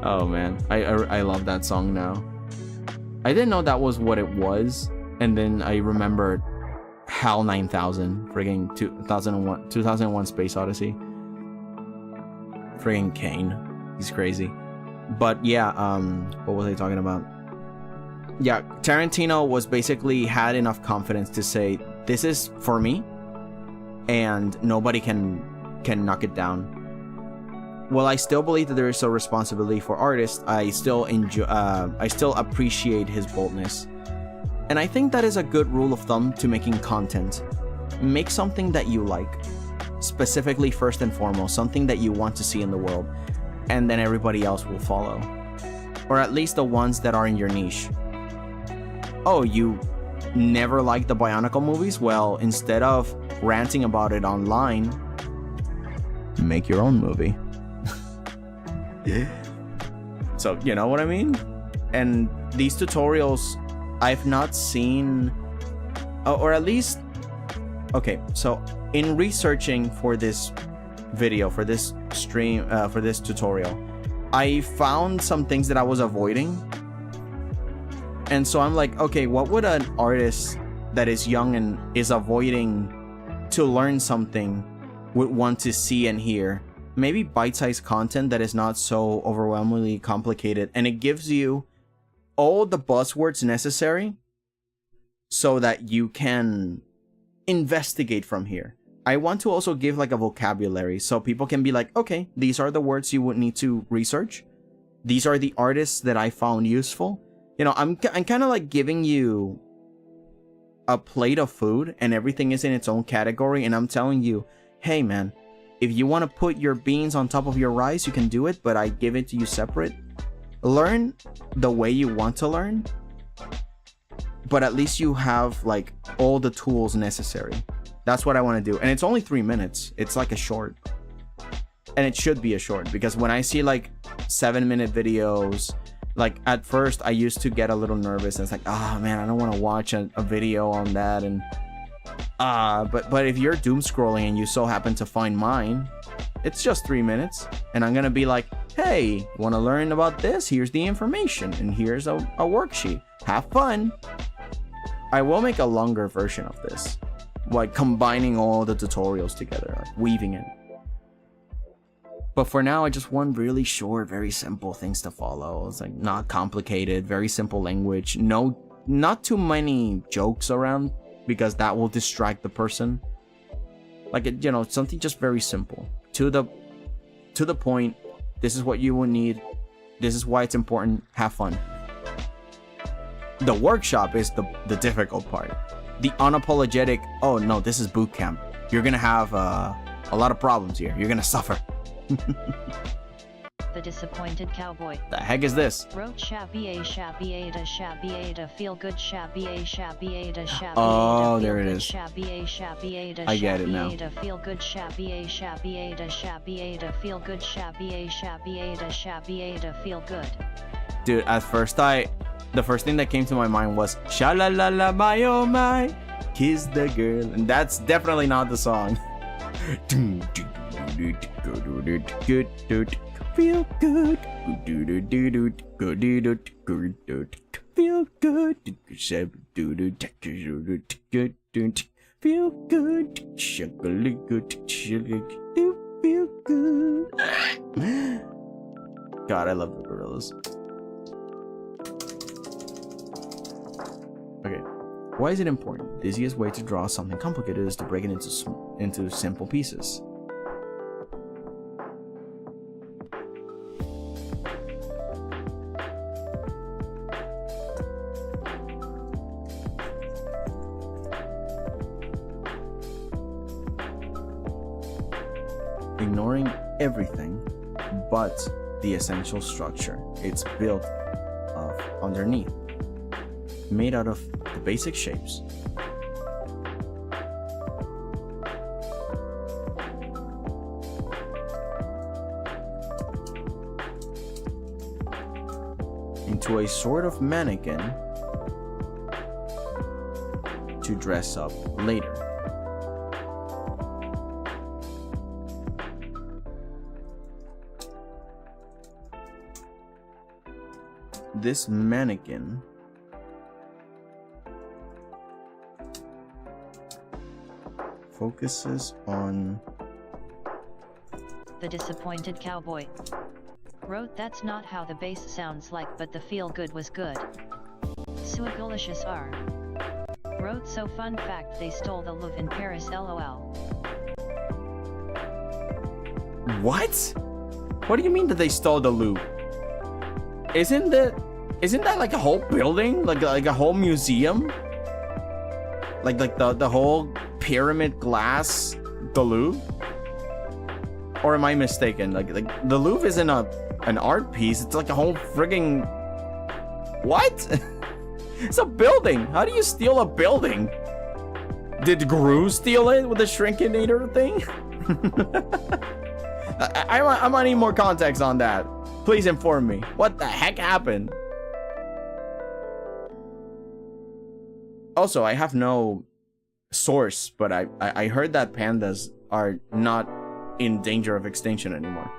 Oh man, I love that song now. I didn't know that was what it was, and then I remembered HAL 9000, friggin' 2001 Space Odyssey. Friggin' Kane, he's crazy. But yeah, what was I talking about? Yeah, Tarantino was basically had enough confidence to say, this is for me, and nobody can knock it down. Well, I still believe that there is a responsibility for artists. I still appreciate his boldness. And I think that is a good rule of thumb to making content. Make something that you like. Specifically, first and foremost, something that you want to see in the world. And then everybody else will follow. Or at least the ones that are in your niche. Oh, you never liked the Bionicle movies, well, instead of ranting about it online, make your own movie. So, you know what I mean? And these tutorials, I've not seen, or at least, okay, so in researching for this video, for this stream, for this tutorial, I found some things that I was avoiding. And so I'm like, okay, what would an artist that is young and is avoiding to learn something would want to see and hear? Maybe bite-sized content that is not so overwhelmingly complicated, and it gives you all the buzzwords necessary so that you can investigate from here. I want to also give like a vocabulary so people can be like, okay, these are the words you would need to research. These are the artists that I found useful. You know, I'm kind of like giving you a plate of food and everything is in its own category, and I'm telling you, hey man, if you want to put your beans on top of your rice, you can do it, but I give it to you separate. Learn the way you want to learn, but at least you have like all the tools necessary. That's what I want to do. And it's only 3 minutes. It's like a short. And it should be a short, because when I see like 7-minute videos, like at first I used to get a little nervous and it's like, oh man, I don't want to watch a video on that. And but if you're doom scrolling and you so happen to find mine, it's just 3 minutes, and I'm gonna be like, hey, want to learn about this? Here's the information, and here's a worksheet. Have fun. I will make a longer version of this, like combining all the tutorials together, like weaving it. But for now, I just want really short, very simple things to follow. It's like not complicated, very simple language. No, not too many jokes around, because that will distract the person. Like, you know, something just very simple. To the point. This is what you will need. This is why it's important. Have fun. The workshop is the difficult part. The unapologetic, oh no, this is boot camp. You're gonna have a lot of problems here. You're gonna suffer. The Disappointed Cowboy. The heck is this? Wrote shabby feel good shabby Oh, there it is. Shabby I get it now. Feel good shabby feel good shabby feel good. Dude, at first the first thing that came to my mind was sha la la la my oh my, kiss the girl, and that's definitely not the song. Feel good, feel good, feel good, feel good. God, I love the gorillas. Okay, why is it important? The easiest way to draw something complicated is to break it into simple pieces. Ignoring everything but the essential structure it's built of underneath, made out of the basic shapes. Into a sort of mannequin to dress up later. This mannequin focuses on The Disappointed Cowboy. Wrote that's not how the bass sounds like, but the feel good was good. 𝐒𝐭𝐫𝐢𝐭𝐢𝐧𝐠 are. Wrote so fun fact they stole the Louvre in Paris lol. What? What do you mean that they stole the Louvre? Isn't that like a whole building? Like a whole museum? Like the whole pyramid glass, the Louvre? Or am I mistaken? Like the Louvre isn't an art piece. It's like a whole frigging... What? It's a building. How do you steal a building? Did Gru steal it with the Shrinkinator thing? I might need more context on that. Please inform me. What the heck happened? Also, I have no source, but I heard that pandas are not in danger of extinction anymore.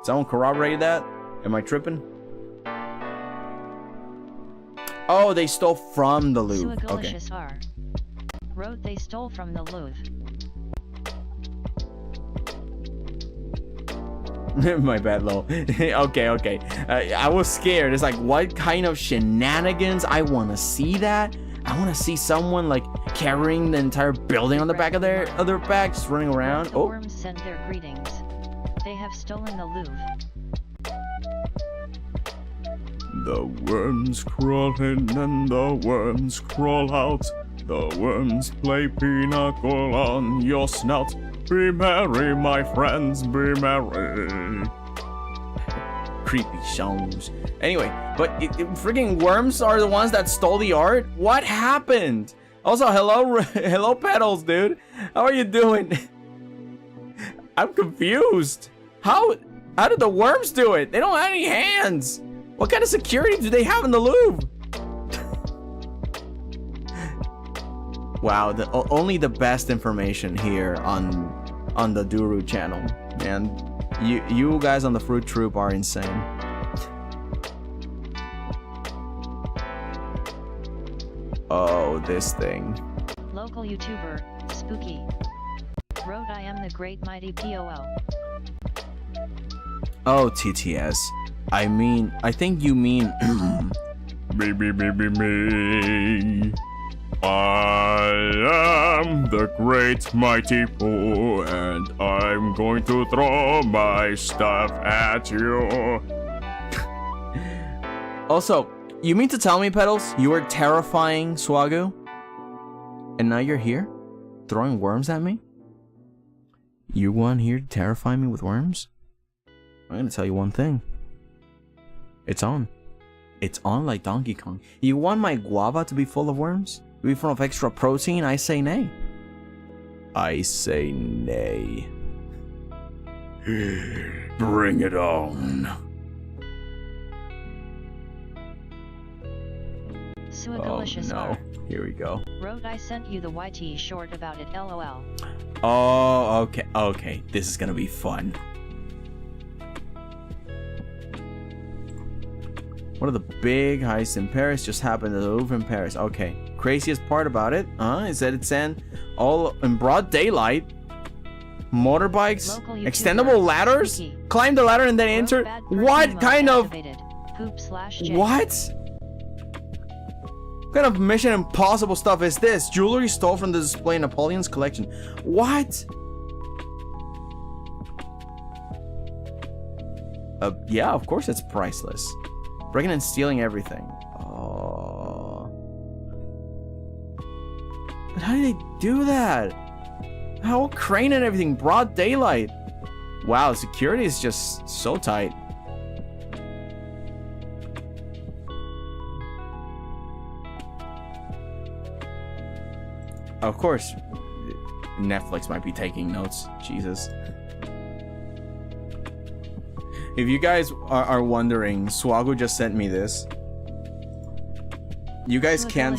Someone corroborate that? Am I tripping? Oh, they stole from the Louvre. Okay. Wrote they stole from the Louvre. My bad, lol. Okay. I was scared. It's like, what kind of shenanigans? I want to see that. I want to see someone like carrying the entire building on the back of their other back, just running around. The worms send their greetings. They have stolen the Louvre. The worms crawl in and the worms crawl out. The worms play pinochle on your snout. Be merry, my friends, be merry. Creepy songs. Anyway, but freaking worms are the ones that stole the art? What happened? Also, hello Petals, dude. How are you doing? I'm confused. How did the worms do it? They don't have any hands. What kind of security do they have in the Louvre? Wow, only the best information here on the Duru channel, man. You guys on the Fruit Troop are insane. Oh, this thing. Local YouTuber, Spooky. Wrote I am the great mighty POL. Oh, TTS. I think you mean me. I am the great mighty Pooh, and I'm going to throw my stuff at you. Also, you mean to tell me, Petals, you were terrifying Swagu? And now you're here? Throwing worms at me? You want here to terrify me with worms? I'm gonna tell you one thing. It's on. It's on like Donkey Kong. You want my guava to be full of worms? To be full of extra protein? I say nay. I say nay. Bring it on. Oh no. Here we go. Wrote I sent you the YT short about it, LOL. Oh, okay. This is gonna be fun. One of the big heists in Paris just happened at the Louvre in Paris. Okay. Craziest part about it, is that it's all in broad daylight. Motorbikes, extendable ladders, climb the ladder and then enter. What kind of? What? What kind of Mission Impossible stuff is this? Jewelry stole from the display in Napoleon's collection. What? Yeah, of course it's priceless. Breaking and stealing everything. Oh. But how did they do that? How crane and everything, broad daylight. Wow, security is just so tight. Of course, Netflix might be taking notes. Jesus. If you guys are wondering, Swago just sent me this. You guys can't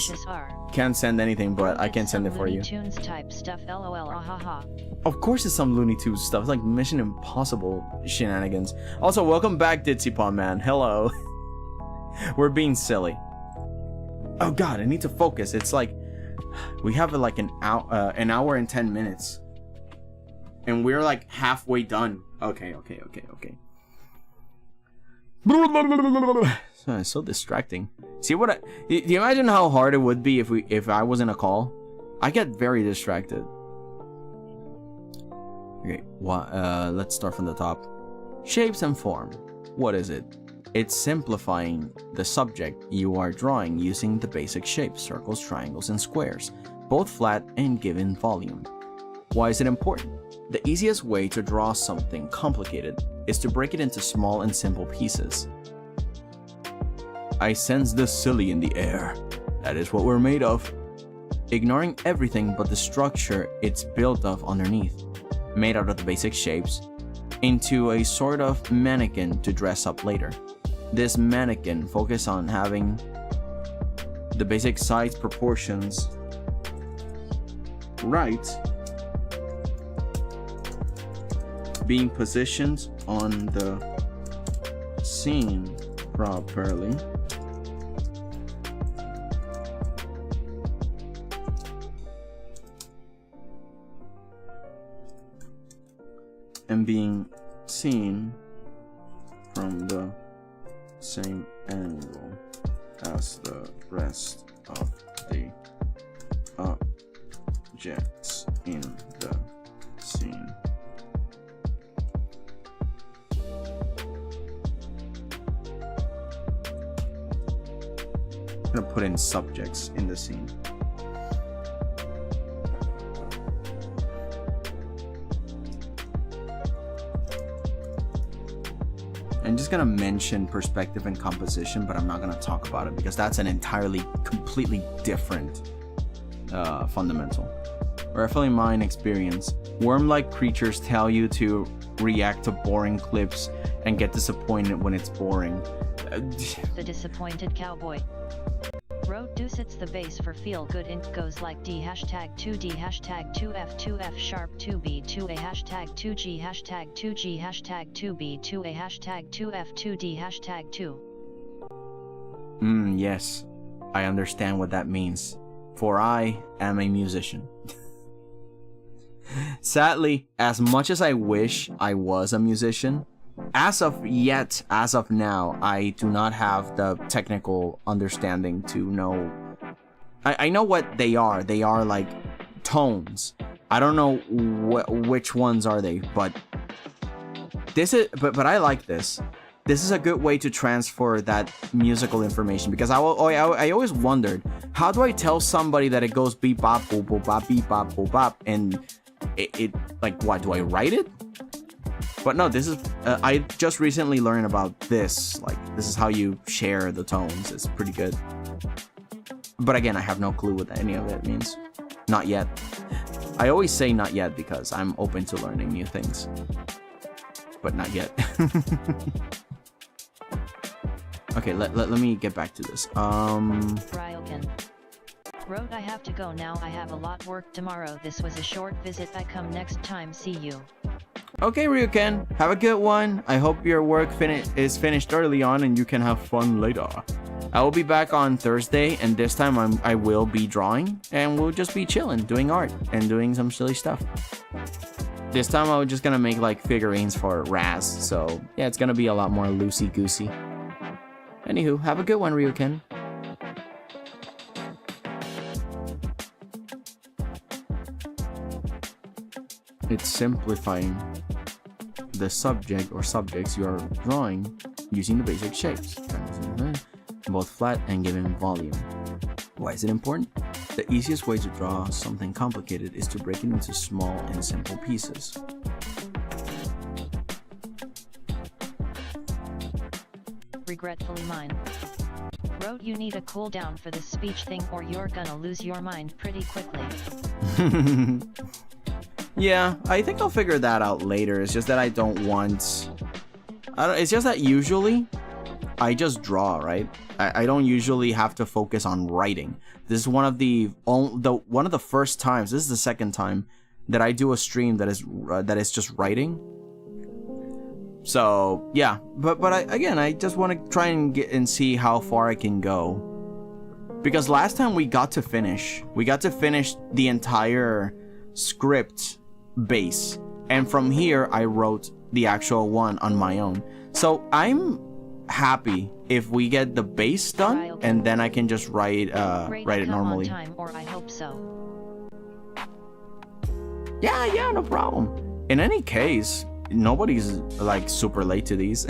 send anything, but I can send it for you. Tunes type stuff, LOL, ahaha. Of course it's some Looney Tunes stuff. It's like Mission Impossible shenanigans. Also, welcome back, Ditsipon man. Hello. We're being silly. Oh god, I need to focus. It's like we have like an hour and 10 minutes. And we're like halfway done. Okay. It's so distracting. See what do you imagine how hard it would be if I was in a call? I get very distracted. Okay, let's start from the top. Shapes and form. What is it? It's simplifying the subject you are drawing using the basic shapes, circles, triangles, and squares, both flat and given volume. Why is it important? The easiest way to draw something complicated is to break it into small and simple pieces. I sense the silly in the air. That is what we're made of. Ignoring everything but the structure it's built of underneath, made out of the basic shapes, into a sort of mannequin to dress up later. This mannequin focuses on having the basic size proportions right, being positioned on the scene properly, and being seen from the same angle as the rest of the objects in the scene. I'm gonna put in subjects in the scene. I'm just gonna mention perspective and composition, but I'm not gonna talk about it because that's an entirely, completely different fundamental. Referring mine experience, worm-like creatures tell you to react to boring clips and get disappointed when it's boring. The disappointed cowboy. Wrote do sits the base for feel good int goes like d hashtag 2d hashtag 2f 2f sharp 2b 2a hashtag 2g hashtag 2g hashtag 2b 2a hashtag 2f 2d hashtag 2. Yes, I understand what that means, for I am a musician. Sadly, as much as I wish I was a musician, as of now, I do not have the technical understanding to know. I know what they are. They are like tones. I don't know which ones are they, but this is. But I like this. This is a good way to transfer that musical information, because I always wondered, how do I tell somebody that it goes beep bop boop boop bop beep bop boop bop, and it like, what, do I write it? But no, this is, I just recently learned about this. Like, this is how you share the tones. It's pretty good. But again, I have no clue what any of it means. Not yet. I always say not yet because I'm open to learning new things. But not yet. Okay, let me get back to this. 𝐿𝐿 wrote I have to go now. I have a lot work tomorrow. This was a short visit. I come next time. See you. Okay, 𝐿𝐿, have a good one. I hope your work is finished early on and you can have fun later. I will be back on Thursday, and this time I will be drawing, and we'll just be chilling, doing art and doing some silly stuff. This time I was just gonna make like figurines for Raz, so yeah, it's gonna be a lot more loosey-goosey. Anywho, have a good one, 𝐿𝐿. It's simplifying the subject or subjects you are drawing using the basic shapes, both flat and given volume. Why is it important? The easiest way to draw something complicated is to break it into small and simple pieces. Regretfully mine. Wrote you need a cool down for this speech thing or you're gonna lose your mind pretty quickly. Yeah, I think I'll figure that out later. It's just that I don't want... it's just that usually I just draw, right? I don't usually have to focus on writing. This is one of the first times, this is the second time that I do a stream that is just writing. So yeah, but I just want to try and get and see how far I can go, because last time we got to finish the entire script base, and from here I wrote the actual one on my own. So I'm happy if we get the base done, and then I can just write it normally. Time, or I hope so. Yeah, no problem. In any case, nobody's like super late to these.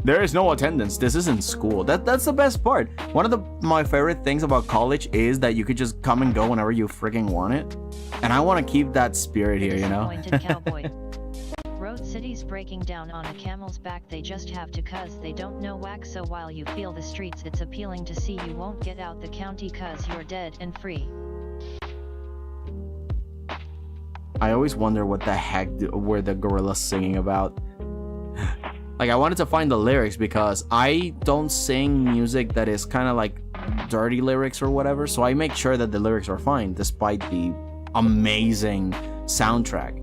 There is no attendance. This isn't school. That's the best part. One of my favorite things about college is that you could just come and go whenever you freaking want it. And I want to keep that spirit here, you know? Disappointed cowboy. Wrote city's breaking down on a camel's back, they just have to cause they don't know whack. So while you feel the streets, it's appealing to see you won't get out the county cause you're dead and free. I always wonder what the heck were the gorillas singing about. Like, I wanted to find the lyrics because I don't sing music that is kind of like dirty lyrics or whatever, so I make sure that the lyrics are fine despite the amazing soundtrack.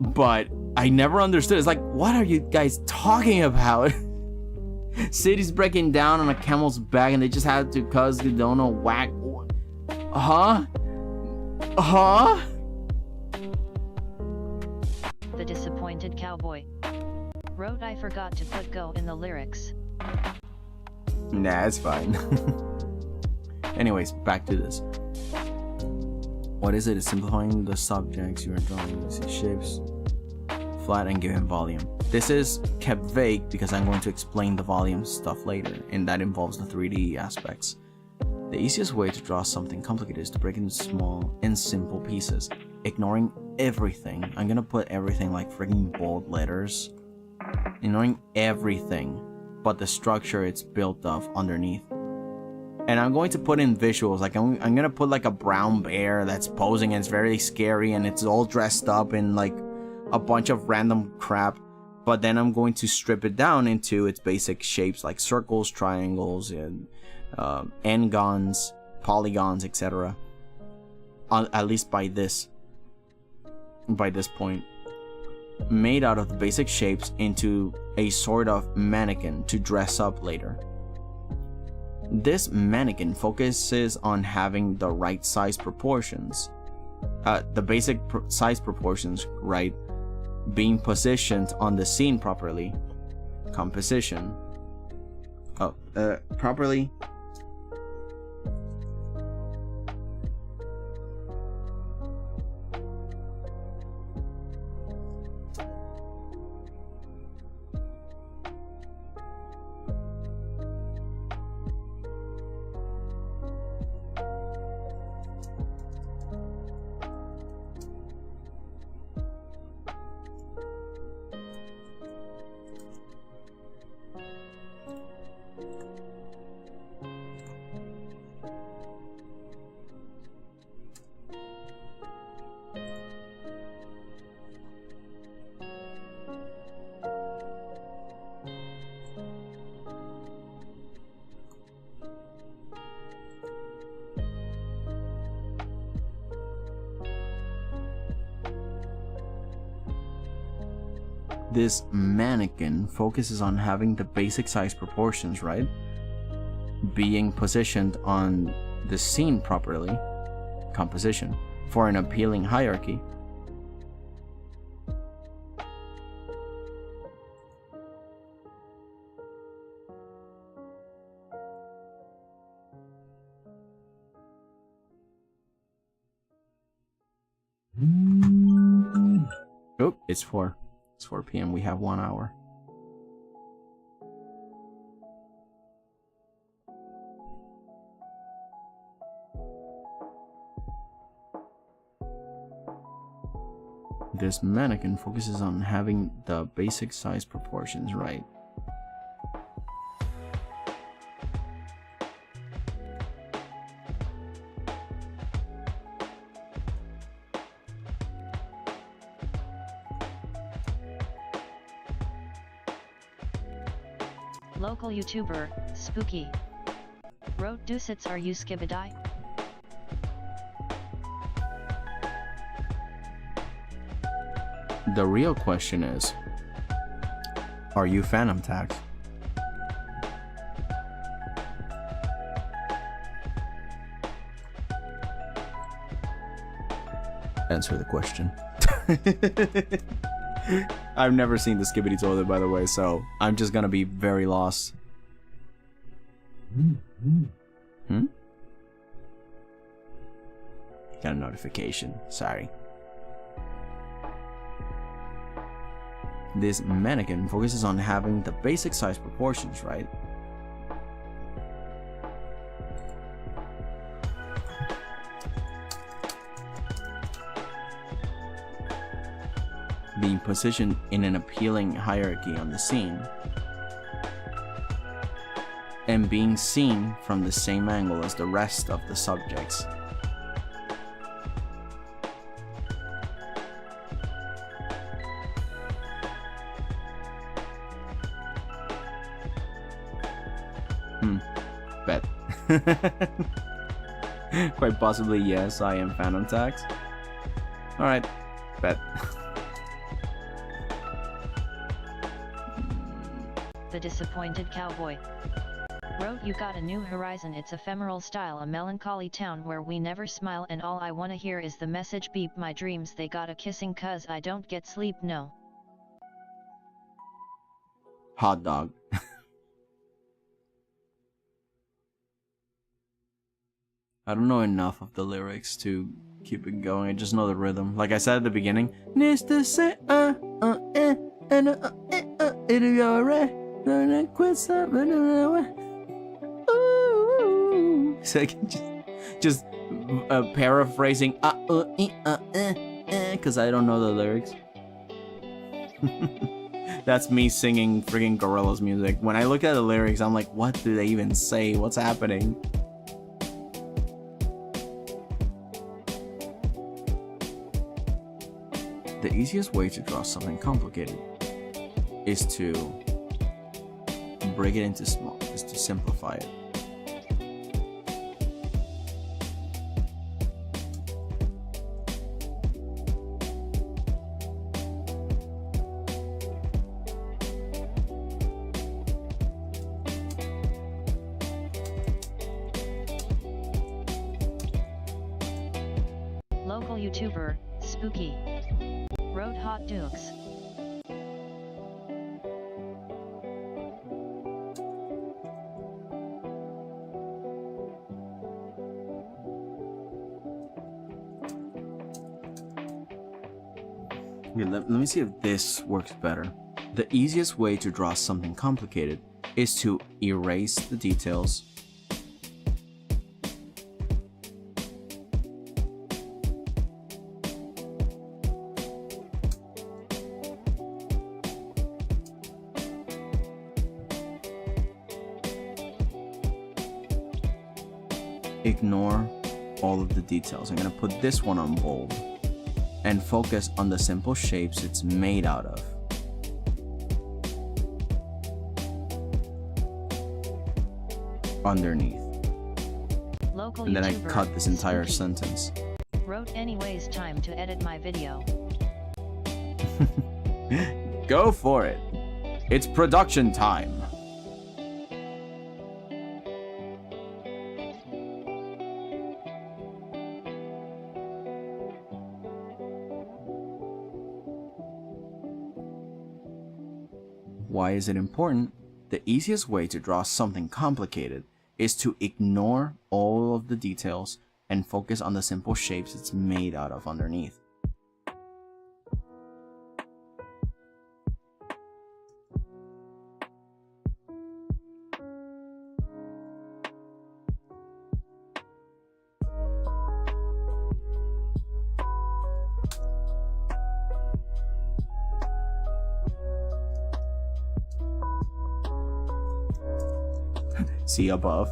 But I never understood. It's like, what are you guys talking about? City's breaking down on a camel's back and they just had to cause they don't know whack. Huh? The disappointed cowboy wrote, I forgot to put go in the lyrics. Nah, it's fine. Anyways, back to this. What is it? It's simplifying the subjects you are drawing. You see shapes, flat, and giving volume. This is kept vague because I'm going to explain the volume stuff later, and that involves the 3D aspects. The easiest way to draw something complicated is to break it into small and simple pieces, ignoring everything. I'm gonna put everything like freaking bold letters. Ignoring everything but the structure it's built of underneath. And I'm going to put in visuals, like I'm gonna put like a brown bear that's posing and it's very scary and it's all dressed up in like a bunch of random crap, but then I'm going to strip it down into its basic shapes like circles, triangles, and n-gons, polygons, etc. At least by this point, made out of the basic shapes into a sort of mannequin to dress up later. This mannequin focuses on having the right size proportions, the basic size proportions, right, being positioned on the scene properly. Composition. Properly. This mannequin focuses on having the basic size proportions, right? Being positioned on the scene properly. Composition. For an appealing hierarchy. Oh, it's 4 p.m. We have 1 hour. This mannequin focuses on having the basic size proportions right. Local YouTuber, Spooky, wrote, Dusits are you skibbity? The real question is, are you Phantom Tax? Answer the question. I've never seen the Skibbity Toilet, by the way, so I'm just gonna be very lost. Got a notification, sorry. This mannequin focuses on having the basic size proportions right. being positioned in an appealing hierarchy on the scene, and being seen from the same angle as the rest of the subjects. Bet. Quite possibly, yes, I am Phantom Tax. Alright, bet. The Disappointed Cowboy wrote, "You got a new horizon, it's ephemeral style, a melancholy town where we never smile, and all I wanna hear is the message beep, my dreams they got a kissing 'cause I don't get sleep, no." Hot dog. I don't know enough of the lyrics to keep it going. I just know the rhythm. Like I said at the beginning, it'll be alright. Don't quit something. So I can just paraphrasing, because I don't know the lyrics. That's me singing freaking Gorillaz music. When I look at the lyrics, I'm like, what do they even say? What's happening? The easiest way to draw something complicated is to break it into small, is to simplify it. Local YouTuber, Spooky, wrote, "Hot Dukes. Okay, let me see if this works better. The easiest way to draw something complicated is to erase the details, ignore all of the details. I'm gonna put this one on bold and focus on the simple shapes it's made out of. Underneath. Local And then I YouTuber, cut this entire Spooky, sentence. wrote, "Anyways, time to edit my video." Go for it. It's production time. Why is it important? The easiest way to draw something complicated is to ignore all of the details and focus on the simple shapes it's made out of underneath. See above.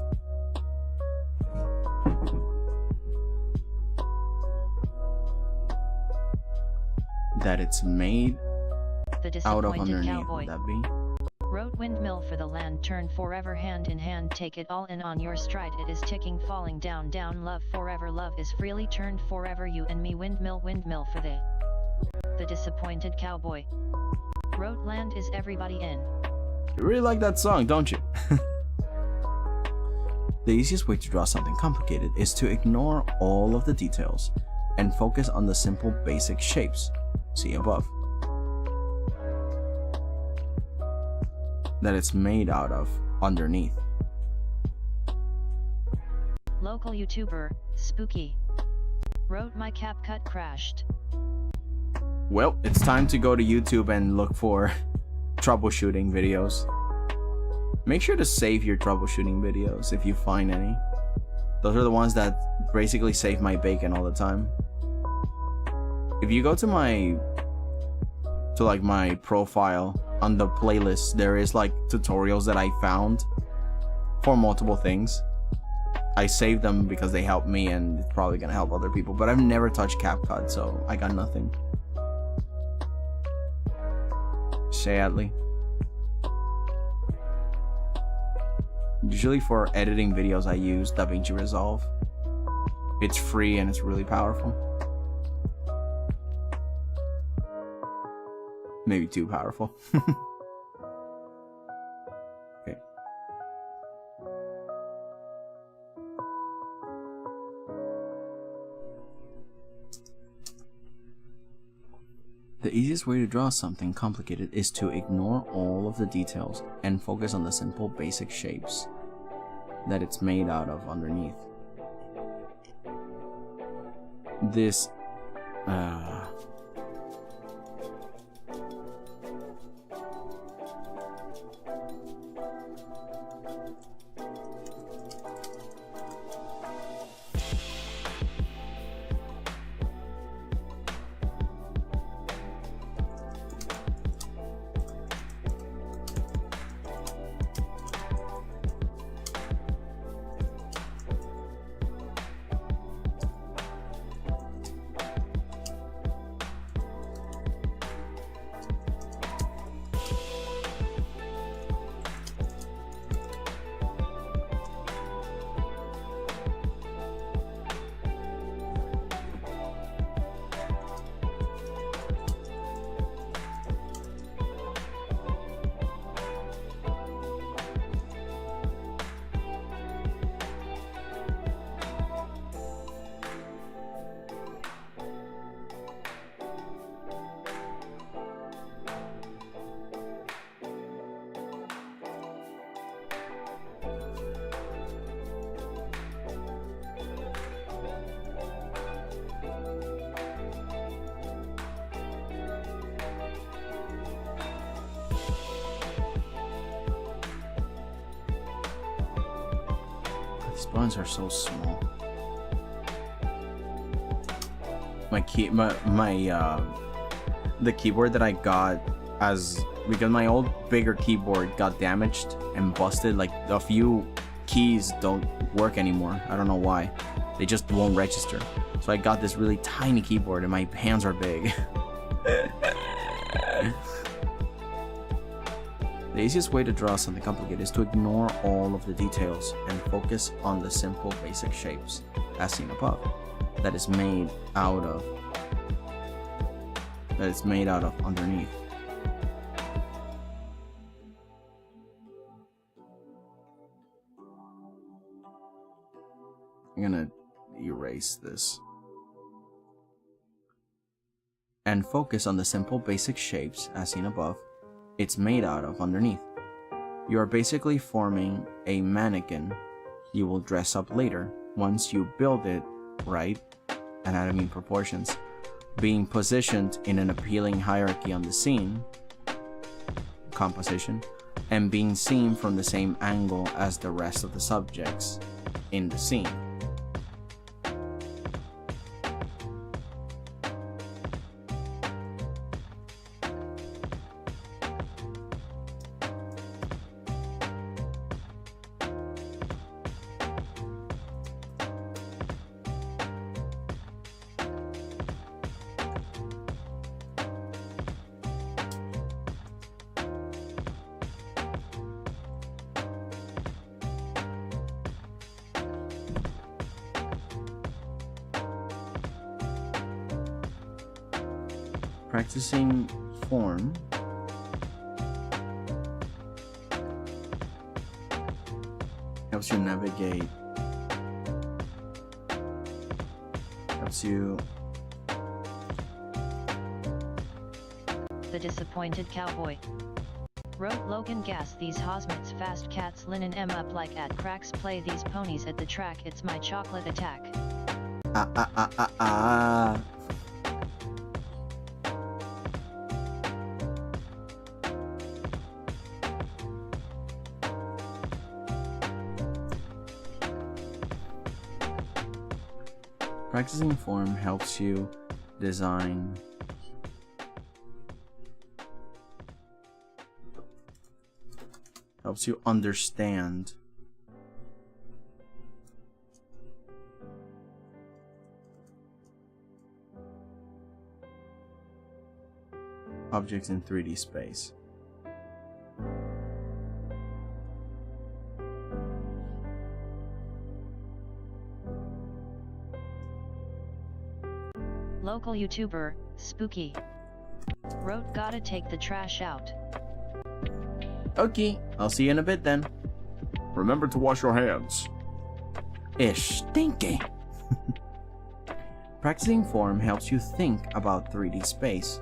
That it's made The out of Disappointed underneath. Cowboy Would that be? wrote, "Windmill for the land, turn forever, hand in hand, take it all in on your stride, it is ticking, falling down, down, love forever, love is freely turned forever, you and me, windmill, windmill for the." The Disappointed Cowboy wrote, "Land is everybody in." You really like that song, don't you? The easiest way to draw something complicated is to ignore all of the details and focus on the simple basic shapes. See above. That it's made out of underneath. Local YouTuber, Spooky, wrote, "My CapCut crashed." Well, it's time to go to YouTube and look for troubleshooting videos. Make sure to save your troubleshooting videos if you find any. Those are the ones that basically save my bacon all the time. If you go to my to like my profile on the playlist, there is like tutorials that I found for multiple things. I saved them because they helped me and it's probably gonna help other people, but I've never touched CapCut, so I got nothing. Sadly. Usually for editing videos I use DaVinci Resolve. It's free and it's really powerful. Maybe too powerful. Okay. The easiest way to draw something complicated is to ignore all of the details and focus on the simple basic shapes that it's made out of underneath. This these buttons are so small. The keyboard that I got because my old bigger keyboard got damaged and busted. Like a few keys don't work anymore. I don't know why. They just won't register. So I got this really tiny keyboard and my hands are big. The easiest way to draw something complicated is to ignore all of the details and focus on the simple basic shapes, as seen above, that is made out of underneath. I'm gonna erase this. And focus on the simple basic shapes, as seen above, it's made out of underneath. You are basically forming a mannequin you will dress up later once you build it right, anatomy and proportions, being positioned in an appealing hierarchy on the scene, composition, and being seen from the same angle as the rest of the subjects in the scene. Practicing form helps you navigate, helps you. The Disappointed Cowboy. Wrote Logan Gas, these hosmets fast cats linen em up like at cracks, play these ponies at the track, it's my chocolate attack. Practicing form helps you design helps you understand objects in 3D space. Local YouTuber, Spooky, wrote, "Gotta take the trash out." Okay, I'll see you in a bit then. Remember to wash your hands. Ish, stinky. Practicing form helps you think about 3D space.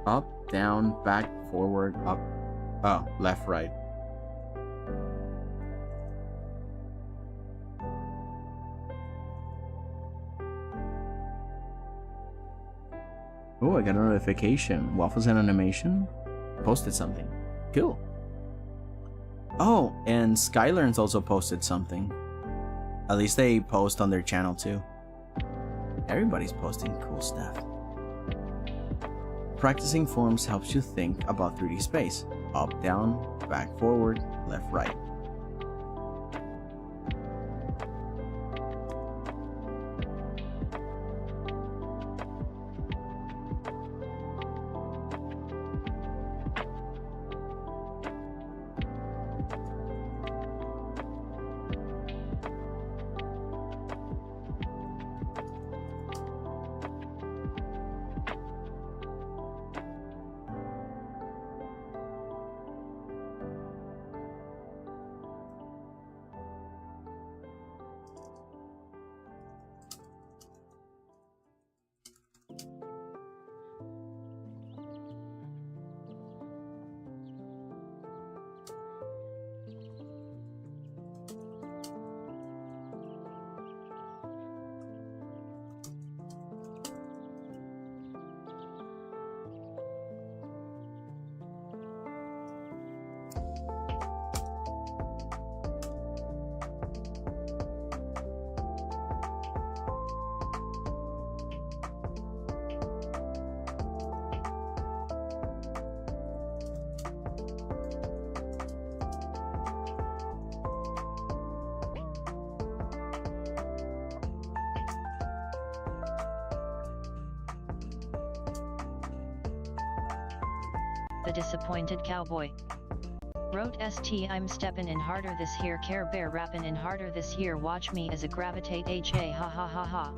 Up, down, back, forward, up. Oh, left, right. Oh, I got a notification. Waffles and Animation posted something. Cool. Oh, and Skylearn's also posted something. At least they post on their channel too. Everybody's posting cool stuff. Practicing forms helps you think about 3D space. Up, down, back, forward, left, right. The Disappointed Cowboy wrote, "I'm steppin' in harder this year, Care Bear rappin' in harder this year, watch me as I gravitate, ha ha ha ha."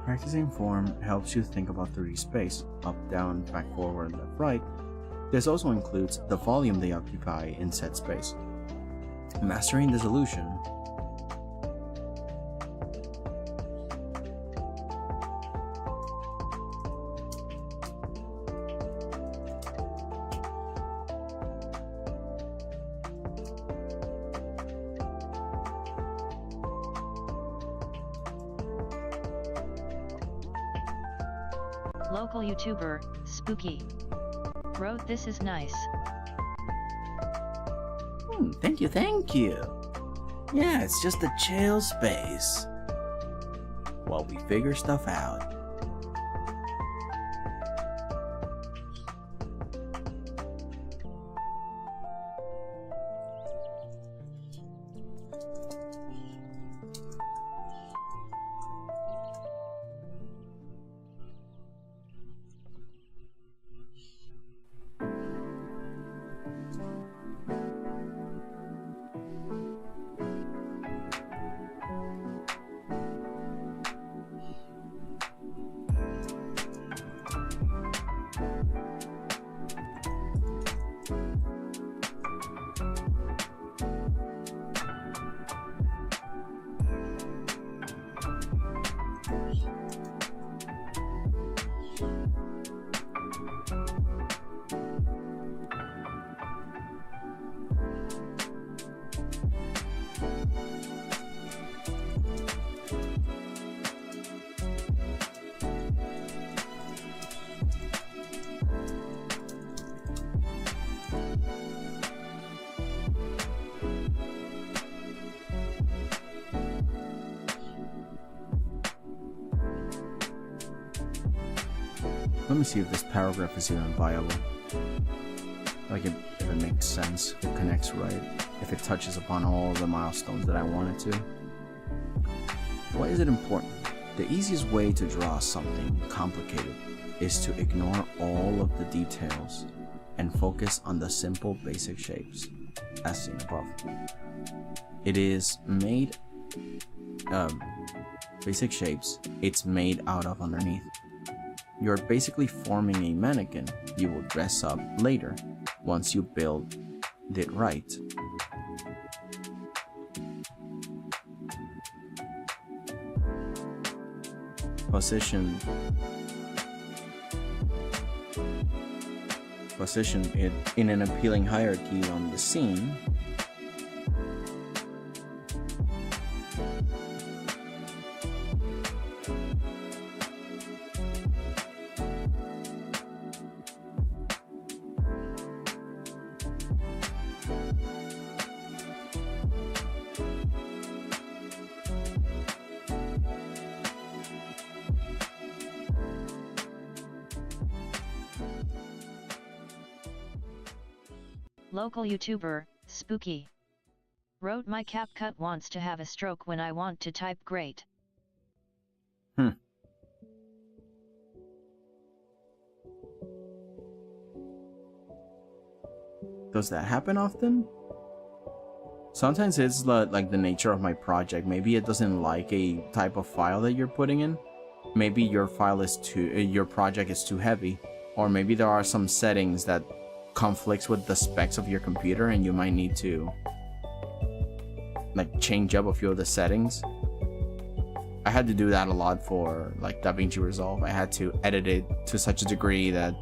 Practicing form helps you think about 3D space. Up, down, back, forward, left, right. This also includes the volume they occupy in said space. Mastering this illusion Local YouTuber, Spooky, wrote, "This is nice." Thank you, thank you. Yeah, it's just a chill space while we figure stuff out. Let me see if this paragraph is even viable. Like if it makes sense, if it connects right, if it touches upon all the milestones that I want it to. Why is it important? The easiest way to draw something complicated is to ignore all of the details and focus on the simple basic shapes, as seen above. It is made basic shapes, it's made out of underneath. You're basically forming a mannequin you will dress up later once you build it right. Position it in an appealing hierarchy on the scene. Local YouTuber, Spooky. Wrote my CapCut wants to have a stroke when I want to type great. Does that happen often? Sometimes it's like the nature of my project. Maybe it doesn't like a type of file that you're putting in. Maybe your file is your project is too heavy, or maybe there are some settings that conflicts with the specs of your computer and you might need to like change up a few of the settings. I had to do that a lot for like DaVinci Resolve. I had to edit it to such a degree that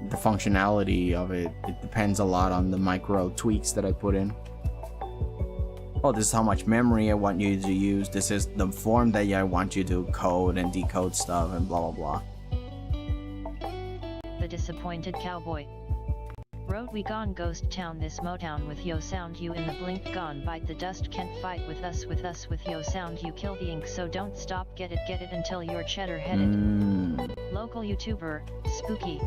the functionality of it depends a lot on the micro tweaks that I put in. Oh, this is how much memory I want you to use. This is the form that I want you to code and decode stuff and blah blah blah. The Disappointed Cowboy. Wrote we gone ghost town this Motown with yo sound you in the blink gone bite the dust can't fight with us with yo sound you kill the ink so don't stop get it until you're cheddar headed. Local YouTuber, Spooky.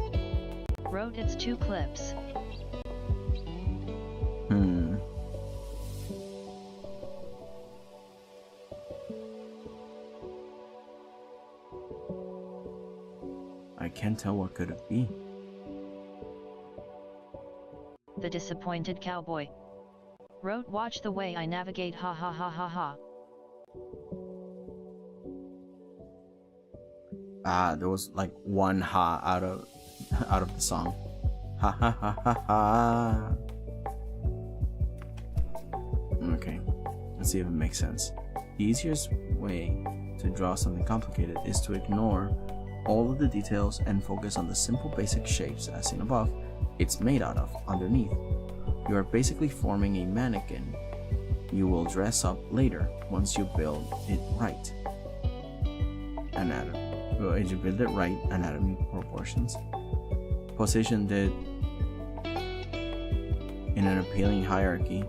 Wrote it's 2 clips. I can't tell what could it be. The Disappointed Cowboy. Wrote watch the way I navigate ha ha ha ha ha. There was like one ha out of the song. Ha ha ha ha ha. Okay, let's see if it makes sense. The easiest way to draw something complicated is to ignore all of the details and focus on the simple basic shapes as seen above. It's made out of underneath. You are basically forming a mannequin you will dress up later once you build it right. As you build it right, anatomy, proportions. Positioned it in an appealing hierarchy.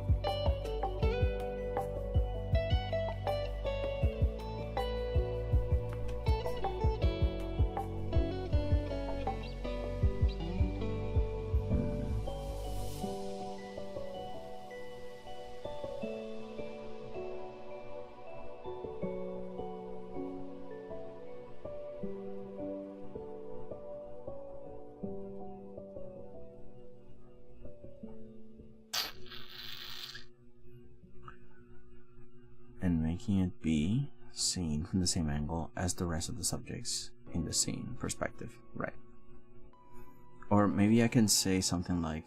And making it be seen from the same angle as the rest of the subjects in the scene perspective, right? Or maybe I can say something like,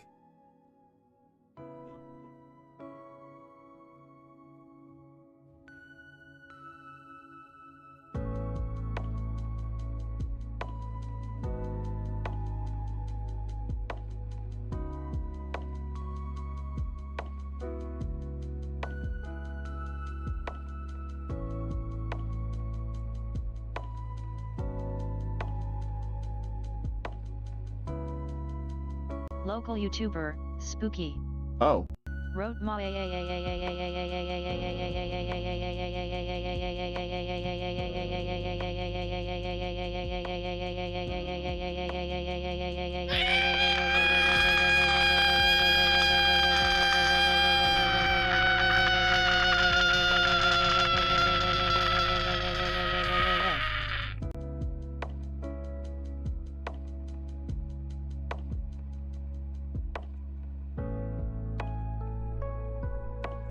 Local YouTuber, Spooky. oh, Wrote ma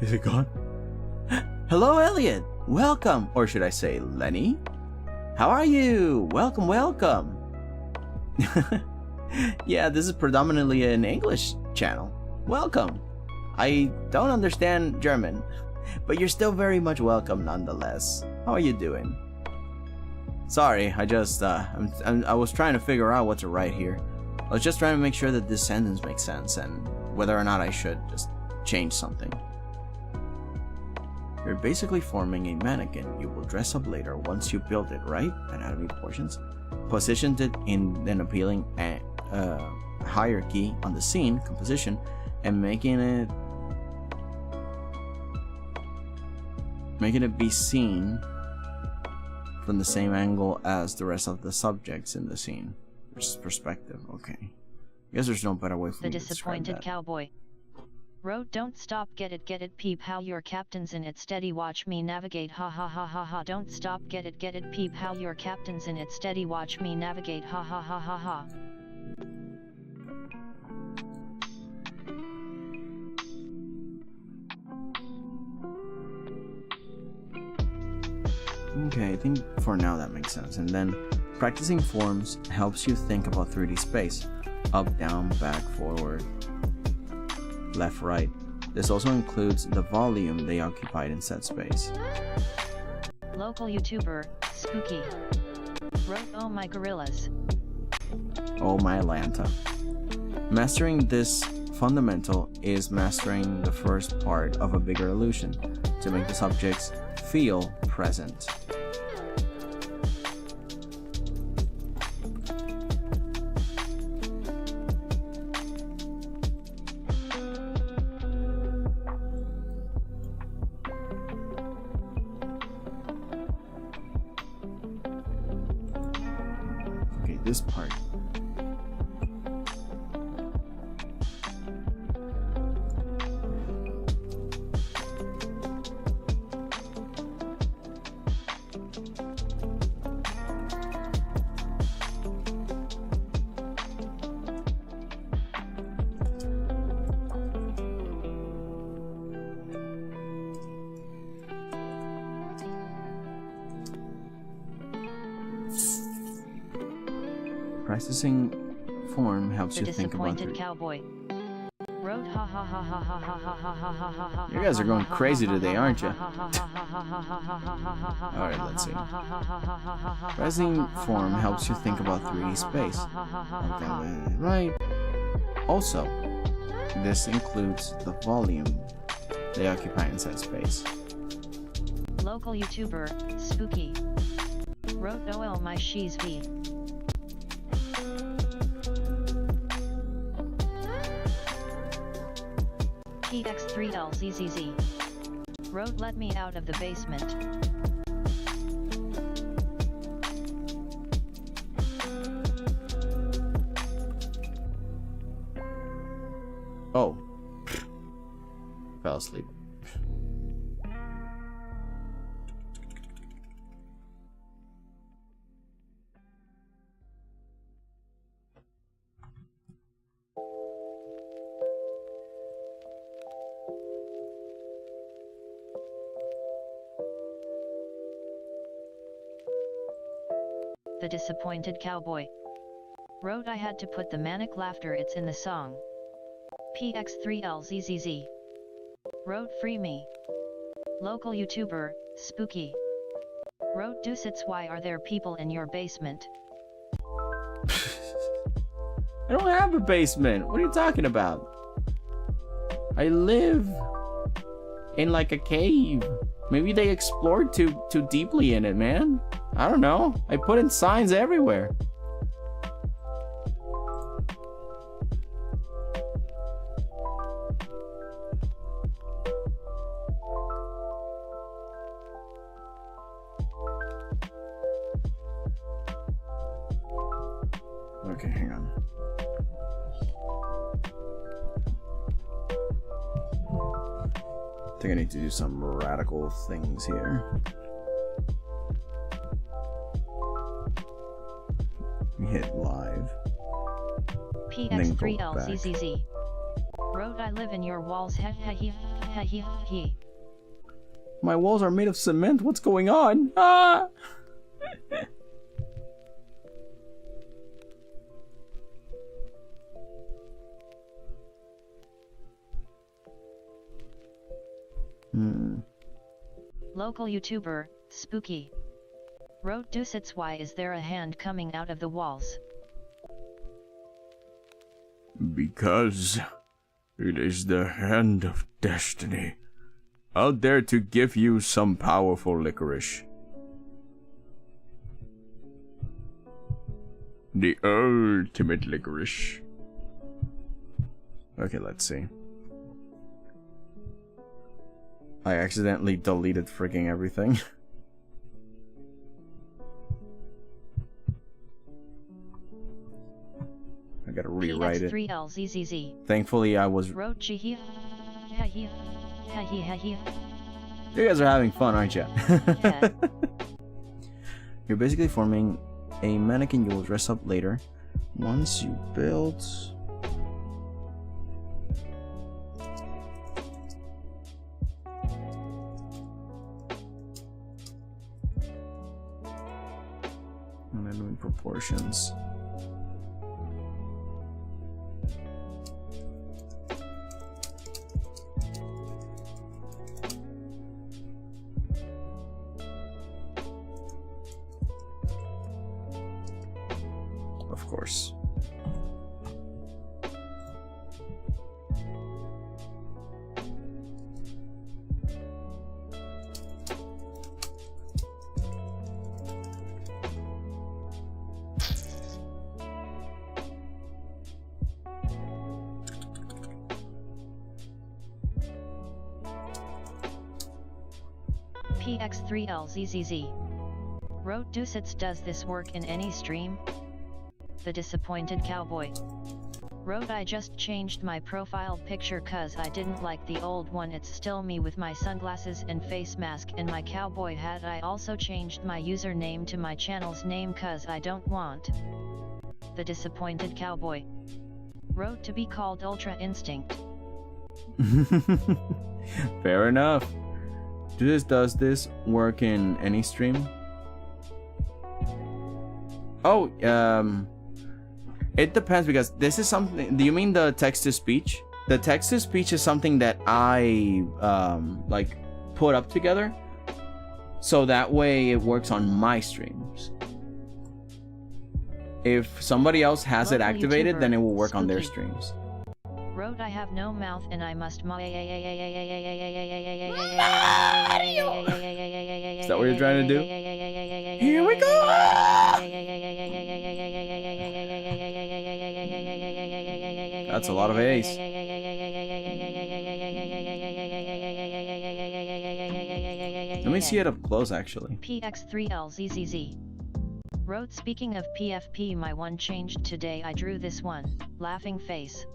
Is it gone? Hello, Elliot. Welcome. Or should I say Lenny? How are you? Welcome, welcome. Yeah, this is predominantly an English channel. Welcome. I don't understand German, but you're still very much welcome nonetheless. How are you doing? Sorry, I just, I was trying to figure out what to write here. I was just trying to make sure that this sentence makes sense and whether or not I should just change something. You're basically forming a mannequin you will dress up later once you build it, right? Anatomy proportions. Positioned it in an appealing hierarchy on the scene, composition, and making it be seen from the same angle as the rest of the subjects in the scene. Perspective, okay. I guess there's no better way for me to describe that. The disappointed cowboy. Wrote, don't stop, get it, peep how your captain's in it, steady watch me navigate, ha ha ha ha ha, don't stop, get it, peep how your captain's in it, steady watch me navigate, ha ha ha ha ha. Okay, I think for now that makes sense. And then practicing forms helps you think about 3D space. Up, down, back, forward, left, right. This also includes the volume they occupied in set space. Local YouTuber, Spooky. Wrote, oh my gorillas. Oh my Atlanta. Mastering this fundamental is mastering the first part of a bigger illusion to make the subjects feel present. Okay, this part. Practicing form helps you think about The disappointed cowboy. Wrote, ha ha ha ha ha ha ha ha ha ha ha. You guys are going crazy today, aren't you? Alright, let's see. Pressing form helps you think about 3D space. Okay, right. Also, this includes the volume they occupy inside space. Local YouTuber, Spooky. Wrote, oh my 𝐒𝐫𝐢𝐭𝐢𝐧𝐠. 𝐒𝐜𝐫𝐢𝐴𝐻3LZZZ. Wrote, let me out of the basement. Oh. Fell asleep. The disappointed cowboy. Wrote, I had to put the manic laughter, it's in the song. 𝐒𝐜𝐫𝐢𝐴𝐻3LZZZ. Wrote, free me. Local YouTuber, Spooky. Wrote, Deucets, why are there people in your basement? I don't have a basement. What are you talking about? I live in like a cave. Maybe they explored too deeply in it, man. I don't know. I put in signs everywhere. Okay, hang on. I think I need to do some radical things here. Hit live. 𝐒𝐜𝐫𝐢𝐴𝐻3LZZZ. Wrote, I live in your walls. 𝐒𝐫𝐢𝐭𝐢𝐧�. My walls are made of cement. What's going on? Ah! Local YouTuber, Spooky, wrote 𝐒𝐫𝐢𝐭𝐢𝐧�. Why is there a hand coming out of the walls? Because it is the hand of destiny out there to give you some powerful licorice. The ultimate licorice. Okay, let's see. I accidentally deleted freaking everything. I gotta rewrite it. 𝐒𝐫𝐢𝐭𝐢𝐧�. Thankfully, I was. Wrote 𝐒𝐫𝐢𝐭𝐢𝐧�. You guys are having fun, aren't you? Yeah. You're basically forming a mannequin you will dress up later. Once you build. And then doing proportions. Of course. PX3LZZZ. Wrote 𝐒𝐫𝐢𝐧�. Does this work in any stream? The disappointed cowboy. Wrote I just changed my profile picture cause I didn't like the old one. It's still me with my sunglasses and face mask and my cowboy hat. I also changed my username to my channel's name cause I don't want the disappointed cowboy. Wrote to be called Ultra Instinct. Fair enough. Does this work in any stream? Oh, it depends because this is something. Do you mean the text to speech? The text to speech is something that I like put up together, so that way it works on my streams. If somebody else has it Local activated, YouTuber, then it will work on their Spooky. streams. Wrote I have no mouth and I must. Is that what you're trying to do? Here we go! That's a lot of A's. Let me see it up close, actually. PX3LZZZ. Wrote speaking of PFP, my one changed today. I drew this one, laughing face.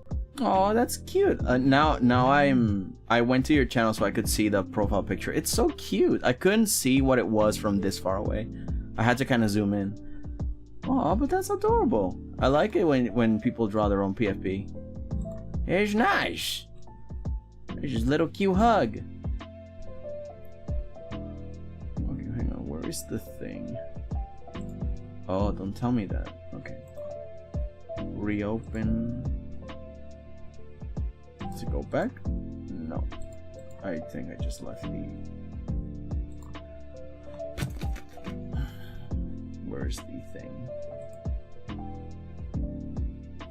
Oh, that's cute. Now I went to your channel so I could see the profile picture. It's so cute. I couldn't see what it was from this far away. I had to kind of zoom in. Oh, but that's adorable. I like it when people draw their own PFP. It's nice. There's just little cute hug. Okay, hang on. Where is the thing? Oh, don't tell me that. Okay. Reopen. Does it go back? No. I think I just left the... Where's the thing?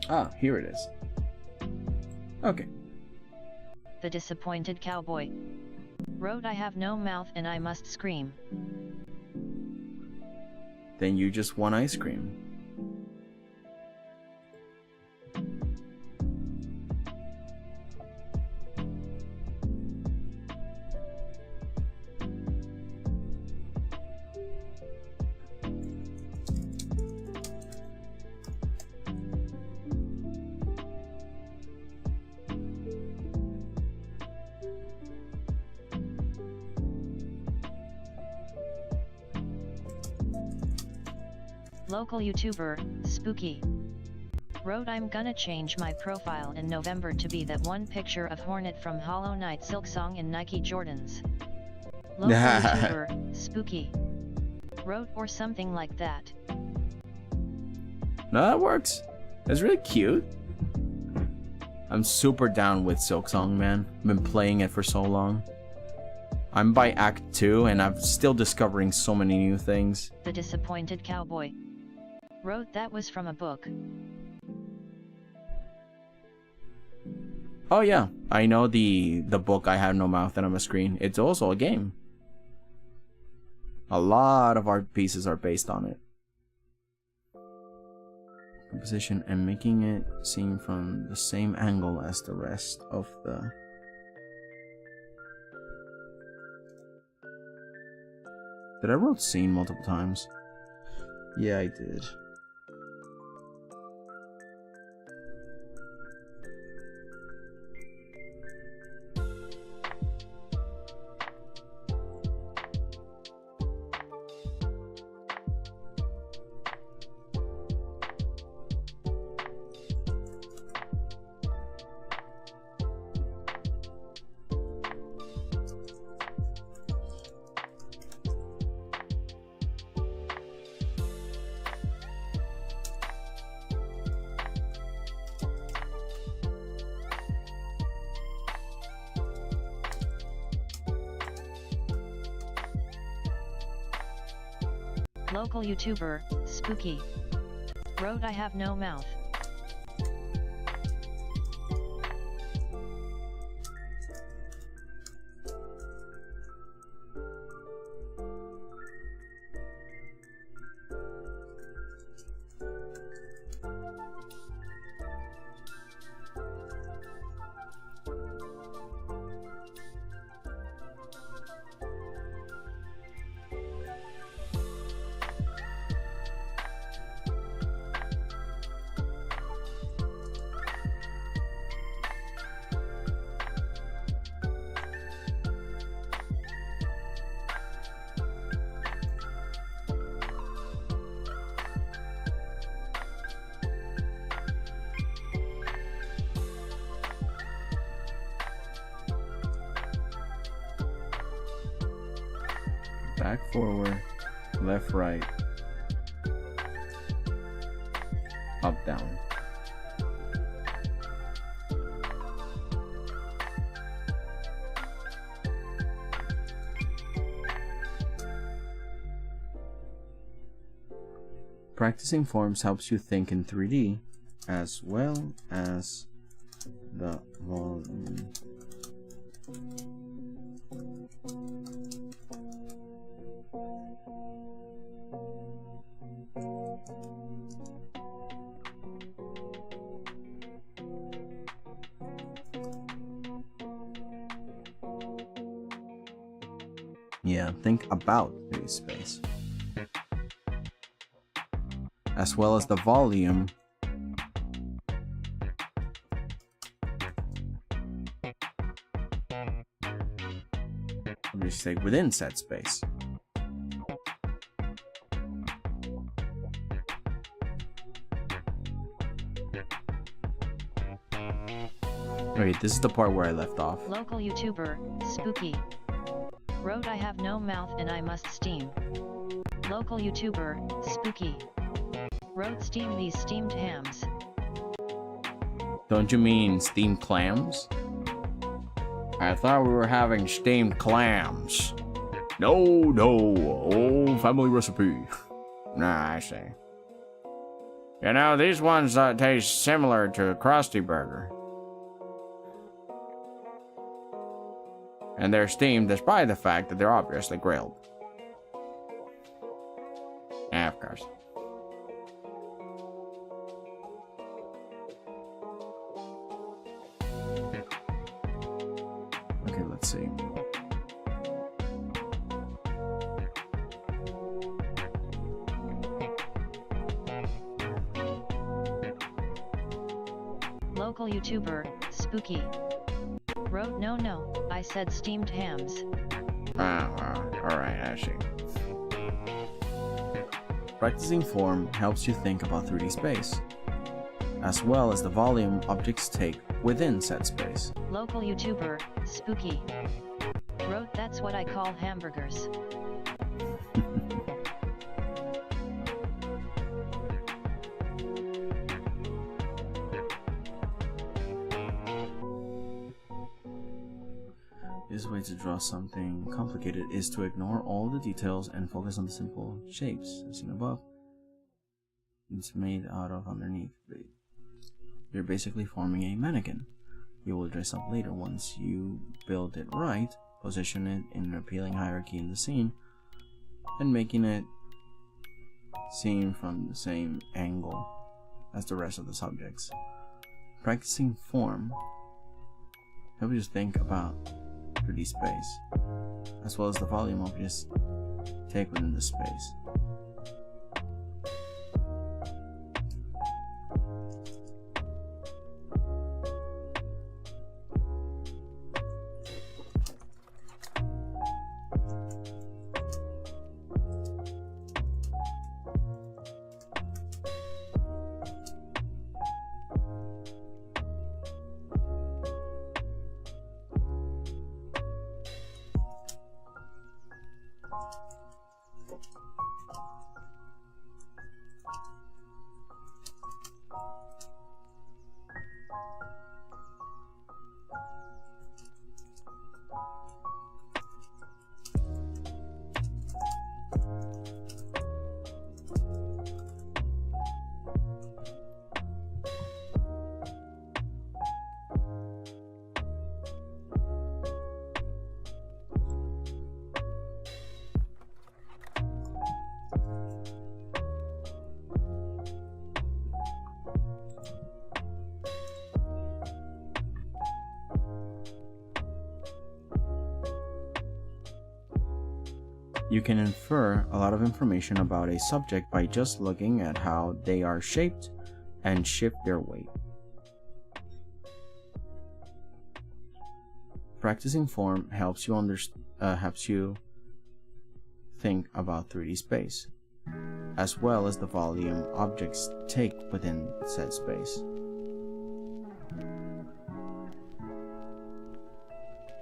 Ah, here it is. Okay. The disappointed cowboy. Wrote I have no mouth and I must scream. Then you just want ice cream. Local YouTuber, Spooky. Wrote, I'm gonna change my profile in November to be that one picture of Hornet from Hollow Knight Silksong and Nike Jordans. Local YouTuber, Spooky. Wrote, or something like that. No, that works. That's really cute. I'm super down with Silksong, man. I've been playing it for so long. I'm by Act 2 and I'm still discovering so many new things. The Disappointed Cowboy. Wrote, that was from a book. Oh yeah, I know the book I Have No Mouth and I'm a Screen. It's also a game. A lot of art pieces are based on it. Composition and making it seem from the same angle as the rest of the... Did I wrote scene multiple times? Yeah, I did. Local YouTuber, Spooky. Wrote, I have no mouth. Back, forward, left, right, up, down. Practicing forms helps you think in 3D as well as the volume. Yeah, think about 3D space. As well as the volume. Let me say within said space. Wait, this is the part where I left off. Local YouTuber, Spooky. Wrote, I have no mouth and I must steam. Local YouTuber, Spooky. Wrote, steam these steamed hams. Don't you mean steamed clams? I thought we were having steamed clams. No, old family recipe. Nah, I see. You know, these ones taste similar to a Krusty Burger. And they're steamed despite the fact that they're obviously grilled. Yeah, of course. Okay, let's see. Local YouTuber, Spooky. Wrote, no, I said steamed hams. Alright, I see. Practicing form helps you think about 3D space, as well as the volume objects take within said space. Local YouTuber, Spooky, wrote, "That's what I call hamburgers." This way to draw something complicated is to ignore all the details and focus on the simple shapes, as seen above. It's made out of underneath. You're basically forming a mannequin. You will dress up later once you build it right, position it in an appealing hierarchy in the scene, and making it seen from the same angle as the rest of the subjects. Practicing form helps you think about 3D space, as well as the volume objects take within the space. You can infer a lot of information about a subject by just looking at how they are shaped and shift their weight. Practicing form helps you think about 3D space, as well as the volume objects take within said space.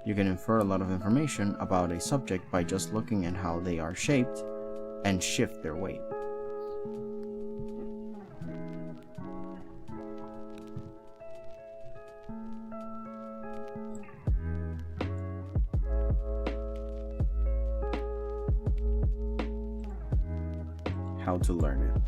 You can infer a lot of information about a subject by just looking at how they are shaped and shift their weight. How to learn it.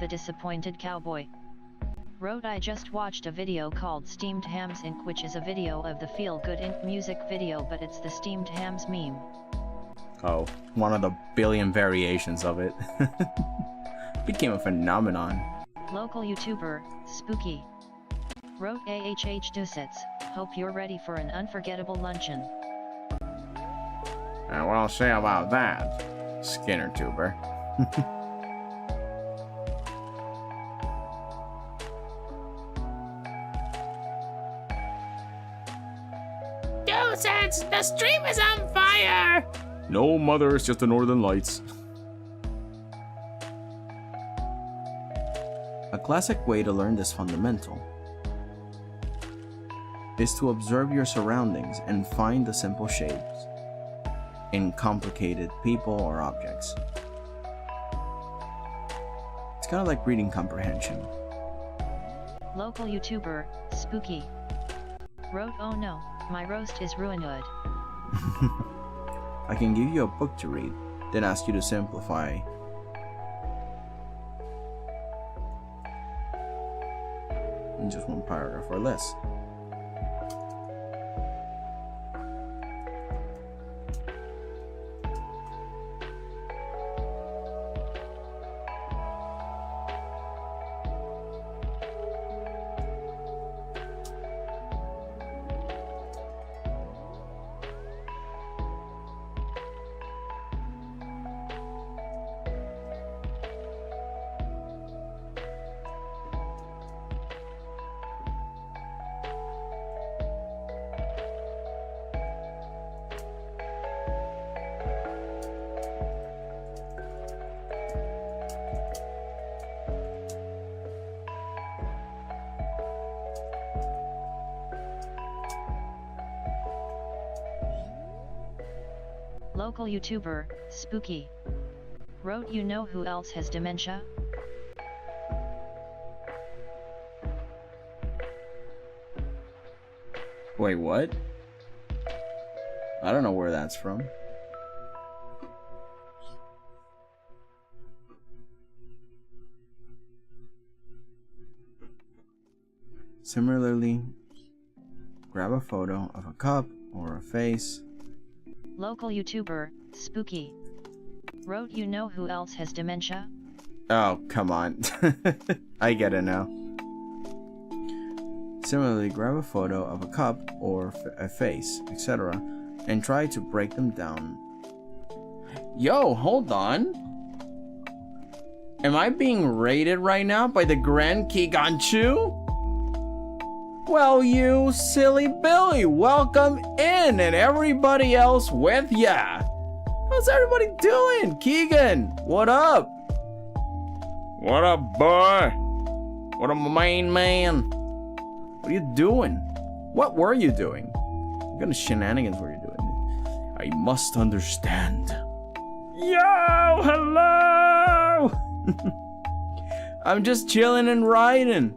The Disappointed Cowboy wrote, "I just watched a video called Steamed Hams Inc., which is a video of the Feel Good Inc. music video, but it's the steamed hams meme." Oh, one of the billion variations of it. Became a phenomenon. Local YouTuber, Spooky, wrote, "𝐻𝐻𝐻𝐿, hope you're ready for an unforgettable luncheon." And we'll see about that, Skinner Tuber. Docents, the stream is on fire! No, mother, it's just the Northern Lights. A classic way to learn this fundamental is to observe your surroundings and find the simple shapes in complicated people or objects. It's kind of like reading comprehension. Local YouTuber, Spooky, wrote, "Oh no, my roast is ruined." I can give you a book to read, then ask you to simplify in just one paragraph or less. Local YouTuber, Spooky, wrote, "You know who else has dementia?" Wait, what? I don't know where that's from. Similarly, grab a photo of a cup or a face. Local YouTuber, Spooky, wrote, "You know who else has dementia?" Oh, come on. I get it now. Similarly, grab a photo of a cup or a face, etc., and try to break them down. Yo, hold on. Am I being raided right now by the Grand Kiganchu? Well, you silly Billy, welcome in, and everybody else with ya. How's everybody doing? Keegan, what up? What up, boy? What a main man. What are you doing? What were you doing? What kind of shenanigans were you doing? I must understand. Yo, hello! I'm just chilling and riding.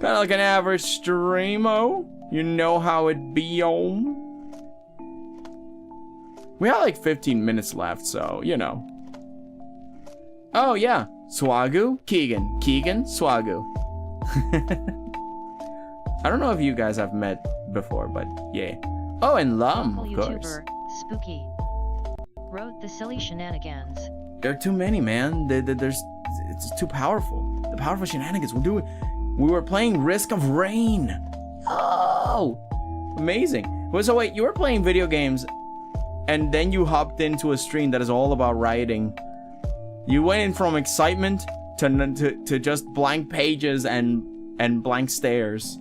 Kind of like an average streamo. You know how it be on. We have like 15 minutes left, so, you know. Oh, yeah. Swagu, Keegan. Keegan, Swagu. I don't know if you guys have met before, but yeah. Oh, and Lum, Local of course. YouTuber, Spooky, wrote, "The silly shenanigans." There are too many, man. It's too powerful. The powerful shenanigans. We were playing Risk of Rain. Oh, amazing. Well, so wait, you were playing video games, and then you hopped into a stream that is all about writing. You went in from excitement to just blank pages and blank stares.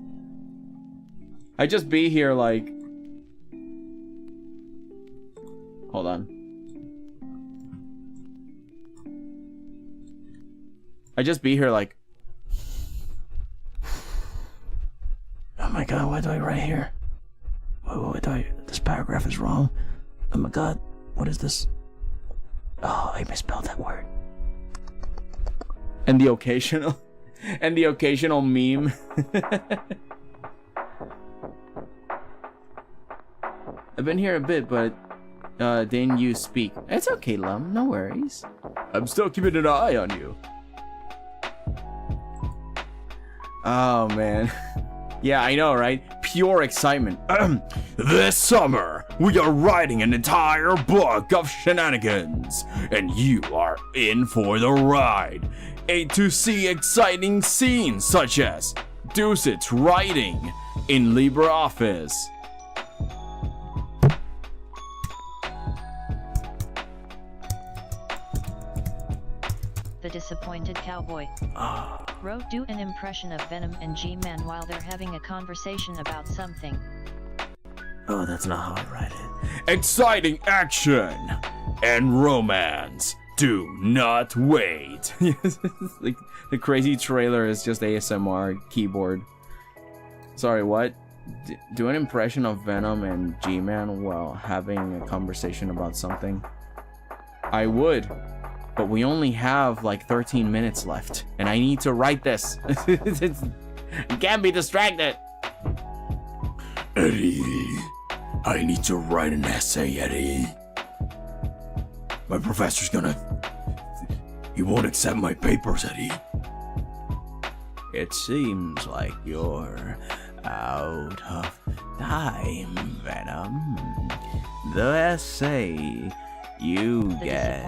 I just be here like, hold on. I just be here like, oh my god, what do I write here? What do I, this paragraph is wrong. Oh my god, what is this? Oh, I misspelled that word. And the occasional meme. I've been here a bit, but didn't you speak? It's okay, Lum, no worries. I'm still keeping an eye on you. Oh man. Yeah, I know, right? Pure excitement. This summer, we are writing an entire book of shenanigans, and you are in for the ride. A to see exciting scenes such as Docents writing in LibreOffice. disappointed cowboy. Wrote do an impression of Venom and G-Man while they're having a conversation about something. Oh, that's not how I write it. Exciting action and romance. Do not wait. Like, the crazy trailer is just ASMR keyboard. Sorry, what? Do an impression of Venom and G-Man while having a conversation about something? I would, but we only have like 13 minutes left, and I need to write this. You can't be distracted. Eddie, I need to write an essay, Eddie. My professor's he won't accept my papers, Eddie. It seems like you're out of time, Venom. The essay you get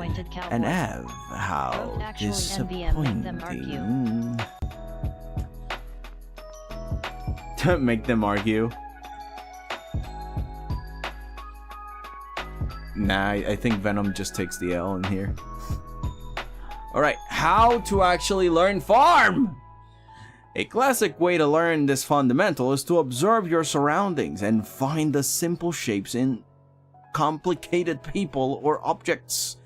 an F. How disappointing. To make them argue. Nah, I think Venom just takes the L in here. Alright, how to actually learn farm! A classic way to learn this fundamental is to observe your surroundings and find the simple shapes in complicated people or objects.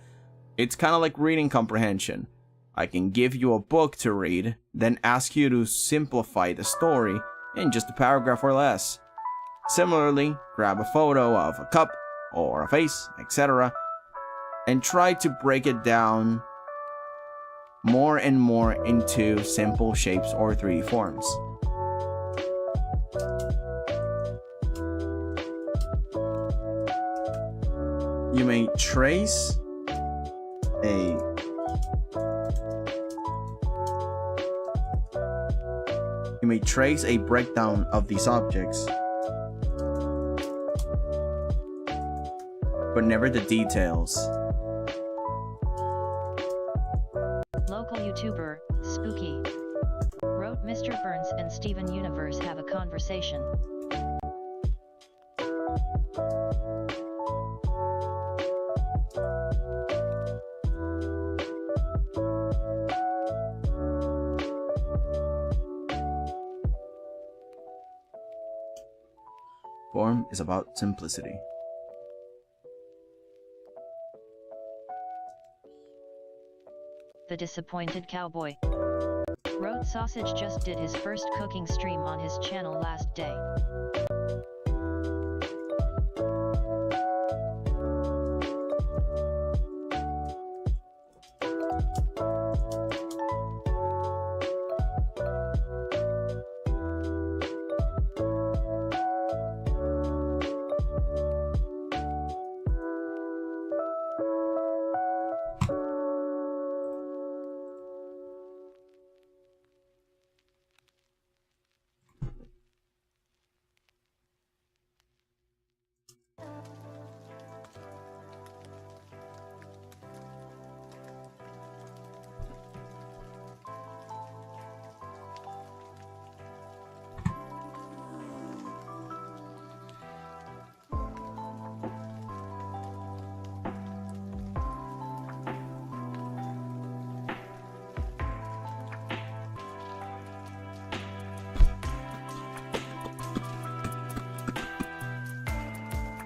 It's kind of like reading comprehension. I can give you a book to read, then ask you to simplify the story in just a paragraph or less. Similarly, grab a photo of a cup or a face, etc., and try to break it down more and more into simple shapes or 3D forms. You may trace a breakdown of these objects, but never the details. Local YouTuber, Spooky, wrote Mr. Burns and Steven Universe have a conversation. Form is about simplicity. The disappointed cowboy wrote Sausage just did his first cooking stream on his channel last day.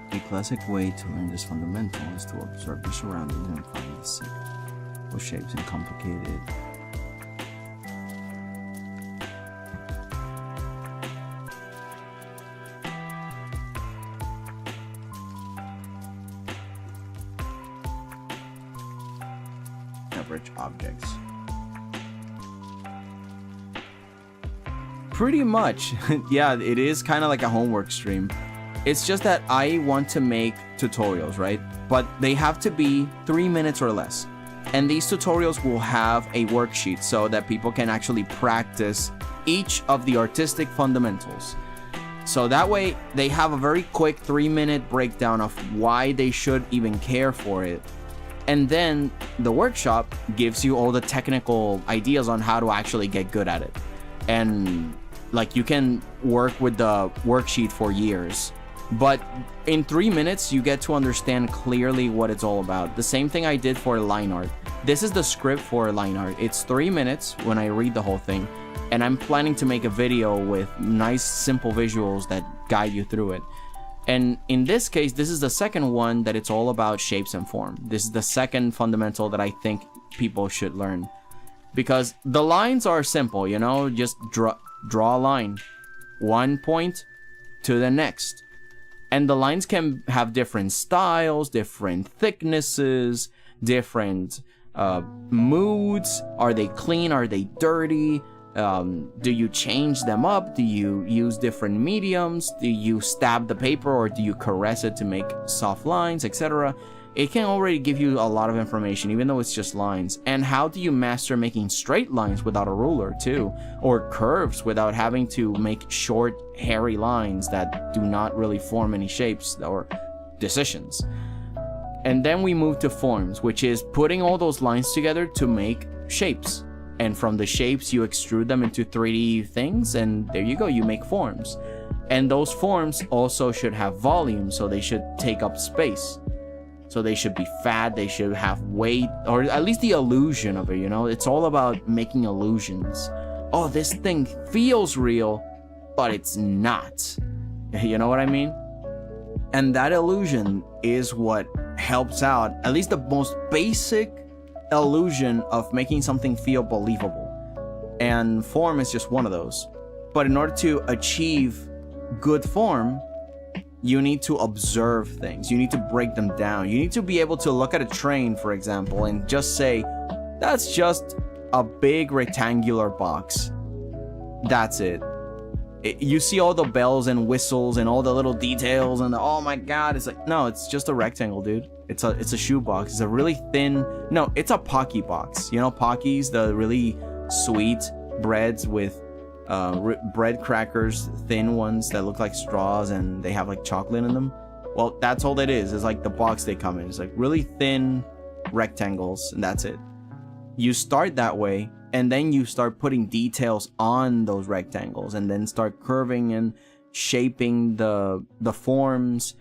A classic way to learn this fundamental is to observe your surroundings and find the simple shapes in complicated average objects. Pretty much. Yeah, it is kind of like a homework stream. It's just that I want to make tutorials, right? But they have to be 3 minutes or less. And these tutorials will have a worksheet so that people can actually practice each of the artistic fundamentals. So that way they have a very quick 3-minute breakdown of why they should even care for it. And then the workshop gives you all the technical ideas on how to actually get good at it. And like, you can work with the worksheet for years But in 3 minutes, you get to understand clearly what it's all about. The same thing I did for line art. This is the script for line art. It's 3 minutes when I read the whole thing. And I'm planning to make a video with nice, simple visuals that guide you through it. And in this case, this is the second one that it's all about shapes and form. This is the second fundamental that I think people should learn. Because the lines are simple, you know, just draw a line. One point to the next. And the lines can have different styles, different thicknesses, different moods. Are they clean? Are they dirty? Do you change them up? Do you use different mediums? Do you stab the paper or do you caress it to make soft lines, etc.? It can already give you a lot of information, even though it's just lines. And how do you master making straight lines without a ruler too? Or curves without having to make short, hairy lines that do not really form any shapes or decisions? And then we move to forms, which is putting all those lines together to make shapes. And from the shapes, you extrude them into 3D things, and there you go, you make forms. And those forms also should have volume, so they should take up space. So they should be fat, they should have weight, or at least the illusion of it, you know? It's all about making illusions. Oh, this thing feels real, but it's not. You know what I mean? And that illusion is what helps out, at least the most basic illusion of making something feel believable. And form is just one of those. But in order to achieve good form, you need to observe things. You need to break them down. You need to be able to look at a train, for example, and just say, that's just a big rectangular box. That's it. You see all the bells and whistles and all the little details and oh my god, it's like, no, it's just a rectangle, dude. It's a shoe box. It's a really thin, no, it's a Pocky box. You know Pockies, the really sweet breads with bread crackers, thin ones that look like straws and they have like chocolate in them. Well, that's all it is. It's like the box they come in. It's like really thin rectangles and that's it. You start that way and then you start putting details on those rectangles and then start curving and shaping the forms,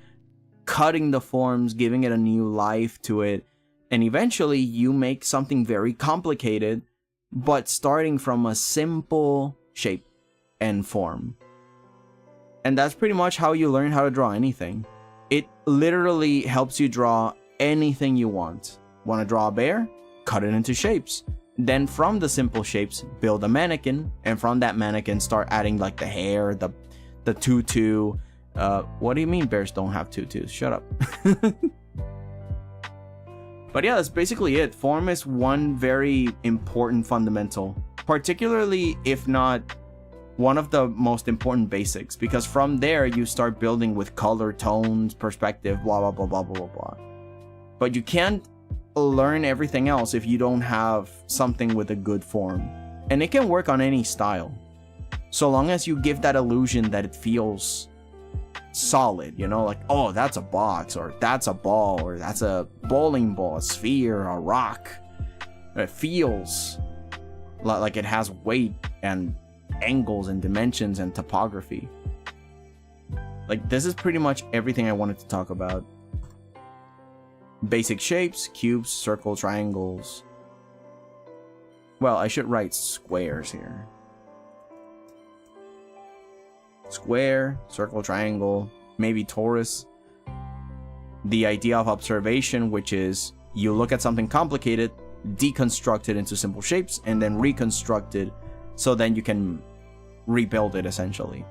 cutting the forms, giving it a new life to it. And eventually you make something very complicated, but starting from a simple shape and form. And that's pretty much how you learn how to draw anything. It literally helps you draw anything you want. Want to draw a bear? Cut it into shapes. Then from the simple shapes, build a mannequin, and from that mannequin start adding like the hair, the tutu. What do you mean bears don't have tutus? Shut up. But yeah, that's basically it. Form is one very important fundamental, particularly if not one of the most important basics, because from there you start building with color, tones, perspective, blah blah blah blah blah blah. But you can't learn everything else if you don't have something with a good form. And it can work on any style, so long as you give that illusion that it feels solid, you know, like, oh, that's a box, or that's a ball, or that's a bowling ball, a sphere, a rock. It feels like it has weight and angles and dimensions and topography. Like, this is pretty much everything I wanted to talk about. Basic shapes, cubes, circles, triangles. Well, I should write squares here. Square, circle, triangle, maybe torus. The idea of observation, which is you look at something complicated, deconstruct it into simple shapes, and then reconstruct it, so then you can rebuild it essentially.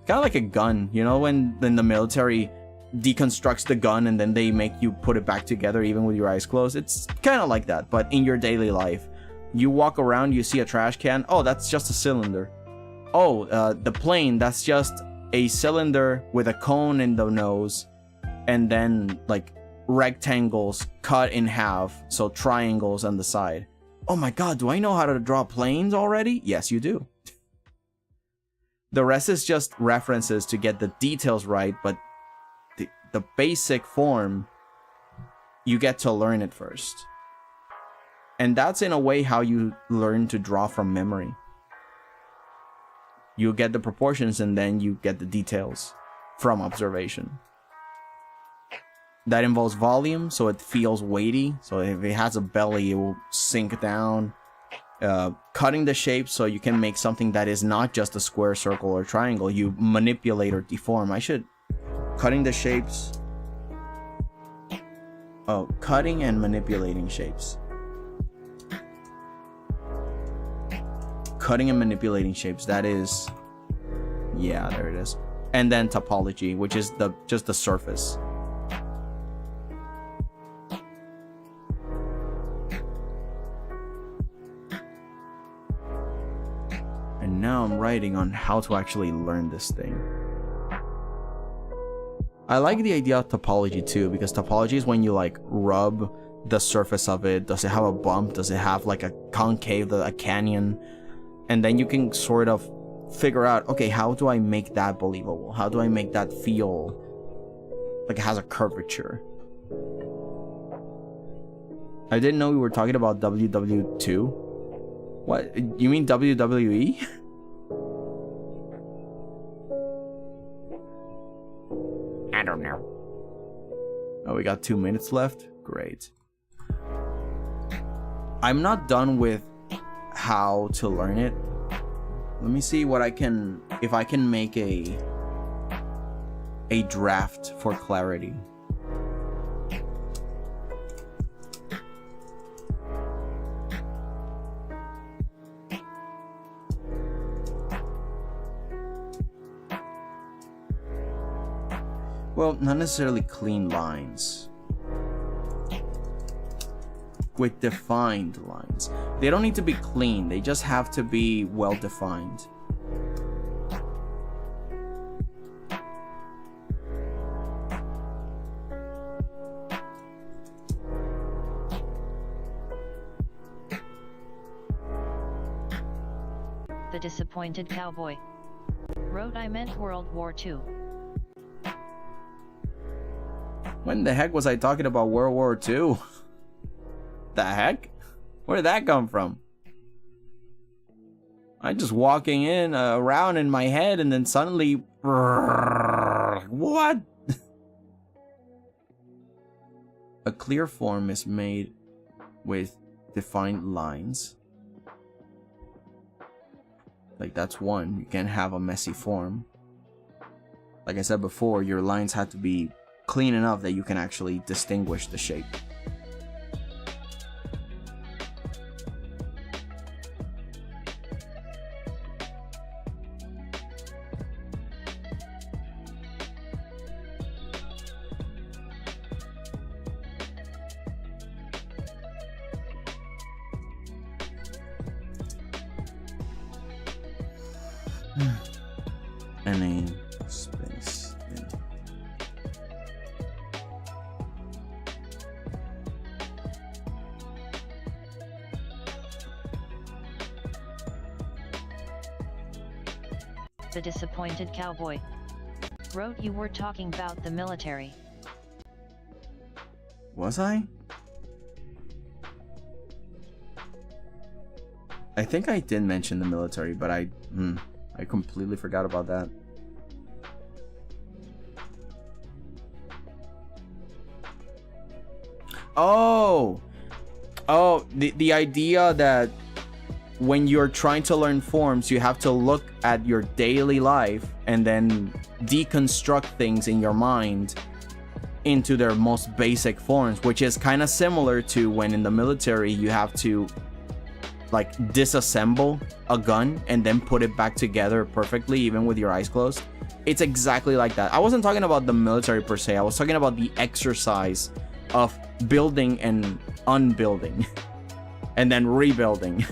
Kind of like a gun, you know, when in the military deconstructs the gun and then they make you put it back together even with your eyes closed. It's kind of like that, but in your daily life. You walk around, you see a trash can, oh, that's just a cylinder. Oh, the plane, that's just a cylinder with a cone in the nose, and then like rectangles cut in half, so triangles on the side. Oh my god, do I know how to draw planes already? Yes, you do. The rest is just references to get the details right, but the basic form, you get to learn it first. And that's in a way how you learn to draw from memory. You get the proportions and then you get the details. from observation. That involves volume, so it feels weighty. So if it has a belly, it will sink down. Cutting the shape so you can make something that is not just a square, circle, or triangle. You manipulate or deform. Cutting the shapes. Oh, cutting and manipulating shapes. Cutting and manipulating shapes. That is... Yeah, there it is. And then topology, which is just the surface. And now I'm writing on how to actually learn this thing. I like the idea of topology too, because topology is when you like rub the surface of it. Does it have a bump? Does it have like a concave, a canyon? And then you can sort of figure out, okay, how do I make that believable? How do I make that feel like it has a curvature? I didn't know we were talking about WW2. What? You mean WWE? I don't know. Oh, we got 2 minutes left? Great. I'm not done with how to learn it. Let me see what I can... If I can make a draft for clarity. Well, not necessarily clean lines. With defined lines. They don't need to be clean, they just have to be well defined. The Disappointed Cowboy wrote, I meant World War II. When the heck was I talking about World War II? The heck? Where did that come from? I'm just walking in around in my head and then suddenly... What? A clear form is made with defined lines. Like that's one. You can't have a messy form. Like I said before, your lines have to be clean enough that you can actually distinguish the shape. NA space. The Disappointed Cowboy wrote, you were talking about the military. Was I? I think I did mention the military, but I completely forgot about that. Oh, the idea that when you're trying to learn forms, you have to look at your daily life and then deconstruct things in your mind into their most basic forms, which is kind of similar to when in the military you have to like disassemble a gun and then put it back together perfectly, even with your eyes closed. It's exactly like that. I wasn't talking about the military per se. I was talking about the exercise of building and unbuilding and then rebuilding.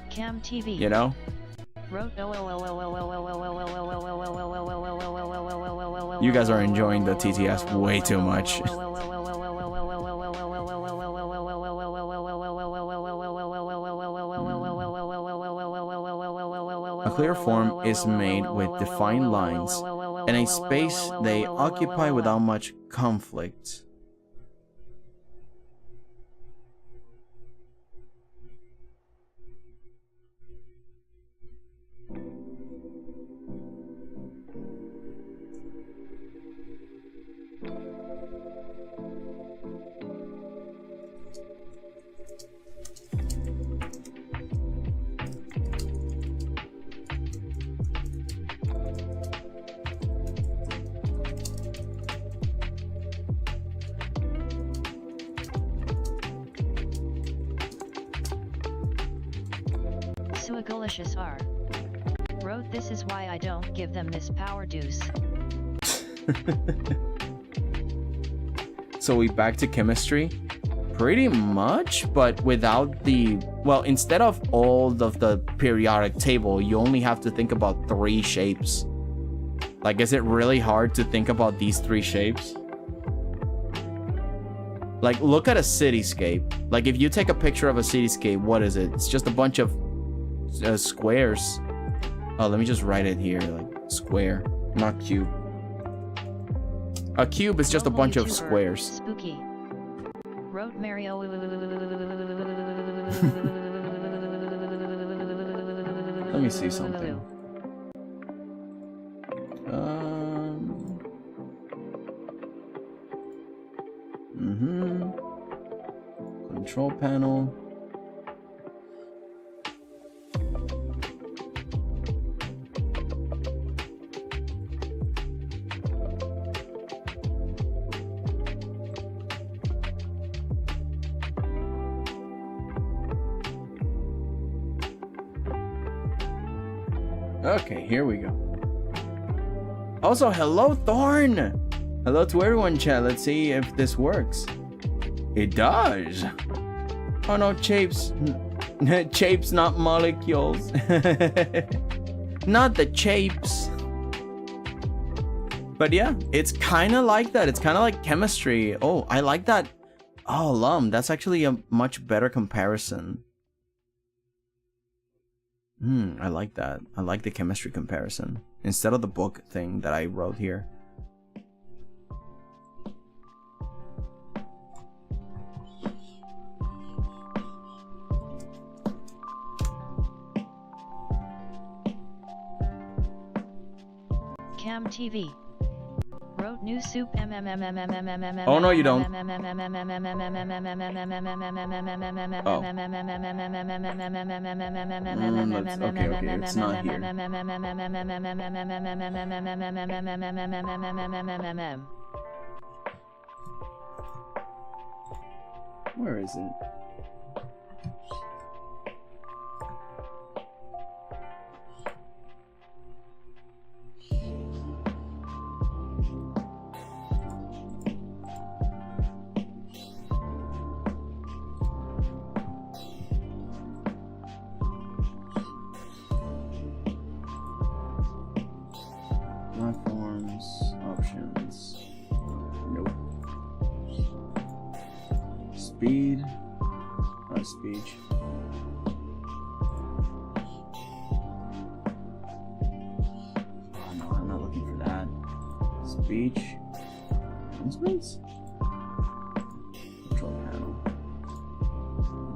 Cam TV, You know? wrote, You guys are enjoying the TTS way too much. A clear form is made with defined lines and a space they occupy without much conflict. 𝐒𝐫𝐢𝐭𝐢𝐧𝑠 wrote, this is why I don't give them this power deuce. So we back to chemistry? Pretty much, but without the... Well, instead of all of the periodic table, you only have to think about 3 shapes. Like, is it really hard to think about these 3 shapes? Like, look at a cityscape. Like, if you take a picture of a cityscape, what is it? It's just a bunch of squares. Oh, let me just write it here. Like, square, not cube. A cube is just a bunch of squares. Spooky. Wrote Mario. Let me see something. Control panel. Okay, here we go. Also, hello, Thorn! Hello to everyone, chat. Let's see if this works. It does! Oh no, shapes. Shapes, not molecules. Not the shapes. But yeah, it's kind of like that. It's kind of like chemistry. Oh, I like that. Oh, that's actually a much better comparison. I like that. I like the chemistry comparison instead of the book thing that I wrote here. Cam TV. Wrote new soup. Oh no, you don't. Oh. Okay, it's not here. Where is it? Platforms, options. Nope. Speed. Speech. Oh no, I'm not looking for that. Speech. Announcements? Control panel.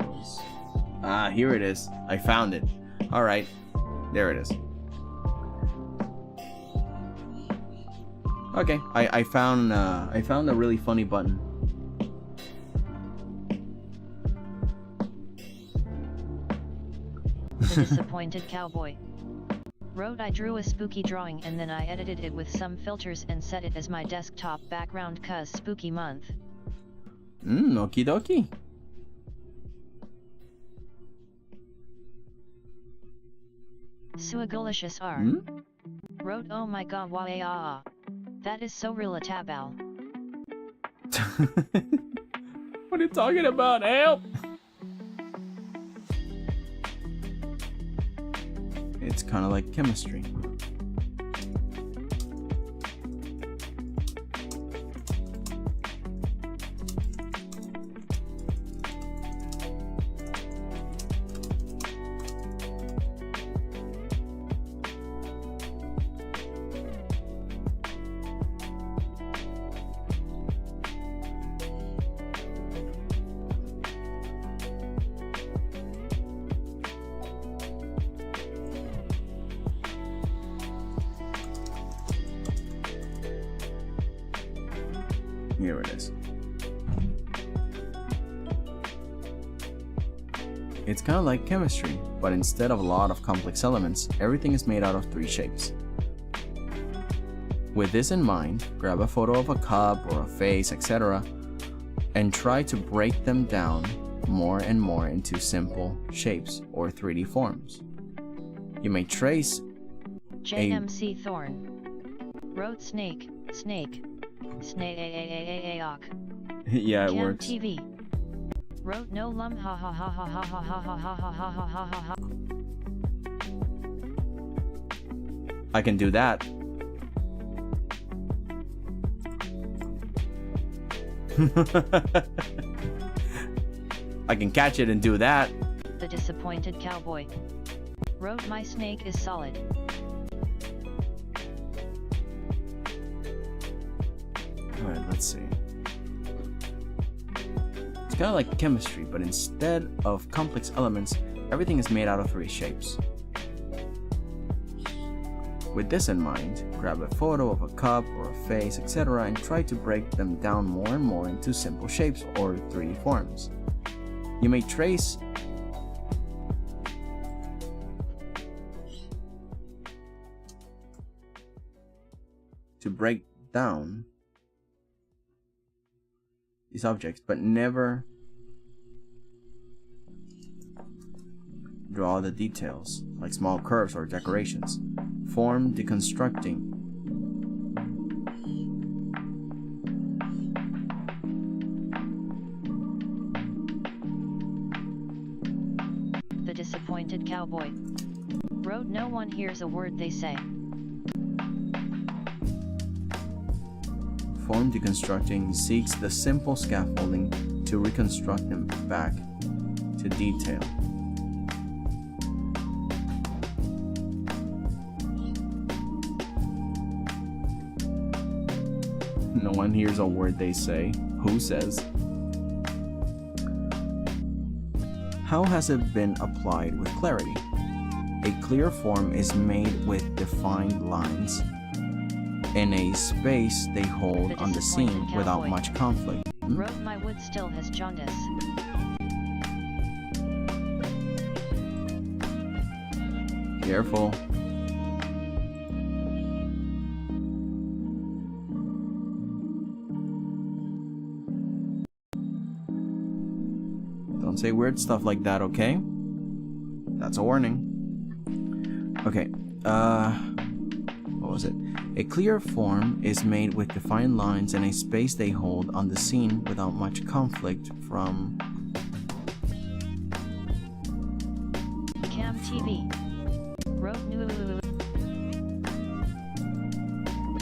Voice. Ah, here it is. I found it. Alright. There it is. Okay, I found a really funny button. The Disappointed Cowboy. Wrote, I drew a spooky drawing and then I edited it with some filters and set it as my desktop background 'cause spooky month. Okie dokie. 𝐒𝐫𝐢𝐭𝐢𝐧𝑠 wrote, oh my god, wah. That is so relatable. What are you talking about? Help! It's kind of like chemistry. Here it is. It's kind of like chemistry, but instead of a lot of complex elements, everything is made out of 3 shapes. With this in mind, grab a photo of a cup or a face, etc., and try to break them down more and more into simple shapes or 3D forms. You may trace JMC Thorn. Wrote snake, snake. Snake. yeah, it Cam works. TV. Wrote no lum ha ha ha ha ha ha ha ha ha ha ha ha ha ha. I can do that. I can catch it and do that. The disappointed cowboy. Wrote my snake is solid. Alright, let's see. It's kind of like chemistry, but instead of complex elements, everything is made out of 3 shapes. With this in mind, grab a photo of a cup or a face, etc., and try to break them down more and more into simple shapes or 3D forms. You may trace to break down these objects, but never draw the details, like small curves or decorations. Form deconstructing. The disappointed cowboy. Wrote no one hears a word they say. Form deconstructing seeks the simple scaffolding to reconstruct them back to detail. No one hears a word they say. Who says? How has it been applied with clarity? A clear form is made with defined lines in a space they hold on the scene without much conflict. Wrote my wood still has jaundice. Careful. Don't say weird stuff like that, okay? That's a warning. Okay, what was it? A clear form is made with defined lines and a space they hold on the scene without much conflict from Cam TV. Wrote new.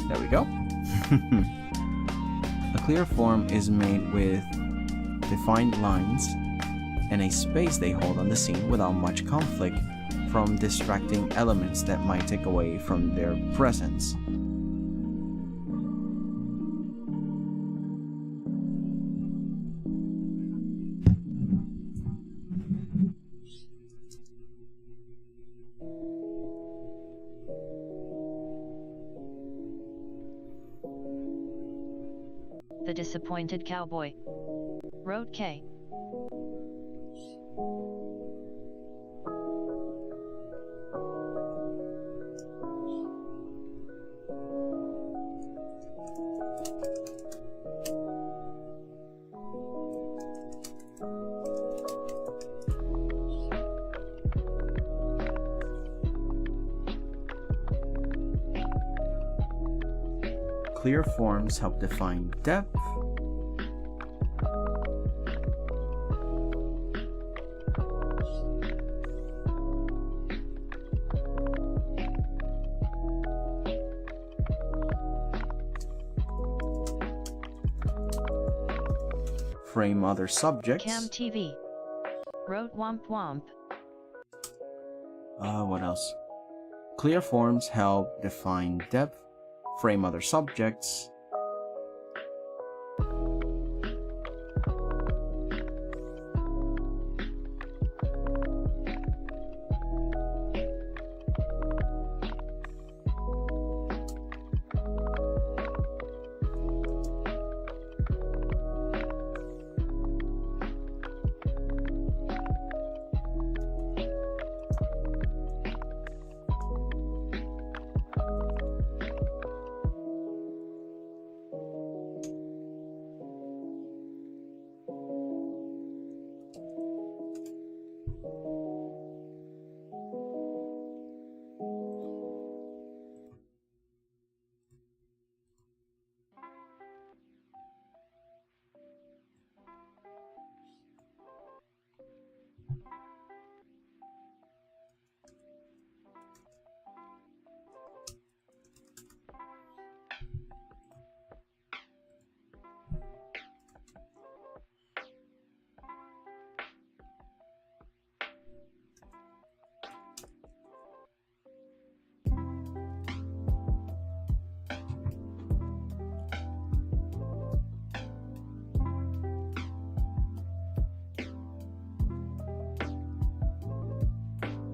There we go. A clear form is made with defined lines and a space they hold on the scene without much conflict from distracting elements that might take away from their presence. The disappointed cowboy. Wrote K. Clear forms help define depth, frame other subjects. Cam TV. Wrote womp womp. What else? Clear forms help define depth, frame other subjects.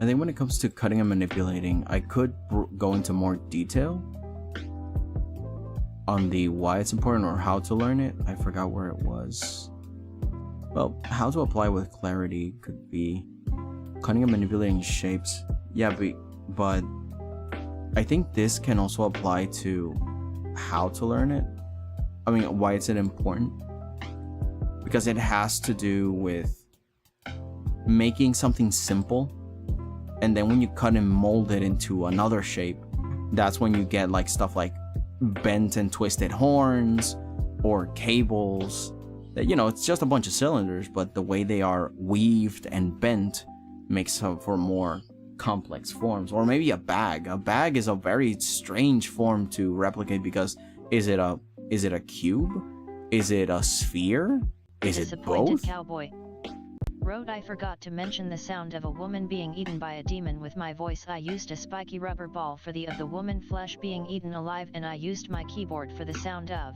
I think when it comes to cutting and manipulating, I could go into more detail on the why it's important or how to learn it. I forgot where it was. Well, how to apply with clarity could be cutting and manipulating shapes. Yeah, but I think this can also apply to how to learn it. I mean, why is it important? Because it has to do with making something simple, and then when you cut and mold it into another shape, that's when you get like stuff like bent and twisted horns or cables that, you know, it's just a bunch of cylinders, but the way they are weaved and bent makes for more complex forms. Or maybe a bag. A bag is a very strange form to replicate, because is it a cube? Is it a sphere? Is it Disappointed both? Cowboy wrote, I forgot to mention the sound of a woman being eaten by a demon with my voice. I used a spiky rubber ball for the of the woman flesh being eaten alive, and I used my keyboard for the sound of.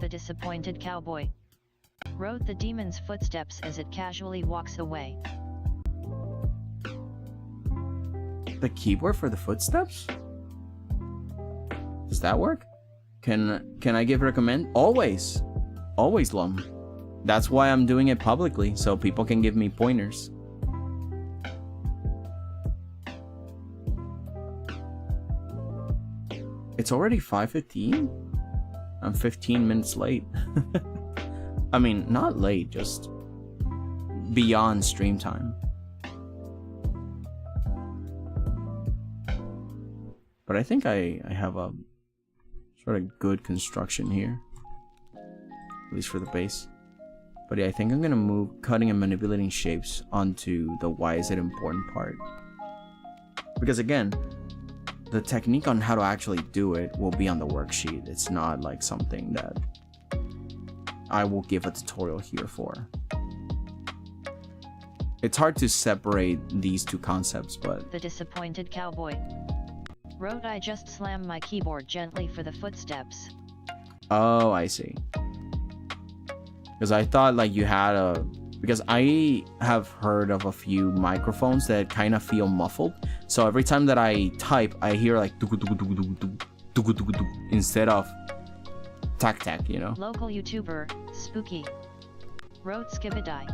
The Disappointed Cowboy wrote the demon's footsteps as it casually walks away. The keyboard for the footsteps? Does that work? Can I give recommend? Always, Lum. That's why I'm doing it publicly, so people can give me pointers. It's already 5:15? I'm 15 minutes late. I mean, not late, just beyond stream time. But I think I have a sort of good construction here, at least for the base. But yeah, I think I'm gonna move cutting and manipulating shapes onto the why is it important part. Because again, the technique on how to actually do it will be on the worksheet. It's not like something that I will give a tutorial here for. It's hard to separate these two concepts, but... The Disappointed Cowboy wrote, I just slammed my keyboard gently for the footsteps. Oh, I see. Because I thought like you had a... Because I have heard of a few microphones that kind of feel muffled. So every time that I type, I hear like instead of tac tac, you know? Local YouTuber, Spooky, wrote 𝐒𝐫𝐢𝐭𝐢𝐳.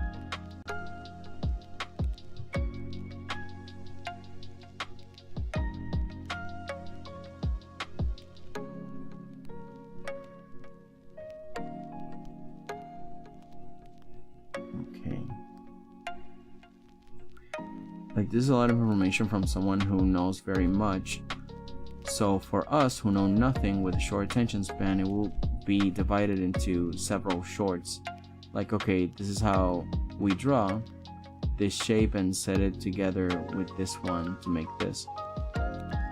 Like, this is a lot of information from someone who knows very much. So for us who know nothing with a short attention span, it will be divided into several shorts. Like, okay, this is how we draw this shape and set it together with this one to make this.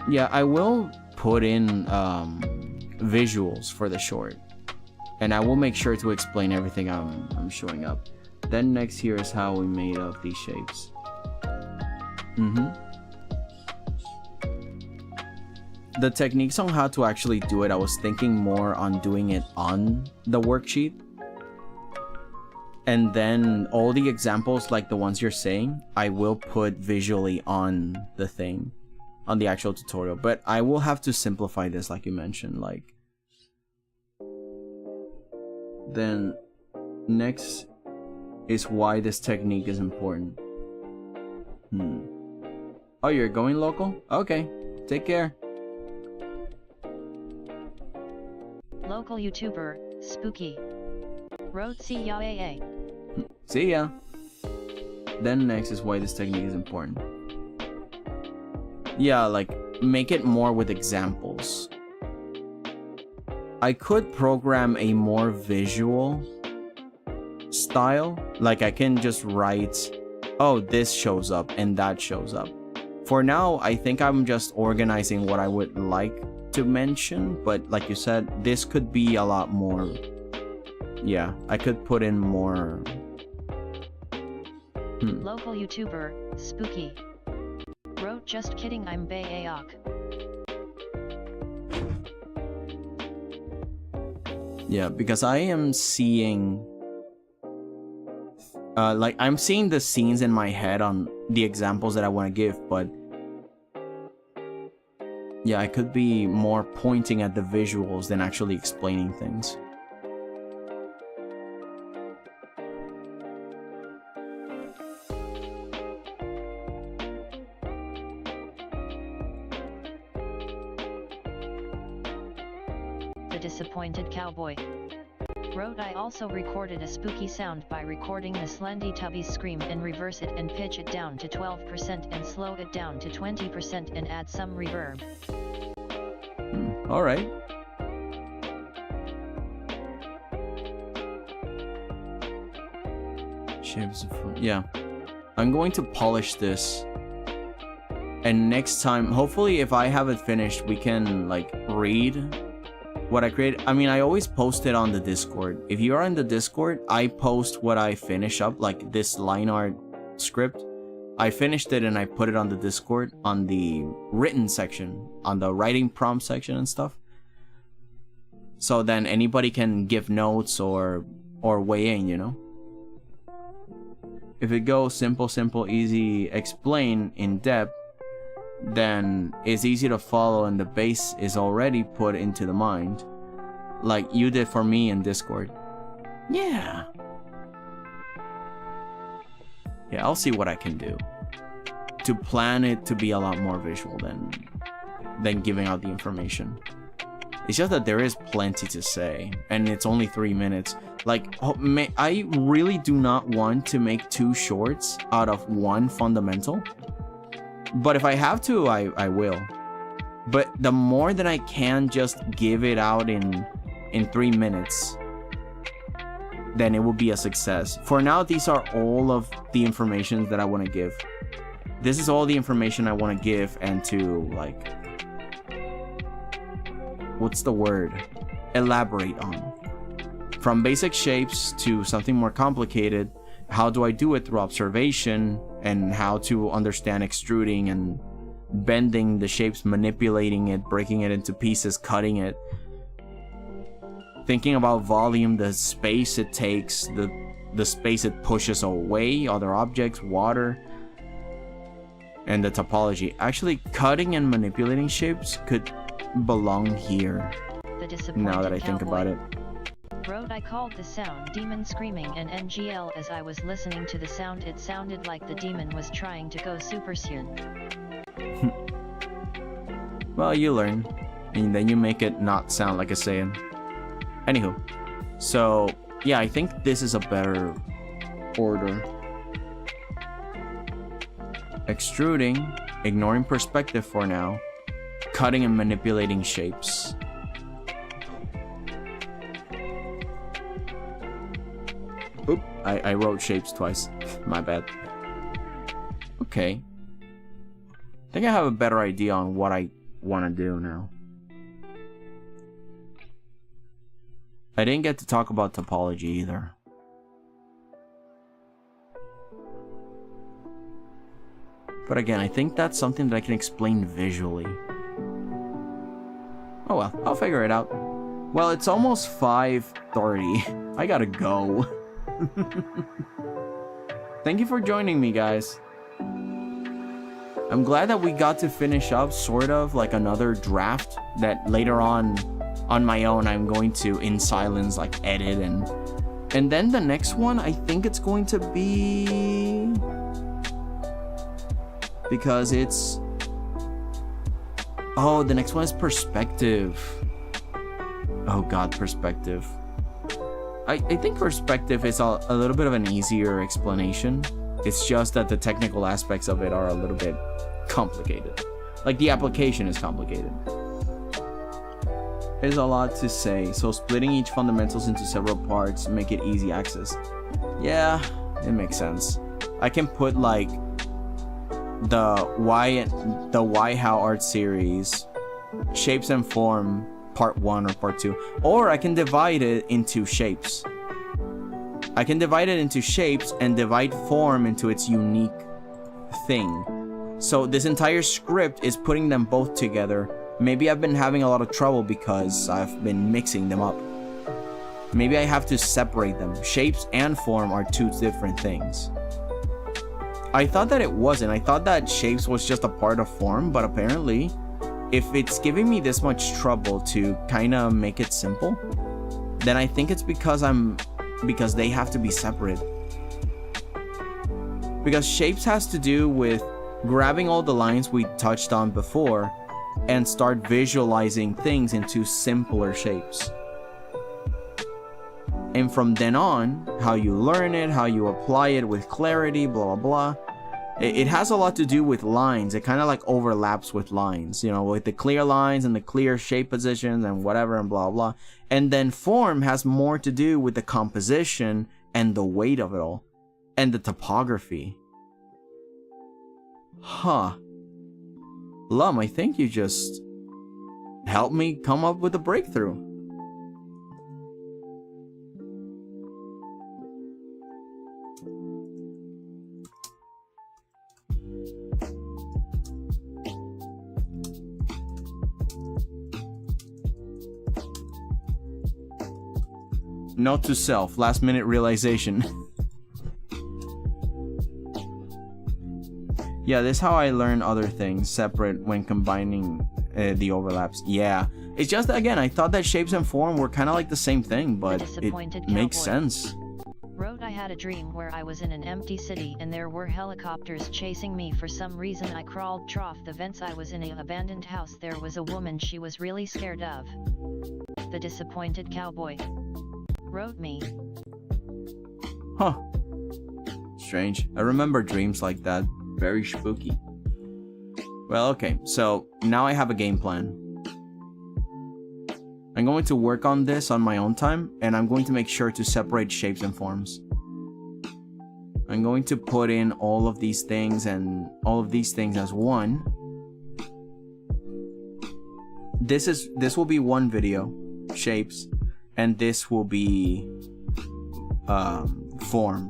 Yeah, I will put in visuals for the short, and I will make sure to explain everything I'm showing up. Then next here is how we made up these shapes. The techniques on how to actually do it, I was thinking more on doing it on the worksheet. And then all the examples, like the ones you're saying, I will put visually on the thing, on the actual tutorial. But I will have to simplify this, like you mentioned. Like, then next is why this technique is important. Oh, you're going local? Okay, take care. Local YouTuber, Spooky, wrote see ya AA. See ya. Then next is why this technique is important. Yeah, like, make it more with examples. I could program a more visual style. Like, I can just write, oh, this shows up and that shows up. For now, I think I'm just organizing what I would like to mention, but like you said, this could be a lot more. Yeah, I could put in more. Local YouTuber, Spooky, wrote just kidding, I'm 𝐵𝐴𝐿. Yeah, because I am seeing like I'm seeing the scenes in my head on the examples that I want to give, but yeah, I could be more pointing at the visuals than actually explaining things. The Disappointed Cowboy. Wrote, I also recorded a spooky sound by recording the Slendy Tubby's scream and reverse it and pitch it down to 12% and slow it down to 20% and add some reverb. Alright. Shapes of fun. Yeah. I'm going to polish this. And next time, hopefully if I have it finished, we can like read what I created. I mean, I always post it on the Discord. If you are in the Discord, I post what I finish up, like this line art script. I finished it and I put it on the Discord on the written section, on the writing prompt section and stuff. So then anybody can give notes or weigh in, you know? If it goes simple, easy, explain, in depth, then it's easy to follow and the base is already put into the mind, like you did for me in Discord. Yeah, I'll see what I can do to plan it to be a lot more visual than giving out the information. It's just that there is plenty to say and it's only 3 minutes. Like, I really do not want to make 2 shorts out of 1 fundamental. But if I have to, I will. But the more that I can just give it out in 3 minutes, then it will be a success. For now, these are all of the information that I want to give. This is all the information I want to give and to, like, what's the word? Elaborate on. From basic shapes to something more complicated. How do I do it? Through observation, and how to understand extruding and bending the shapes, manipulating it, breaking it into pieces, cutting it. Thinking about volume, the space it takes, the space it pushes away, other objects, water, and the topology. Actually, cutting and manipulating shapes could belong here, now that I think about it. Wrote, I called the sound demon screaming and NGL. As I was listening to the sound, it sounded like the demon was trying to go Super Saiyan. Well, you learn, and then you make it not sound like a Saiyan. Anywho, so yeah, I think this is a better order. Extruding, ignoring perspective for now, cutting and manipulating shapes. Oop, I wrote shapes twice. My bad. Okay. I think I have a better idea on what I want to do now. I didn't get to talk about topology either. But again, I think that's something that I can explain visually. Oh well, I'll figure it out. Well, it's almost 5:30. I gotta go. Thank you for joining me, guys. I'm glad that we got to finish up sort of like another draft that later on my own I'm going to in silence like edit and then the next one I think it's going to be, because it's, oh, the next one is perspective. Oh god, perspective. I think perspective is a little bit of an easier explanation. It's just that the technical aspects of it are a little bit complicated. Like, the application is complicated. There's a lot to say, so splitting each fundamentals into several parts make it easy access. Yeah, it makes sense. I can put like the 𝐿𝐻𝐻 art series, shapes and form, part 1 or part 2, or I can divide it into shapes. I can divide it into shapes and divide form into its unique thing. So this entire script is putting them both together. Maybe I've been having a lot of trouble because I've been mixing them up. maybe I have to separate them. Shapes and form are two different things. I thought that it wasn't. I thought that shapes was just a part of form, but apparently, if it's giving me this much trouble to kind of make it simple, then I think it's because they have to be separate. Because shapes has to do with grabbing all the lines we touched on before and start visualizing things into simpler shapes. And from then on, how you learn it, how you apply it with clarity, blah, blah, blah. It has a lot to do with lines. It kind of like overlaps with lines, you know, with the clear lines and the clear shape positions and whatever and blah, blah. And then form has more to do with the composition and the weight of it all and the topography. Huh. Lum, I think you just helped me come up with a breakthrough. Note to self, last minute realization. Yeah, this is how I learn other things separate when combining the overlaps. Yeah, it's just that, again, I thought that shapes and form were kind of like the same thing, but it makes sense. Wrote, I had a dream where I was in an empty city and there were helicopters chasing me. For some reason I crawled through the vents. I was in an abandoned house. There was a woman she was really scared of. The disappointed cowboy wrote me. Huh. Strange. I remember dreams like that. Very spooky. Well, okay, so now I have a game plan. I'm going to work on this on my own time, and I'm going to make sure to separate shapes and forms. I'm going to put in all of these things and all of these things as one. This will be one video, shapes, and this will be form,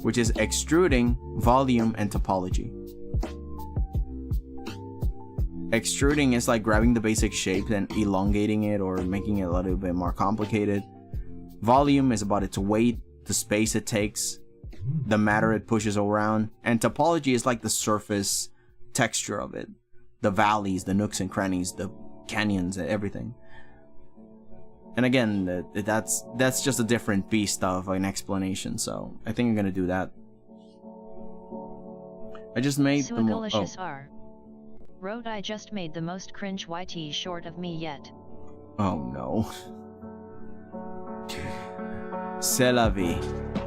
which is extruding, volume, and topology. Extruding is like grabbing the basic shape and elongating it or making it a little bit more complicated. Volume is about its weight, the space it takes, the matter it pushes around, and topology is like the surface texture of it. The valleys, the nooks and crannies, the canyons, and everything. And again, that's just a different beast of an explanation, so I think I'm gonna do that. I just made the 𝐒𝐭𝐫𝐢𝐭𝐬 R. Wrote, I just made the most cringe YT short of me yet. Oh no. C'est la vie.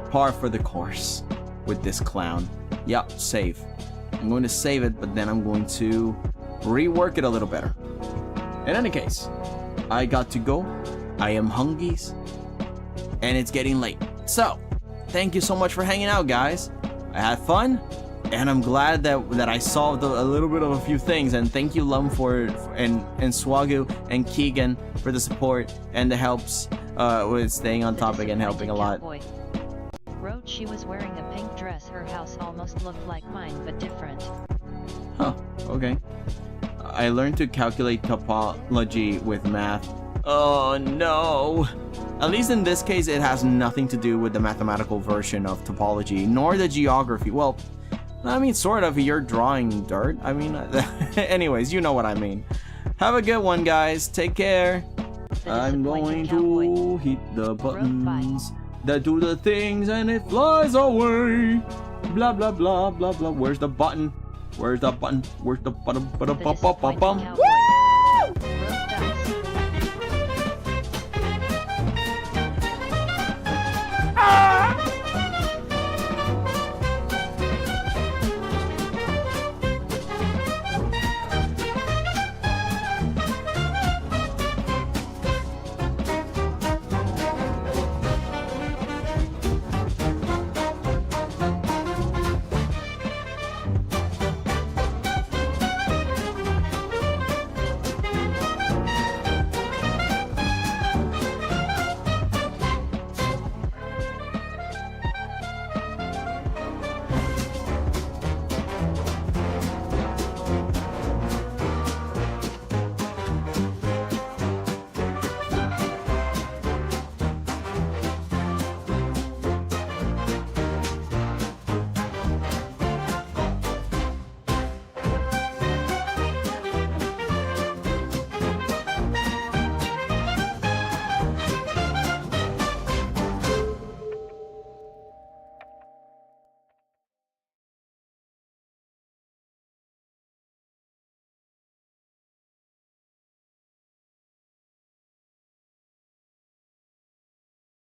Par for the course with this clown. Yup, save. I'm going to save it, but then I'm going to rework it a little better. In any case, I got to go. I am hungry, and it's getting late. So, thank you so much for hanging out, guys. I had fun, and I'm glad that I solved a little bit of a few things. And thank you, Lum, and 𝐒𝐿𝐵𝐢 and Keegan for the support and the helps with staying on topic and helping a lot. Wrote, she was wearing a pink dress. Her house almost looked like mine, but different. Huh, okay. I learned to calculate topology with math. Oh no! At least in this case, it has nothing to do with the mathematical version of topology, nor the geography. Well, I mean, sort of. You're drawing dirt. I mean, anyways, you know what I mean. Have a good one, guys. Take care. I'm going to hit the buttons that do the things and it flies away. Blah, blah, blah, blah, blah. Where's the button? Where's the button? Where's the button? Woo!